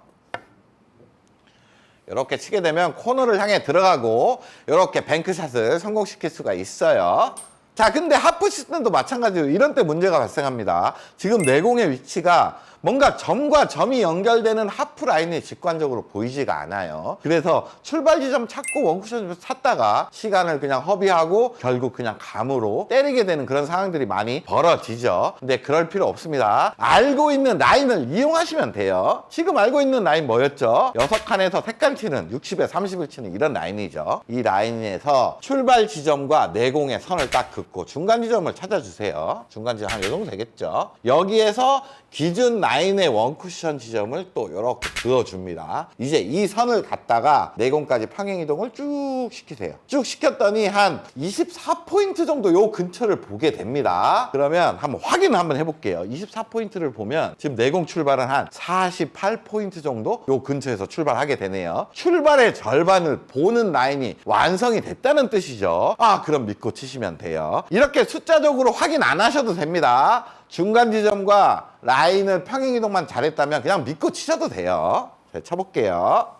이렇게 치게 되면 코너를 향해 들어가고 이렇게 뱅크샷을 성공시킬 수가 있어요. 자, 근데 하프 시스템도 마찬가지로 이런 때 문제가 발생합니다. 지금 내공의 위치가 뭔가 점과 점이 연결되는 하프 라인이 직관적으로 보이지가 않아요. 그래서 출발 지점 찾고 원쿠션 찾다가 시간을 그냥 허비하고 결국 그냥 감으로 때리게 되는 그런 상황들이 많이 벌어지죠. 근데 그럴 필요 없습니다. 알고 있는 라인을 이용하시면 돼요. 지금 알고 있는 라인 뭐였죠? 6칸에서 3칸 치는 60에 30을 치는 이런 라인이죠. 이 라인에서 출발 지점과 내공의 선을 딱 긋고 중간 지점을 찾아주세요. 중간 지점 한 요 정도 되겠죠. 여기에서 기준 라인의 원쿠션 지점을 또 이렇게 그어줍니다. 이제 이 선을 갖다가 내공까지 평행 이동을 쭉 시키세요. 쭉 시켰더니 한 24포인트 정도 요 근처를 보게 됩니다. 그러면 한번 확인을 한번 해볼게요. 24포인트를 보면 지금 내공 출발은 한 48포인트 정도 요 근처에서 출발하게 되네요. 출발의 절반을 보는 라인이 완성이 됐다는 뜻이죠. 아, 그럼 믿고 치시면 돼요. 이렇게 숫자적으로 확인 안 하셔도 됩니다. 중간 지점과 라인을 평행 이동만 잘했다면 그냥 믿고 치셔도 돼요. 자, 쳐볼게요.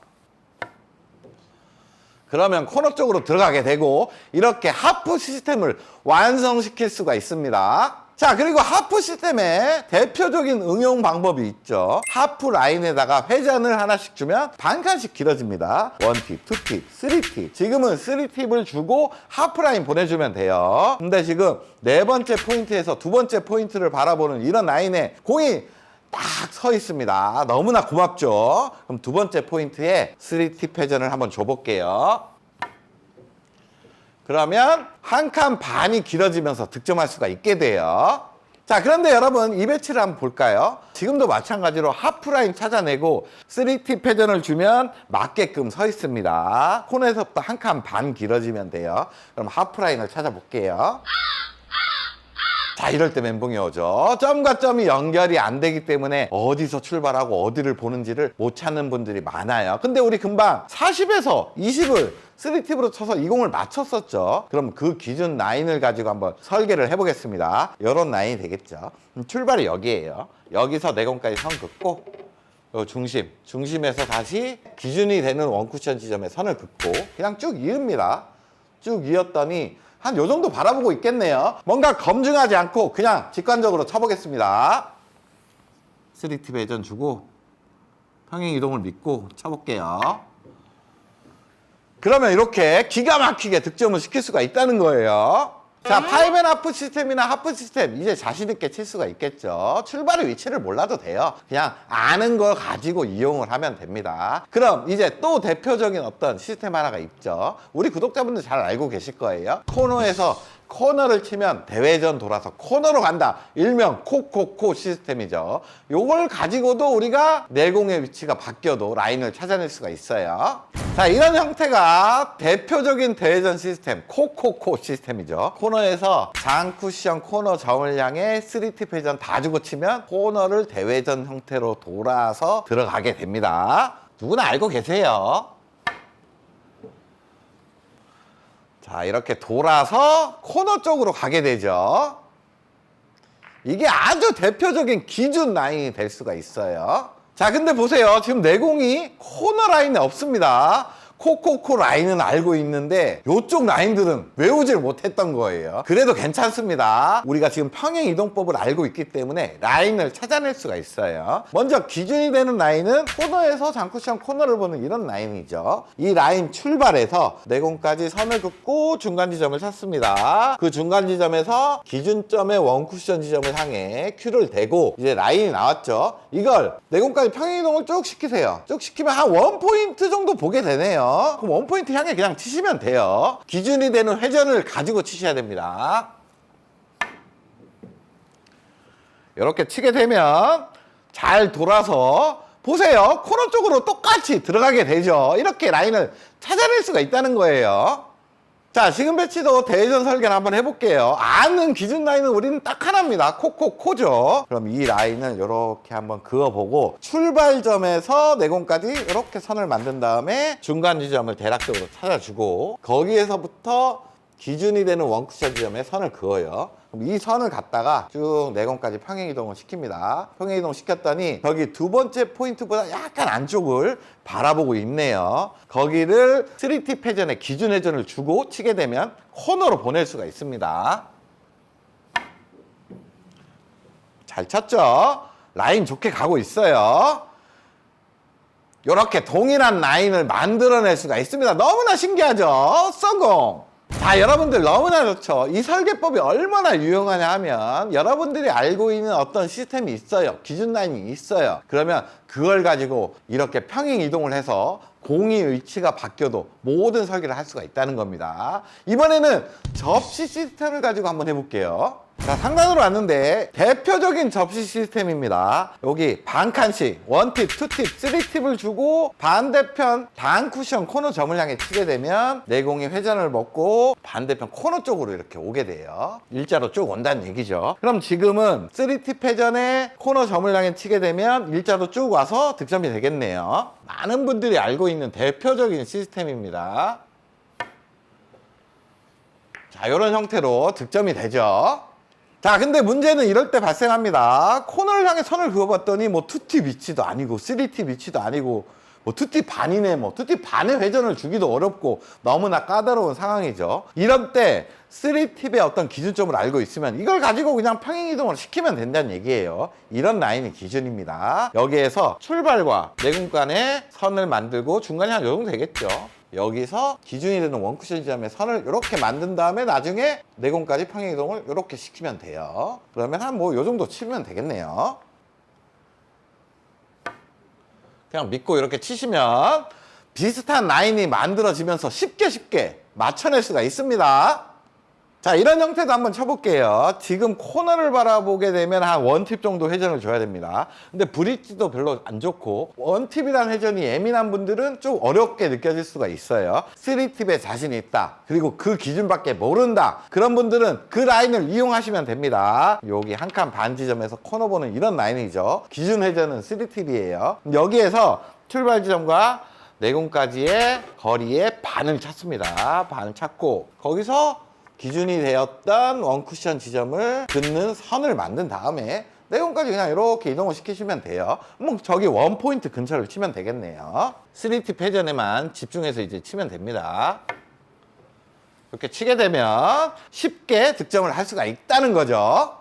그러면 코너 쪽으로 들어가게 되고 이렇게 하프 시스템을 완성시킬 수가 있습니다. 자, 그리고 하프 시스템의 대표적인 응용 방법이 있죠. 하프 라인에다가 회전을 하나씩 주면 반칸씩 길어집니다. 1팁, 2팁, 3팁. 지금은 3팁을 주고 하프 라인 보내주면 돼요. 근데 지금 네 번째 포인트에서 두 번째 포인트를 바라보는 이런 라인에 공이 딱 서 있습니다. 너무나 고맙죠. 그럼 두 번째 포인트에 3팁 회전을 한번 줘볼게요. 그러면 한 칸 반이 길어지면서 득점할 수가 있게 돼요. 자, 그런데 여러분 이 배치를 한번 볼까요? 지금도 마찬가지로 하프라인 찾아내고 3팁 회전을 주면 맞게끔 서 있습니다. 코너에서부터 한 칸 반 길어지면 돼요. 그럼 하프라인을 찾아볼게요. 자, 이럴 때 멘붕이 오죠. 점과 점이 연결이 안 되기 때문에 어디서 출발하고 어디를 보는지를 못 찾는 분들이 많아요. 근데 우리 금방 40에서 20을 3팁으로 쳐서 이 공을 맞췄었죠. 그럼 그 기준 라인을 가지고 한번 설계를 해보겠습니다. 이런 라인이 되겠죠. 출발이 여기예요. 여기서 내공까지 선 긋고 중심에서 다시 기준이 되는 원쿠션 지점에 선을 긋고 그냥 쭉 이읍니다. 쭉 이었더니 한 요 정도 바라보고 있겠네요. 뭔가 검증하지 않고 그냥 직관적으로 쳐보겠습니다. 3팁 회전 주고 평행 이동을 믿고 쳐볼게요. 그러면 이렇게 기가 막히게 득점을 시킬 수가 있다는 거예요. 자, 5&하프 시스템이나 하프 시스템 이제 자신 있게 칠 수가 있겠죠. 출발의 위치를 몰라도 돼요. 그냥 아는 걸 가지고 이용을 하면 됩니다. 그럼 이제 또 대표적인 어떤 시스템 하나가 있죠. 우리 구독자분들 잘 알고 계실 거예요. 코너에서 코너를 치면 대회전 돌아서 코너로 간다. 일명 코코코 시스템이죠. 요걸 가지고도 우리가 내공의 위치가 바뀌어도 라인을 찾아낼 수가 있어요. 자, 이런 형태가 대표적인 대회전 시스템 코코코 시스템이죠. 코너에서 장쿠션 코너 점을 향해 3팁 회전 다 주고 치면 코너를 대회전 형태로 돌아서 들어가게 됩니다. 누구나 알고 계세요. 자, 이렇게 돌아서 코너 쪽으로 가게 되죠. 이게 아주 대표적인 기준 라인이 될 수가 있어요. 자, 근데 보세요. 지금 내공이 코너 라인에 없습니다. 코코코 라인은 알고 있는데 이쪽 라인들은 외우질 못했던 거예요. 그래도 괜찮습니다. 우리가 지금 평행 이동법을 알고 있기 때문에 라인을 찾아낼 수가 있어요. 먼저 기준이 되는 라인은 코너에서 장쿠션 코너를 보는 이런 라인이죠. 이 라인 출발해서 내공까지 선을 긋고 중간 지점을 찾습니다. 그 중간 지점에서 기준점의 원쿠션 지점을 향해 큐를 대고 이제 라인이 나왔죠. 이걸 내공까지 평행 이동을 쭉 시키세요. 쭉 시키면 한 1포인트 정도 보게 되네요. 그럼 원포인트 향해 그냥 치시면 돼요. 기준이 되는 회전을 가지고 치셔야 됩니다. 이렇게 치게 되면 잘 돌아서 보세요. 코너 쪽으로 똑같이 들어가게 되죠. 이렇게 라인을 찾아낼 수가 있다는 거예요. 자, 지금 배치도 대회전 설계를 한번 해볼게요. 아는 기준 라인은 우리는 딱 하나입니다. 코코코죠. 그럼 이 라인을 이렇게 한번 그어보고 출발점에서 내공까지 이렇게 선을 만든 다음에 중간 지점을 대략적으로 찾아주고 거기에서부터 기준이 되는 원쿠션 지점에 선을 그어요. 그럼 이 선을 갖다가 쭉 내공까지 평행이동을 시킵니다. 평행이동 시켰더니 여기 두 번째 포인트보다 약간 안쪽을 바라보고 있네요. 거기를 3팁 회전에 기준 회전을 주고 치게 되면 코너로 보낼 수가 있습니다. 잘 쳤죠? 라인 좋게 가고 있어요. 이렇게 동일한 라인을 만들어낼 수가 있습니다. 너무나 신기하죠? 성공! 자, 여러분들 너무나 좋죠. 이 설계법이 얼마나 유용하냐 하면 여러분들이 알고 있는 어떤 시스템이 있어요. 기준 라인이 있어요. 그러면 그걸 가지고 이렇게 평행 이동을 해서 공의 위치가 바뀌어도 모든 설계를 할 수가 있다는 겁니다. 이번에는 접시 시스템을 가지고 한번 해볼게요. 자, 상단으로 왔는데 대표적인 접시 시스템입니다. 여기 반 칸씩 1팁, 2팁, 3팁을 주고 반대편 단 쿠션 코너 점을 향해 치게 되면 내공이 회전을 먹고 반대편 코너 쪽으로 이렇게 오게 돼요. 일자로 쭉 온다는 얘기죠. 그럼 지금은 3팁 회전에 코너 점을 향해 치게 되면 일자로 쭉 와서 득점이 되겠네요. 많은 분들이 알고 있는 대표적인 시스템입니다. 자, 이런 형태로 득점이 되죠. 자, 근데 문제는 이럴 때 발생합니다. 코너를 향해 선을 그어봤더니 뭐 2팁 위치도 아니고 3팁 위치도 아니고 뭐 2팁 반이네, 뭐 2팁 반의 회전을 주기도 어렵고 너무나 까다로운 상황이죠. 이런 때 3팁의 어떤 기준점을 알고 있으면 이걸 가지고 그냥 평행이동을 시키면 된다는 얘기예요. 이런 라인이 기준입니다. 여기에서 출발과 내공 간에 선을 만들고 중간에 한 요 정도 되겠죠. 여기서 기준이 되는 원쿠션 지점에 선을 이렇게 만든 다음에 나중에 내공까지 평행이동을 이렇게 시키면 돼요. 그러면 한 뭐 요 정도 치면 되겠네요. 그냥 믿고 이렇게 치시면 비슷한 라인이 만들어지면서 쉽게 맞춰낼 수가 있습니다. 자, 이런 형태도 한번 쳐볼게요. 지금 코너를 바라보게 되면 한 1팁 정도 회전을 줘야 됩니다. 근데 브릿지도 별로 안 좋고 1팁이라는 회전이 예민한 분들은 좀 어렵게 느껴질 수가 있어요. 3팁에 자신이 있다. 그리고 그 기준밖에 모른다. 그런 분들은 그 라인을 이용하시면 됩니다. 여기 한 칸 반 지점에서 코너 보는 이런 라인이죠. 기준 회전은 3팁이에요. 여기에서 출발 지점과 내공까지의 거리의 반을 찾습니다. 반을 찾고 거기서 기준이 되었던 원쿠션 지점을 긋는 선을 만든 다음에 내공까지 그냥 이렇게 이동을 시키시면 돼요. 뭐 저기 원포인트 근처를 치면 되겠네요. 3팁 회전에만 집중해서 이제 치면 됩니다. 이렇게 치게 되면 쉽게 득점을 할 수가 있다는 거죠.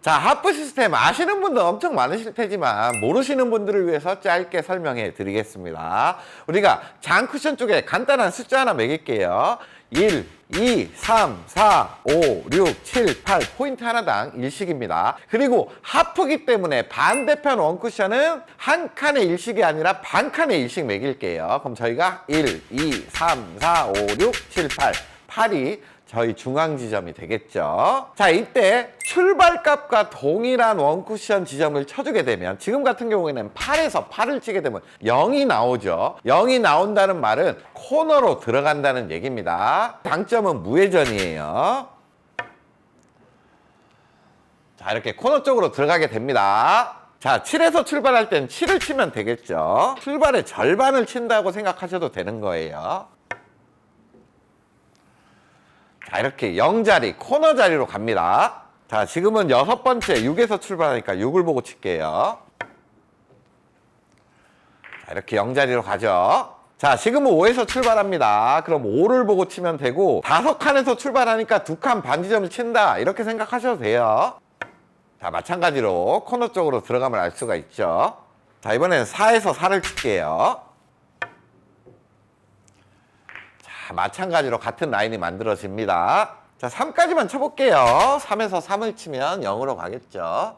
자, 하프 시스템 아시는 분들 엄청 많으실 테지만 모르시는 분들을 위해서 짧게 설명해 드리겠습니다. 우리가 장쿠션 쪽에 간단한 숫자 하나 매길게요. 1, 2, 3, 4, 5, 6, 7, 8 포인트 하나당 1식입니다. 그리고 하프기 때문에 반대편 원쿠션은 한 칸의 1식이 아니라 반 칸의 1식 매길게요. 그럼 저희가 1, 2, 3, 4, 5, 6, 7, 8 8이 저희 중앙 지점이 되겠죠. 자, 이때 출발값과 동일한 원쿠션 지점을 쳐주게 되면 지금 같은 경우에는 8에서 8을 치게 되면 0이 나오죠. 0이 나온다는 말은 코너로 들어간다는 얘기입니다. 당점은 무회전이에요. 자, 이렇게 코너 쪽으로 들어가게 됩니다. 자, 7에서 출발할 땐 7을 치면 되겠죠. 출발의 절반을 친다고 생각하셔도 되는 거예요. 자, 이렇게 0자리, 코너 자리로 갑니다. 자, 지금은 6번째 6에서 출발하니까 6을 보고 칠게요. 자, 이렇게 0자리로 가죠. 자, 지금은 5에서 출발합니다. 그럼 5를 보고 치면 되고 5칸에서 출발하니까 2칸 반지점을 친다. 이렇게 생각하셔도 돼요. 자, 마찬가지로 코너 쪽으로 들어가면 알 수가 있죠. 자, 이번에는 4에서 4를 칠게요. 자, 마찬가지로 같은 라인이 만들어집니다. 자, 3까지만 쳐볼게요. 3에서 3을 치면 0으로 가겠죠.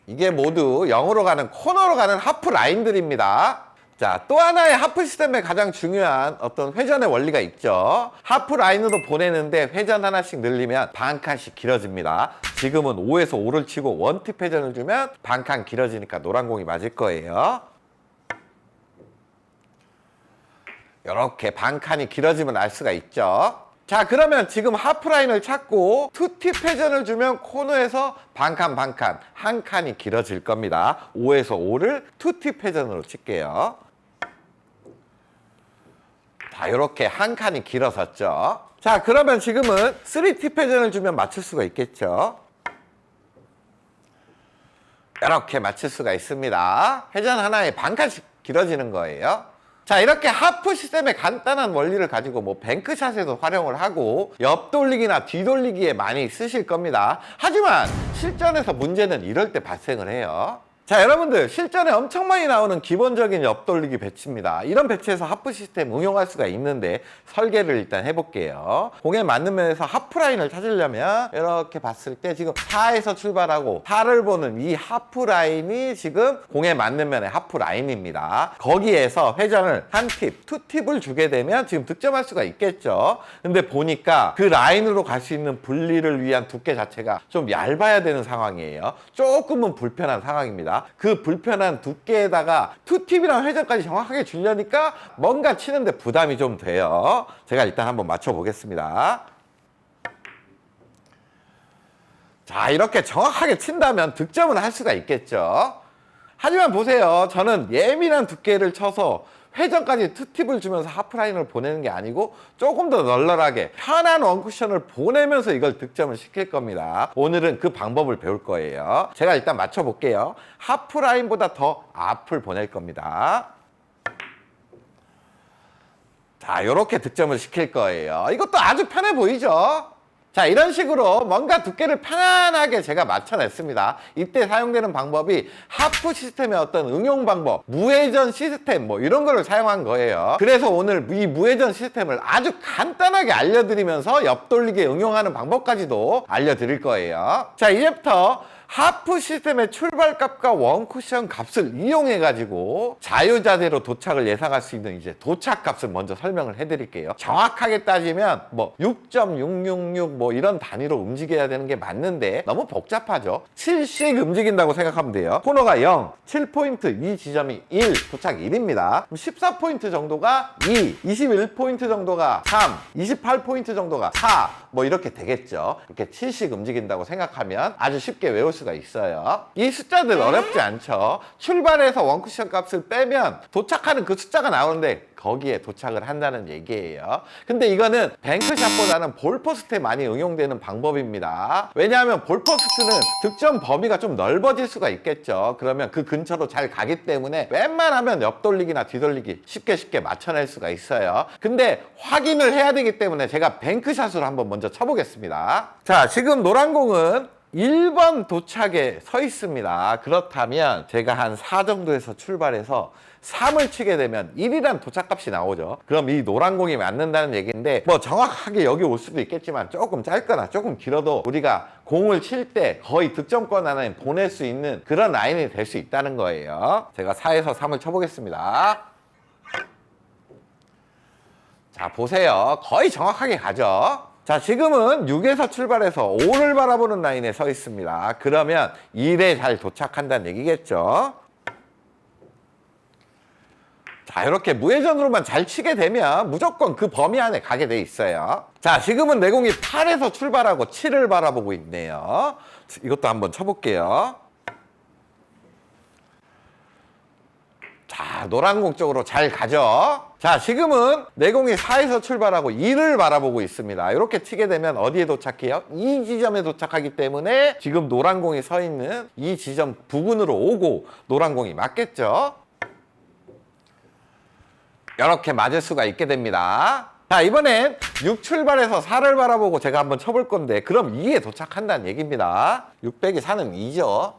이게 모두 0으로 가는 코너로 가는 하프 라인들입니다. 자, 또 하나의 하프 시스템의 가장 중요한 어떤 회전의 원리가 있죠. 하프 라인으로 보내는데 회전 하나씩 늘리면 반 칸씩 길어집니다. 지금은 5에서 5를 치고 원팁 회전을 주면 반 칸 길어지니까 노란 공이 맞을 거예요. 이렇게 반 칸이 길어지면 알 수가 있죠. 자, 그러면 지금 하프라인을 찾고 투팁 회전을 주면 코너에서 반칸 한 칸이 길어질 겁니다. 5에서 5를 투팁 회전으로 칠게요. 자, 이렇게 한 칸이 길어졌죠. 자, 그러면 지금은 3팁 회전을 주면 맞출 수가 있겠죠. 이렇게 맞출 수가 있습니다. 회전 하나에 반 칸씩 길어지는 거예요. 자, 이렇게 하프 시스템의 간단한 원리를 가지고 뭐 뱅크샷에도 활용을 하고 옆돌리기나 뒤돌리기에 많이 쓰실 겁니다. 하지만 실전에서 문제는 이럴 때 발생을 해요. 자, 여러분들 실전에 엄청 많이 나오는 기본적인 옆돌리기 배치입니다. 이런 배치에서 하프 시스템 응용할 수가 있는데 설계를 일단 해볼게요. 공에 맞는 면에서 하프 라인을 찾으려면 이렇게 봤을 때 지금 4에서 출발하고 4를 보는 이 하프 라인이 지금 공에 맞는 면의 하프 라인입니다. 거기에서 회전을 한 팁, 투 팁을 주게 되면 지금 득점할 수가 있겠죠. 근데 보니까 그 라인으로 갈 수 있는 분리를 위한 두께 자체가 좀 얇아야 되는 상황이에요. 조금은 불편한 상황입니다. 그 불편한 두께에다가 투팁이랑 회전까지 정확하게 주려니까 뭔가 치는데 부담이 좀 돼요. 제가 일단 한번 맞춰보겠습니다. 자, 이렇게 정확하게 친다면 득점을 할 수가 있겠죠. 하지만 보세요. 저는 예민한 두께를 쳐서 회전까지 투팁을 주면서 하프라인을 보내는 게 아니고 조금 더 널널하게 편한 원쿠션을 보내면서 이걸 득점을 시킬 겁니다. 오늘은 그 방법을 배울 거예요. 제가 일단 맞춰볼게요. 하프라인보다 더 앞을 보낼 겁니다. 자, 이렇게 득점을 시킬 거예요. 이것도 아주 편해 보이죠? 자, 이런 식으로 뭔가 두께를 편안하게 제가 맞춰냈습니다. 이때 사용되는 방법이 하프 시스템의 어떤 응용 방법, 무회전 시스템 뭐 이런 거를 사용한 거예요. 그래서 오늘 이 무회전 시스템을 아주 간단하게 알려드리면서 옆돌리기에 응용하는 방법까지도 알려드릴 거예요. 자, 이제부터 하프 시스템의 출발값과 원쿠션 값을 이용해가지고 자유자재로 도착을 예상할 수 있는 이제 도착 값을 먼저 설명을 해드릴게요. 정확하게 따지면 뭐 6.666 뭐 이런 단위로 움직여야 되는 게 맞는데 너무 복잡하죠. 7씩 움직인다고 생각하면 돼요. 코너가 0, 7포인트, 이 지점이 1, 도착 1입니다. 그럼 14포인트 정도가 2, 21포인트 정도가 3, 28포인트 정도가 4, 뭐 이렇게 되겠죠. 이렇게 7씩 움직인다고 생각하면 아주 쉽게 외울 수가 있어요. 이 숫자들 어렵지 않죠. 출발해서 원쿠션 값을 빼면 도착하는 그 숫자가 나오는데 거기에 도착을 한다는 얘기예요. 근데 이거는 뱅크샷보다는 볼포스트에 많이 응용되는 방법입니다. 왜냐하면 볼포스트는 득점 범위가 좀 넓어질 수가 있겠죠. 그러면 그 근처로 잘 가기 때문에 웬만하면 옆돌리기나 뒤돌리기 쉽게 맞춰낼 수가 있어요. 근데 확인을 해야 되기 때문에 제가 뱅크샷으로 한번 먼저 쳐보겠습니다. 자, 지금 노란 공은 1번 도착에 서 있습니다. 그렇다면 제가 한 4 정도에서 출발해서 3을 치게 되면 1이란 도착값이 나오죠. 그럼 이 노란 공이 맞는다는 얘기인데 뭐 정확하게 여기 올 수도 있겠지만 조금 짧거나 조금 길어도 우리가 공을 칠 때 거의 득점권 안에 보낼 수 있는 그런 라인이 될 수 있다는 거예요. 제가 4에서 3을 쳐보겠습니다. 자, 보세요. 거의 정확하게 가죠. 자, 지금은 6에서 출발해서 5를 바라보는 라인에 서 있습니다. 그러면 1에 잘 도착한다는 얘기겠죠. 자, 이렇게 무회전으로만 잘 치게 되면 무조건 그 범위 안에 가게 돼 있어요. 자, 지금은 내 공이 8에서 출발하고 7을 바라보고 있네요. 이것도 한번 쳐볼게요. 자, 노란 공 쪽으로 잘 가죠. 자, 지금은 내 공이 4에서 출발하고 2를 바라보고 있습니다. 이렇게 치게 되면 어디에 도착해요? 이 지점에 도착하기 때문에 지금 노란 공이 서 있는 이 지점 부근으로 오고 노란 공이 맞겠죠. 이렇게 맞을 수가 있게 됩니다. 자, 이번엔 6 출발해서 4를 바라보고 제가 한번 쳐볼 건데 그럼 2에 도착한다는 얘기입니다. 6 빼기 4는 2죠.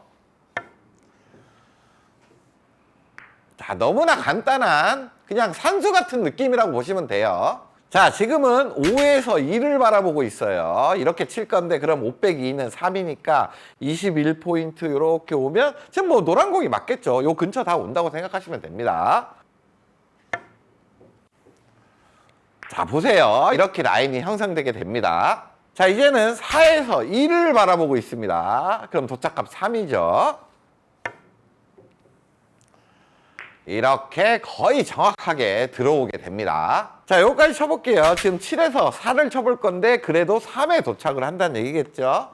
자, 너무나 간단한 그냥 산수 같은 느낌이라고 보시면 돼요. 자, 지금은 5에서 2를 바라보고 있어요. 이렇게 칠 건데 그럼 5 빼기 2는 3이니까 21포인트 이렇게 오면 지금 뭐 노란 공이 맞겠죠. 요 근처 다 온다고 생각하시면 됩니다. 자, 보세요. 이렇게 라인이 형성되게 됩니다. 자, 이제는 4에서 2를 바라보고 있습니다. 그럼 도착값 3이죠. 이렇게 거의 정확하게 들어오게 됩니다. 자, 여기까지 쳐볼게요. 지금 7에서 4를 쳐볼 건데 그래도 3에 도착을 한다는 얘기겠죠.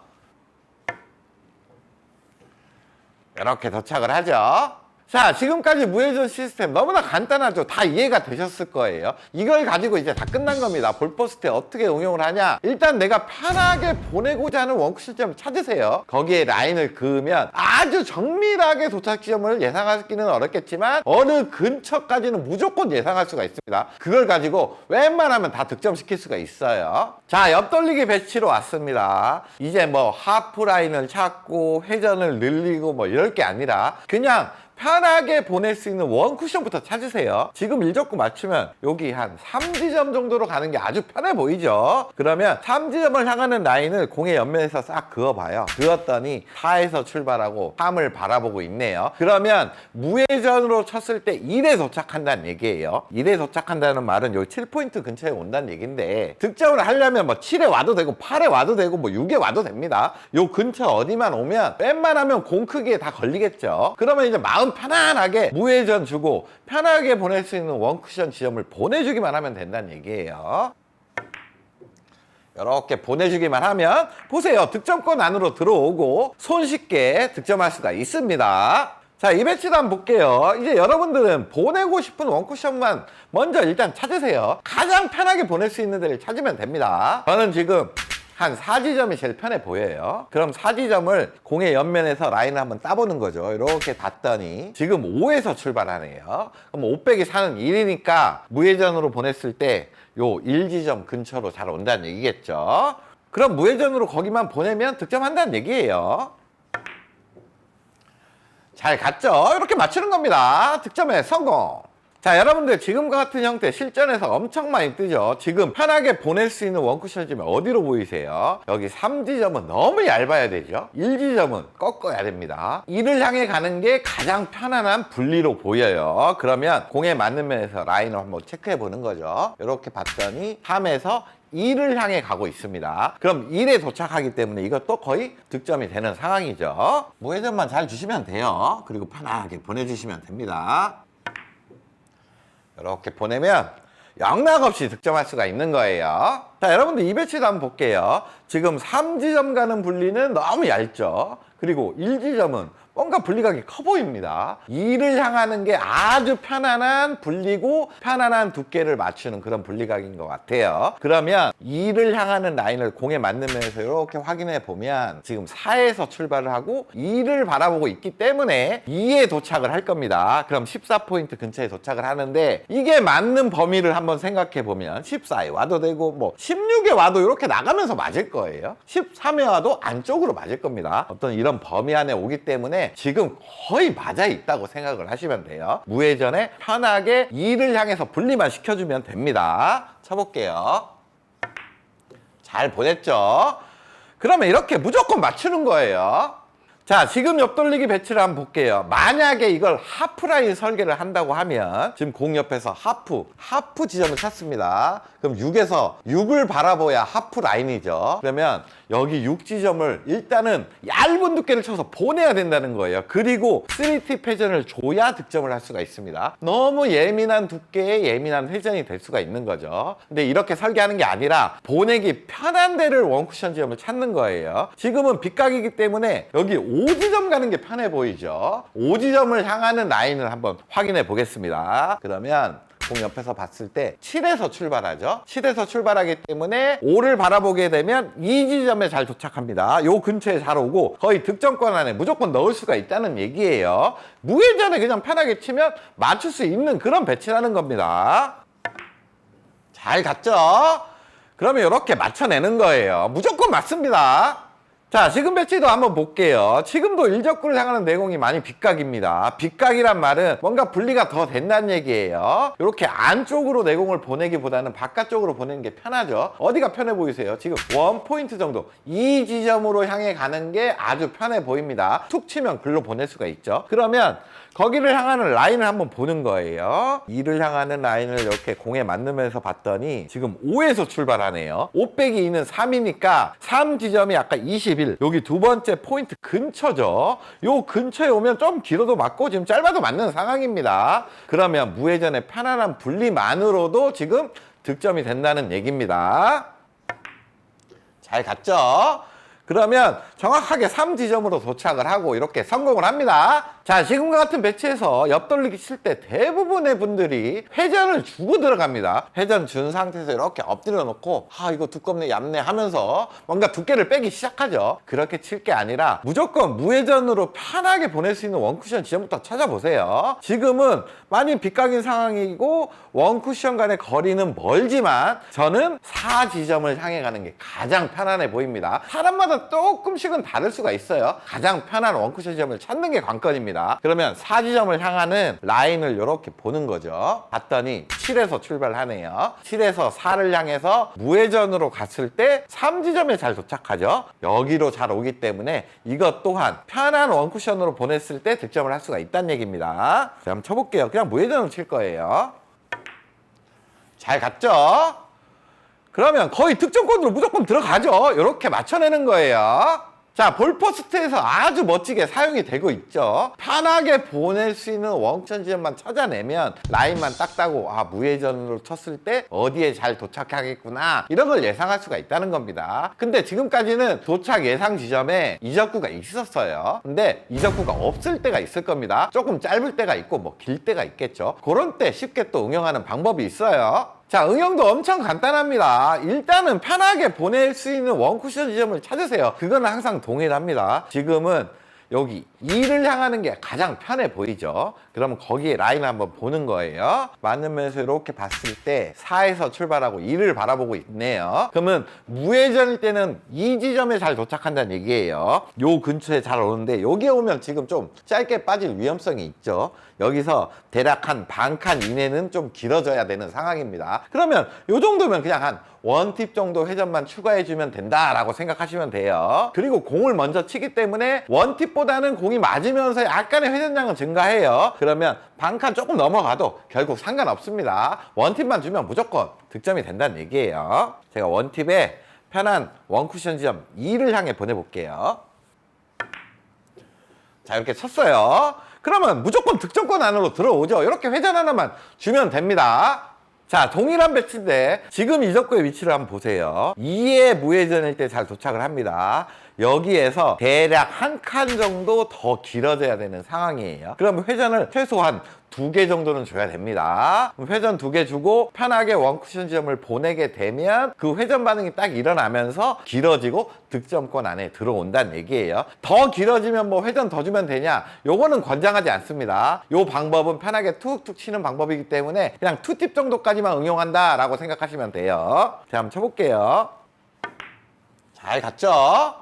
이렇게 도착을 하죠. 자, 지금까지 무회전 시스템 너무나 간단하죠. 다 이해가 되셨을 거예요. 이걸 가지고 이제 다 끝난 겁니다. 볼포스트에 어떻게 응용을 하냐. 일단 내가 편하게 보내고자 하는 원크 시점을 찾으세요. 거기에 라인을 그으면 아주 정밀하게 도착 지점을 예상하기는 어렵겠지만 어느 근처까지는 무조건 예상할 수가 있습니다. 그걸 가지고 웬만하면 다 득점시킬 수가 있어요. 자, 옆돌리기 배치로 왔습니다. 이제 뭐 하프 라인을 찾고 회전을 늘리고 뭐 이럴 게 아니라 그냥 편하게 보낼 수 있는 원 쿠션부터 찾으세요. 지금 1접구 맞추면 여기 한 3지점 정도로 가는 게 아주 편해 보이죠. 그러면 3지점을 향하는 라인을 공의 옆면에서 싹 그어봐요. 그었더니 4에서 출발하고 3을 바라보고 있네요. 그러면 무회전으로 쳤을 때 1에 도착한다는 얘기예요. 1에 도착한다는 말은 여기 7포인트 근처에 온다는 얘기인데 득점을 하려면 뭐 7에 와도 되고 8에 와도 되고 뭐 6에 와도 됩니다. 요 근처 어디만 오면 웬만하면 공 크기에 다 걸리겠죠. 그러면 이제 마음 편안하게 무회전 주고 편하게 보낼 수 있는 원쿠션 지점을 보내주기만 하면 된다는 얘기예요. 이렇게 보내주기만 하면 보세요. 득점권 안으로 들어오고 손쉽게 득점할 수가 있습니다. 자, 이 배치도 한번 볼게요. 이제 여러분들은 보내고 싶은 원쿠션만 먼저 일단 찾으세요. 가장 편하게 보낼 수 있는 데를 찾으면 됩니다. 저는 지금 한 4지점이 제일 편해 보여요. 그럼 4지점을 공의 옆면에서 라인을 한번 따보는 거죠. 이렇게 봤더니 지금 5에서 출발하네요. 그럼 5 빼기 4는 1이니까 무회전으로 보냈을 때 요 1지점 근처로 잘 온다는 얘기겠죠. 그럼 무회전으로 거기만 보내면 득점한다는 얘기예요. 잘 갔죠? 이렇게 맞추는 겁니다. 득점에 성공! 자, 여러분들 지금과 같은 형태 실전에서 엄청 많이 뜨죠. 지금 편하게 보낼 수 있는 원쿠션이면 어디로 보이세요? 여기 3지점은 너무 얇아야 되죠. 1지점은 꺾어야 됩니다. 2를 향해 가는 게 가장 편안한 분리로 보여요. 그러면 공에 맞는 면에서 라인을 한번 체크해 보는 거죠. 이렇게 봤더니 3에서 2를 향해 가고 있습니다. 그럼 1에 도착하기 때문에 이것도 거의 득점이 되는 상황이죠. 무회전만 잘 주시면 돼요. 그리고 편하게 보내주시면 됩니다. 이렇게 보내면 영락없이 득점할 수가 있는 거예요. 자, 여러분들 이 배치도 한번 볼게요. 지금 3지점 가는 분리는 너무 얇죠. 그리고 1지점은 뭔가 분리각이 커 보입니다. 2를 향하는 게 아주 편안한 분리고 편안한 두께를 맞추는 그런 분리각인 것 같아요. 그러면 2를 향하는 라인을 공에 맞는 면에서 이렇게 확인해 보면 지금 4에서 출발을 하고 2를 바라보고 있기 때문에 2에 도착을 할 겁니다. 그럼 14포인트 근처에 도착을 하는데 이게 맞는 범위를 한번 생각해 보면 14에 와도 되고 뭐 16에 와도 이렇게 나가면서 맞을 거예요. 13에 와도 안쪽으로 맞을 겁니다. 어떤 이런 범위 안에 오기 때문에 지금 거의 맞아 있다고 생각을 하시면 돼요. 무회전에 편하게 2를 향해서 분리만 시켜주면 됩니다. 쳐볼게요. 잘 보냈죠? 그러면 이렇게 무조건 맞추는 거예요. 자, 지금 옆돌리기 배치를 한번 볼게요. 만약에 이걸 하프라인 설계를 한다고 하면 지금 공 옆에서 하프 지점을 찾습니다. 그럼 6에서 6을 바라봐야 하프 라인이죠. 그러면 여기 6지점을 일단은 얇은 두께를 쳐서 보내야 된다는 거예요. 그리고 3T 회전을 줘야 득점을 할 수가 있습니다. 너무 예민한 두께에 예민한 회전이 될 수가 있는 거죠. 근데 이렇게 설계하는 게 아니라 보내기 편한 데를 원쿠션 지점을 찾는 거예요. 지금은 빗각이기 때문에 여기 5지점 가는 게 편해 보이죠. 5지점을 향하는 라인을 한번 확인해 보겠습니다. 그러면 공 옆에서 봤을 때 7에서 출발하죠. 7에서 출발하기 때문에 5를 바라보게 되면 2지점에 잘 도착합니다. 요 근처에 잘 오고 거의 득점권 안에 무조건 넣을 수가 있다는 얘기예요. 무회전에 그냥 편하게 치면 맞출 수 있는 그런 배치라는 겁니다. 잘 갔죠? 그러면 이렇게 맞춰내는 거예요. 무조건 맞습니다. 자, 지금 배치도 한번 볼게요. 지금도 일적구를 향하는 내공이 많이 빗각입니다. 빗각이란 말은 뭔가 분리가 더 된다는 얘기예요. 이렇게 안쪽으로 내공을 보내기보다는 바깥쪽으로 보내는 게 편하죠. 어디가 편해 보이세요? 지금 1포인트 정도 이 지점으로 향해 가는 게 아주 편해 보입니다. 툭 치면 글로 보낼 수가 있죠. 그러면 거기를 향하는 라인을 한번 보는 거예요. 2를 향하는 라인을 이렇게 공에 맞으면서 봤더니 지금 5에서 출발하네요. 5 빼기 2는 3이니까 3지점이 아까 21, 여기 두 번째 포인트 근처죠. 요 근처에 오면 좀 길어도 맞고 지금 짧아도 맞는 상황입니다. 그러면 무회전의 편안한 분리만으로도 지금 득점이 된다는 얘기입니다. 잘 갔죠? 그러면 정확하게 3지점으로 도착을 하고 이렇게 성공을 합니다. 자, 지금과 같은 배치에서 옆돌리기 칠 때 대부분의 분들이 회전을 주고 들어갑니다. 회전 준 상태에서 이렇게 엎드려 놓고 이거 두껍네 얇네 하면서 뭔가 두께를 빼기 시작하죠. 그렇게 칠 게 아니라 무조건 무회전으로 편하게 보낼 수 있는 원쿠션 지점부터 찾아보세요. 지금은 많이 빗각인 상황이고 원쿠션 간의 거리는 멀지만 저는 4지점을 향해 가는 게 가장 편안해 보입니다. 사람마다 조금씩은 다를 수가 있어요. 가장 편한 원쿠션 지점을 찾는 게 관건입니다. 그러면 4지점을 향하는 라인을 이렇게 보는 거죠. 봤더니 7에서 출발하네요. 7에서 4를 향해서 무회전으로 갔을 때 3지점에 잘 도착하죠. 여기로 잘 오기 때문에 이것 또한 편한 원쿠션으로 보냈을 때 득점을 할 수가 있다는 얘기입니다. 자, 한번 쳐볼게요. 그냥 무회전으로 칠 거예요. 잘 갔죠? 그러면 거의 득점권으로 무조건 들어가죠. 이렇게 맞춰내는 거예요. 자, 볼포스트에서 아주 멋지게 사용이 되고 있죠. 편하게 보낼 수 있는 원쿠션 지점만 찾아내면 라인만 딱 따고 무회전으로 쳤을 때 어디에 잘 도착하겠구나 이런 걸 예상할 수가 있다는 겁니다. 근데 지금까지는 도착 예상 지점에 이적구가 있었어요. 근데 이적구가 없을 때가 있을 겁니다. 조금 짧을 때가 있고 뭐 길 때가 있겠죠. 그런 때 쉽게 또 응용하는 방법이 있어요. 자, 응용도 엄청 간단합니다. 일단은 편하게 보낼 수 있는 원쿠션 지점을 찾으세요. 그거는 항상 동일합니다. 지금은 여기 2를 향하는 게 가장 편해 보이죠. 그러면 거기에 라인을 한번 보는 거예요. 맞으면서 이렇게 봤을 때 4에서 출발하고 2를 바라보고 있네요. 그러면 무회전일 때는 이 지점에 잘 도착한다는 얘기예요. 요 근처에 잘 오는데 여기에 오면 지금 좀 짧게 빠질 위험성이 있죠. 여기서 대략 한 반 칸 이내는 좀 길어져야 되는 상황입니다. 그러면 요 정도면 그냥 한 원팁 정도 회전만 추가해주면 된다라고 생각하시면 돼요. 그리고 공을 먼저 치기 때문에 원팁보다는 공이 맞으면서 약간의 회전량은 증가해요. 그러면 반 칸 조금 넘어가도 결국 상관없습니다. 원팁만 주면 무조건 득점이 된다는 얘기예요. 제가 원팁에 편한 원쿠션 지점 2를 향해 보내볼게요. 자, 이렇게 쳤어요. 그러면 무조건 득점권 안으로 들어오죠. 이렇게 회전 하나만 주면 됩니다. 자, 동일한 배치인데 지금 이적구의 위치를 한번 보세요. 2의 무회전일 때 잘 도착을 합니다. 여기에서 대략 한 칸 정도 더 길어져야 되는 상황이에요. 그럼 회전을 최소한 2개 정도는 줘야 됩니다. 그럼 회전 2개 주고 편하게 원쿠션 지점을 보내게 되면 그 회전 반응이 딱 일어나면서 길어지고 득점권 안에 들어온다는 얘기예요. 더 길어지면 뭐 회전 더 주면 되냐? 요거는 권장하지 않습니다. 요 방법은 편하게 툭툭 치는 방법이기 때문에 그냥 투팁 정도까지만 응용한다라고 생각하시면 돼요. 자, 한번 쳐볼게요. 잘 갔죠?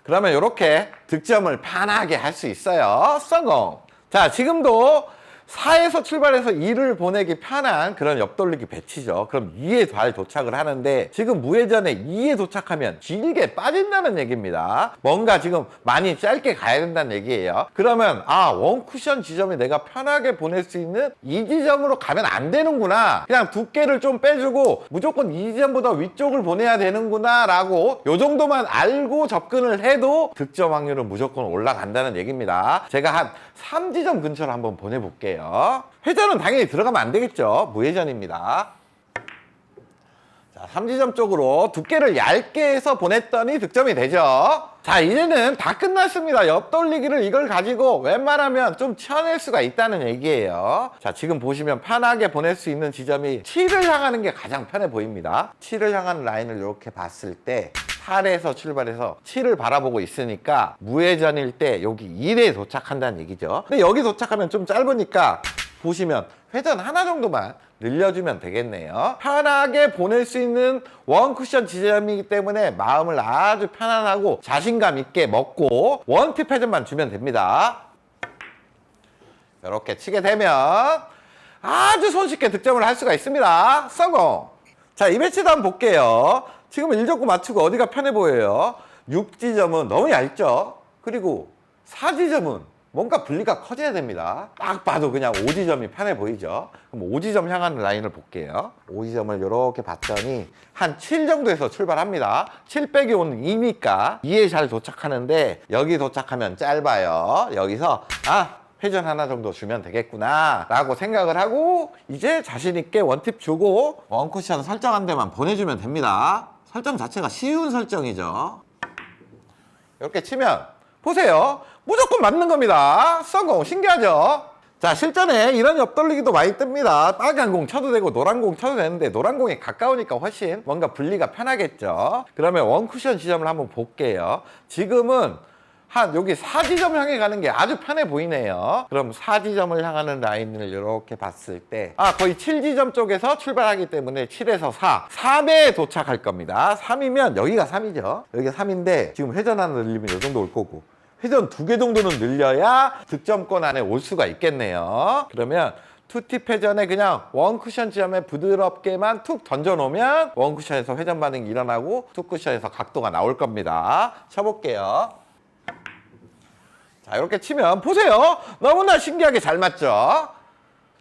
그러면 이렇게 득점을 편하게 할 수 있어요. 성공! 자, 지금도 4에서 출발해서 2를 보내기 편한 그런 옆돌리기 배치죠. 그럼 2에 잘 도착을 하는데 지금 무회전에 2에 도착하면 길게 빠진다는 얘기입니다. 뭔가 지금 많이 짧게 가야 된다는 얘기예요. 그러면 원쿠션 지점에 내가 편하게 보낼 수 있는 이 지점으로 가면 안 되는구나. 그냥 두께를 좀 빼주고 무조건 이 지점보다 위쪽을 보내야 되는구나 라고 요 정도만 알고 접근을 해도 득점 확률은 무조건 올라간다는 얘기입니다. 제가 한 3지점 근처로 한번 보내볼게요. 회전은 당연히 들어가면 안 되겠죠. 무회전입니다. 자, 3지점 쪽으로 두께를 얇게 해서 보냈더니 득점이 되죠. 자, 이제는 다 끝났습니다. 옆돌리기를 이걸 가지고 웬만하면 좀 쳐낼 수가 있다는 얘기예요. 자, 지금 보시면 편하게 보낼 수 있는 지점이 7을 향하는 게 가장 편해 보입니다. 7을 향하는 라인을 이렇게 봤을 때 8에서 출발해서 7을 바라보고 있으니까 무회전일 때 여기 1에 도착한다는 얘기죠. 근데 여기 도착하면 좀 짧으니까 보시면 회전 하나 정도만 늘려주면 되겠네요. 편하게 보낼 수 있는 원쿠션 지점이기 때문에 마음을 아주 편안하고 자신감 있게 먹고 원팁 회전만 주면 됩니다. 이렇게 치게 되면 아주 손쉽게 득점을 할 수가 있습니다. 성공! 자, 이 배치도 한번 볼게요. 지금 1접구 맞추고 어디가 편해 보여요? 6지점은 너무 얇죠? 그리고 4지점은 뭔가 분리가 커져야 됩니다. 딱 봐도 그냥 5지점이 편해 보이죠? 그럼 5지점 향하는 라인을 볼게요. 5지점을 이렇게 봤더니 한 7 정도에서 출발합니다. 7 빼기 5는 2니까 2에 잘 도착하는데 여기 도착하면 짧아요. 여기서 회전 하나 정도 주면 되겠구나 라고 생각을 하고 이제 자신있게 원팁 주고 원쿠션 설정한 데만 보내주면 됩니다. 설정 자체가 쉬운 설정이죠. 이렇게 치면 보세요. 무조건 맞는 겁니다. 성공! 신기하죠? 자, 실전에 이런 옆돌리기도 많이 뜹니다. 빨간 공 쳐도 되고 노란 공 쳐도 되는데 노란 공이 가까우니까 훨씬 뭔가 분리가 편하겠죠. 그러면 원쿠션 지점을 한번 볼게요. 지금은 한 여기 4지점 향해 가는 게 아주 편해 보이네요. 그럼 4지점을 향하는 라인을 이렇게 봤을 때 거의 7지점 쪽에서 출발하기 때문에 7에서 4, 3에 도착할 겁니다. 3이면 여기가 3이죠. 여기가 3인데 지금 회전 하나 늘리면 이 정도 올 거고 회전 2개 정도는 늘려야 득점권 안에 올 수가 있겠네요. 그러면 투팁 회전에 그냥 원쿠션 지점에 부드럽게만 툭 던져놓으면 원쿠션에서 회전 반응이 일어나고 투쿠션에서 각도가 나올 겁니다. 쳐볼게요. 자, 이렇게 치면 보세요. 너무나 신기하게 잘 맞죠?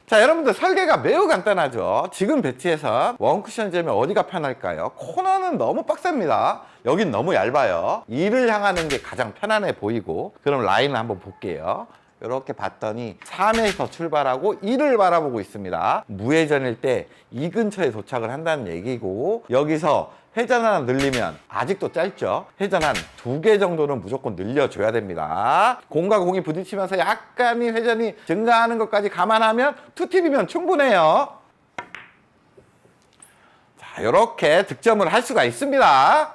자, 여러분들 설계가 매우 간단하죠. 지금 배치에서 원쿠션 지점이 어디가 편할까요? 코너는 너무 빡셉니다. 여긴 너무 얇아요. 2를 향하는 게 가장 편안해 보이고 그럼 라인을 한번 볼게요. 이렇게 봤더니 3에서 출발하고 2를 바라보고 있습니다. 무회전일 때 이 근처에 도착을 한다는 얘기고 여기서 회전 하나 늘리면 아직도 짧죠. 회전 한 2개 정도는 무조건 늘려줘야 됩니다. 공과 공이 부딪히면서 약간의 회전이 증가하는 것까지 감안하면 투팁이면 충분해요. 자, 이렇게 득점을 할 수가 있습니다.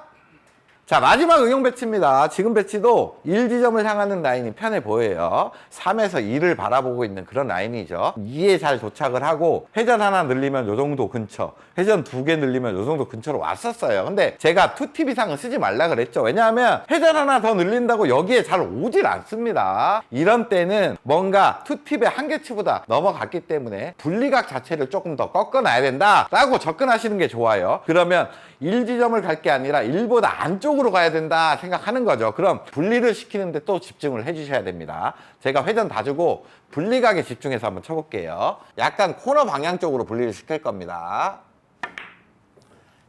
자, 마지막 응용 배치입니다. 지금 배치도 1지점을 향하는 라인이 편해 보여요. 3에서 2를 바라보고 있는 그런 라인이죠. 2에 잘 도착을 하고 회전 하나 늘리면 요 정도 근처, 회전 2개 늘리면 요 정도 근처로 왔었어요. 근데 제가 2팁 이상은 쓰지 말라 그랬죠. 왜냐하면 회전 하나 더 늘린다고 여기에 잘 오질 않습니다. 이런 때는 뭔가 2팁의 한계치보다 넘어갔기 때문에 분리각 자체를 조금 더 꺾어놔야 된다라고 접근하시는 게 좋아요. 그러면 1지점을 갈 게 아니라 1보다 안쪽으로 가야 된다 생각하는 거죠. 그럼 분리를 시키는데 또 집중을 해주셔야 됩니다. 제가 회전 다 주고 분리각에 집중해서 한번 쳐볼게요. 약간 코너 방향 쪽으로 분리를 시킬 겁니다.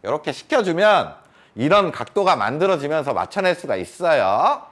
이렇게 시켜주면 이런 각도가 만들어지면서 맞춰낼 수가 있어요.